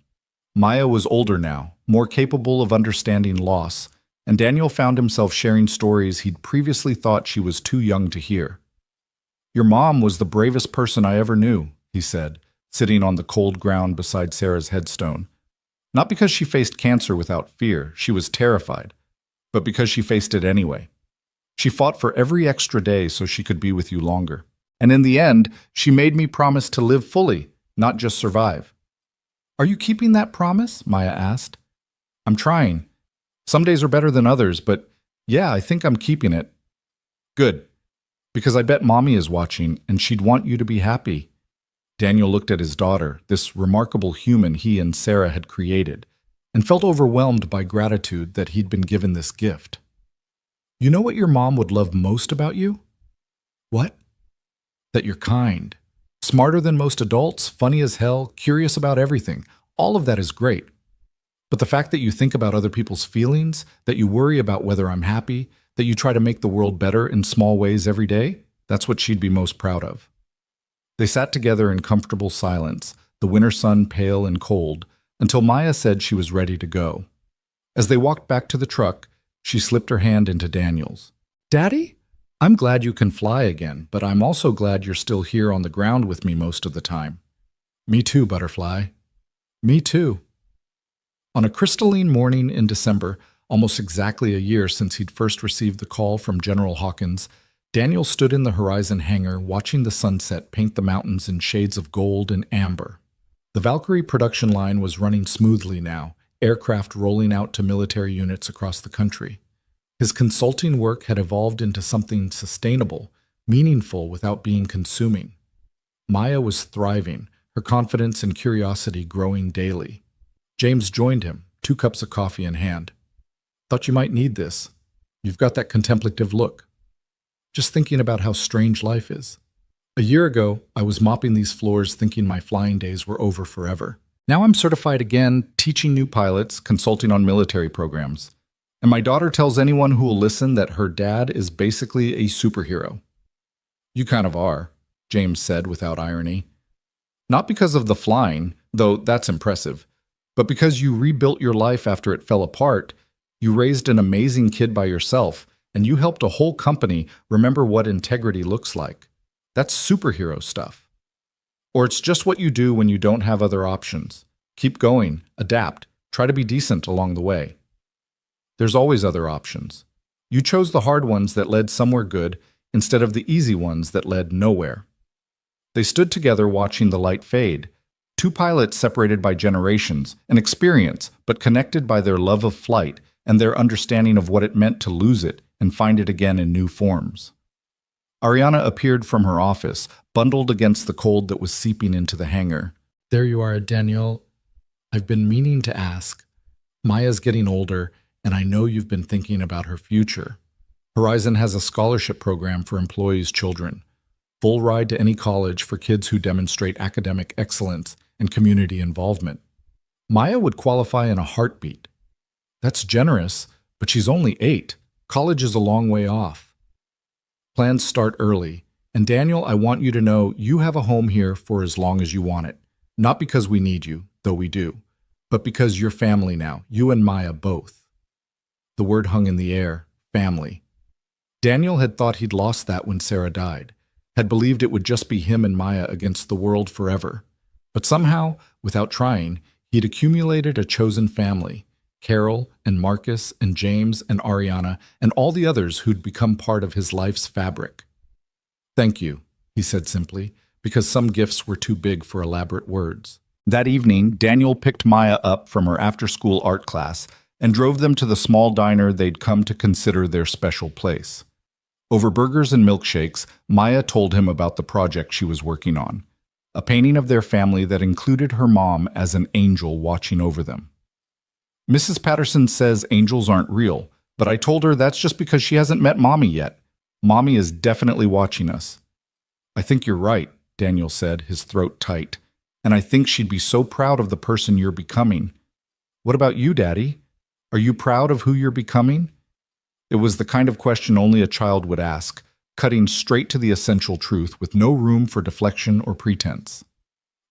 Maya was older now, more capable of understanding loss, and Daniel found himself sharing stories he'd previously thought she was too young to hear. Your mom was the bravest person I ever knew, he said, sitting on the cold ground beside Sarah's headstone. Not because she faced cancer without fear, she was terrified, but because she faced it anyway. She fought for every extra day so she could be with you longer. And in the end, she made me promise to live fully, not just survive. Are you keeping that promise? Maya asked. I'm trying. Some days are better than others, but yeah, I think I'm keeping it. Good. Because I bet Mommy is watching, and she'd want you to be happy. Daniel looked at his daughter, this remarkable human he and Sarah had created, and felt overwhelmed by gratitude that he'd been given this gift. You know what your mom would love most about you? What? That you're kind. Smarter than most adults, funny as hell, curious about everything. All of that is great. But the fact that you think about other people's feelings, that you worry about whether I'm happy, that you try to make the world better in small ways every day, that's what she'd be most proud of. They sat together in comfortable silence, the winter sun pale and cold, until Maya said she was ready to go. As they walked back to the truck, she slipped her hand into Daniel's. Daddy? I'm glad you can fly again, but I'm also glad you're still here on the ground with me most of the time. Me too, Butterfly. Me too. On a crystalline morning in December, almost exactly a year since he'd first received the call from General Hawkins, Daniel stood in the Horizon hangar watching the sunset paint the mountains in shades of gold and amber. The Valkyrie production line was running smoothly now, aircraft rolling out to military units across the country. His consulting work had evolved into something sustainable, meaningful without being consuming. Maya was thriving, her confidence and curiosity growing daily. James joined him, 2 cups of coffee in hand. Thought you might need this. You've got that contemplative look. Just thinking about how strange life is. A year ago, I was mopping these floors thinking my flying days were over forever. Now I'm certified again, teaching new pilots, consulting on military programs. And my daughter tells anyone who will listen that her dad is basically a superhero. You kind of are, James said without irony. Not because of the flying, though that's impressive, but because you rebuilt your life after it fell apart. You raised an amazing kid by yourself, and you helped a whole company remember what integrity looks like. That's superhero stuff. Or it's just what you do when you don't have other options. Keep going, adapt, try to be decent along the way. There's always other options. You chose the hard ones that led somewhere good instead of the easy ones that led nowhere. They stood together watching the light fade. 2 pilots separated by generations and experience, but connected by their love of flight and their understanding of what it meant to lose it and find it again in new forms. Ariana appeared from her office, bundled against the cold that was seeping into the hangar. There you are, Daniel. I've been meaning to ask. Maya's getting older, and I know you've been thinking about her future. Horizon has a scholarship program for employees' children. Full ride to any college for kids who demonstrate academic excellence and community involvement. Maya would qualify in a heartbeat. That's generous, but she's only 8. College is a long way off. Plans start early, and Daniel, I want you to know you have a home here for as long as you want it. Not because we need you, though we do, but because you're family now, you and Maya both. The word hung in the air, family. Daniel had thought he'd lost that when Sarah died, had believed it would just be him and Maya against the world forever. But somehow, without trying, he'd accumulated a chosen family, Carol and Marcus and James and Ariana and all the others who'd become part of his life's fabric. Thank you, he said simply, because some gifts were too big for elaborate words. That evening, Daniel picked Maya up from her after-school art class and drove them to the small diner they'd come to consider their special place. Over burgers and milkshakes, Maya told him about the project she was working on, a painting of their family that included her mom as an angel watching over them. Mrs. Patterson says angels aren't real, but I told her that's just because she hasn't met Mommy yet. Mommy is definitely watching us. I think you're right, Daniel said, his throat tight, and I think she'd be so proud of the person you're becoming. What about you, Daddy? Are you proud of who you're becoming? It was the kind of question only a child would ask, cutting straight to the essential truth with no room for deflection or pretense.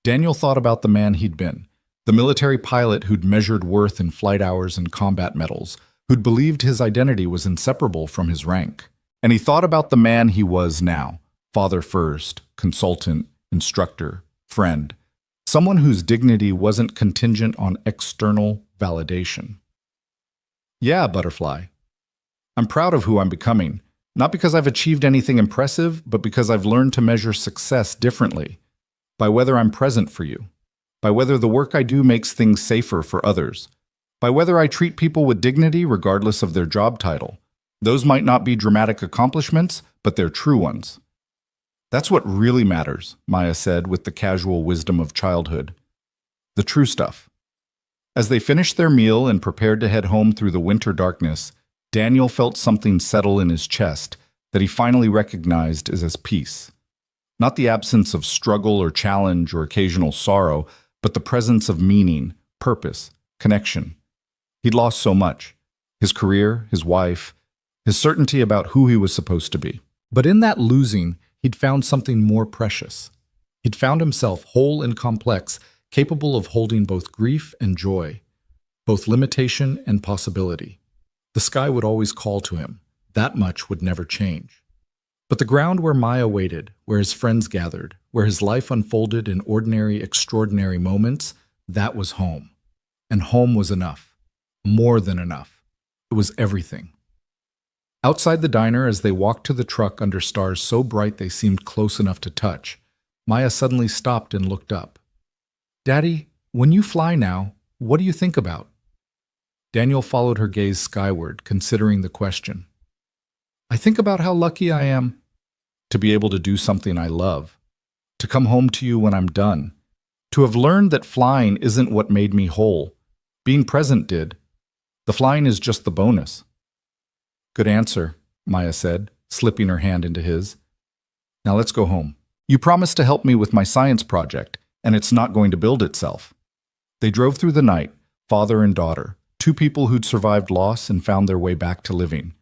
Daniel thought about the man he'd been. The military pilot who'd measured worth in flight hours and combat medals, who'd believed his identity was inseparable from his rank. And he thought about the man he was now, father first, consultant, instructor, friend, someone whose dignity wasn't contingent on external validation. Yeah, Butterfly. I'm proud of who I'm becoming, not because I've achieved anything impressive, but because I've learned to measure success differently, by whether I'm present for you, by whether the work I do makes things safer for others, by whether I treat people with dignity regardless of their job title. Those might not be dramatic accomplishments, but they're true ones. That's what really matters, Maya said with the casual wisdom of childhood. The true stuff. As they finished their meal and prepared to head home through the winter darkness, Daniel felt something settle in his chest that he finally recognized as peace. Not the absence of struggle or challenge or occasional sorrow, but the presence of meaning, purpose, connection. He'd lost so much. His career, his wife, his certainty about who he was supposed to be. But in that losing, he'd found something more precious. He'd found himself whole and complex, capable of holding both grief and joy, both limitation and possibility. The sky would always call to him. That much would never change. But the ground where Maya waited, where his friends gathered, where his life unfolded in ordinary, extraordinary moments, that was home. And home was enough. More than enough. It was everything. Outside the diner, as they walked to the truck under stars so bright they seemed close enough to touch, Maya suddenly stopped and looked up. Daddy, when you fly now, what do you think about? Daniel followed her gaze skyward, considering the question. I think about how lucky I am to be able to do something I love, to come home to you when I'm done, to have learned that flying isn't what made me whole. Being present did. The flying is just the bonus. Good answer, Maya said, slipping her hand into his. Now let's go home. You promised to help me with my science project, and it's not going to build itself. They drove through the night, father and daughter, two people who'd survived loss and found their way back to living.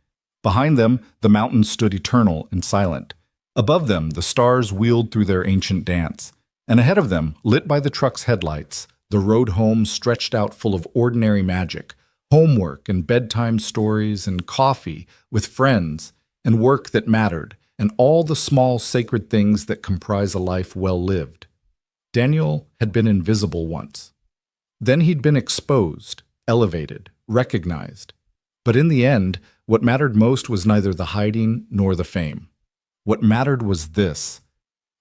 Behind them, the mountains stood eternal and silent. Above them, the stars wheeled through their ancient dance. And ahead of them, lit by the truck's headlights, the road home stretched out full of ordinary magic, homework and bedtime stories and coffee with friends and work that mattered, and all the small sacred things that comprise a life well lived. Daniel had been invisible once. Then he'd been exposed, elevated, recognized. But in the end, what mattered most was neither the hiding nor the fame. What mattered was this: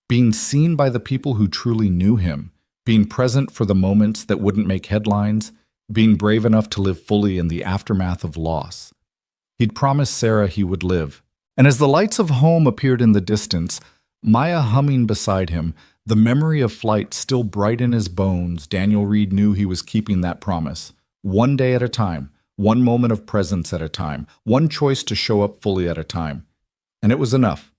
being seen by the people who truly knew him, being present for the moments that wouldn't make headlines, being brave enough to live fully in the aftermath of loss. He'd promised Sarah he would live, and as the lights of home appeared in the distance, Maya humming beside him, the memory of flight still bright in his bones, Daniel Reed knew he was keeping that promise. One day at a time, one moment of presence at a time, one choice to show up fully at a time. And it was enough.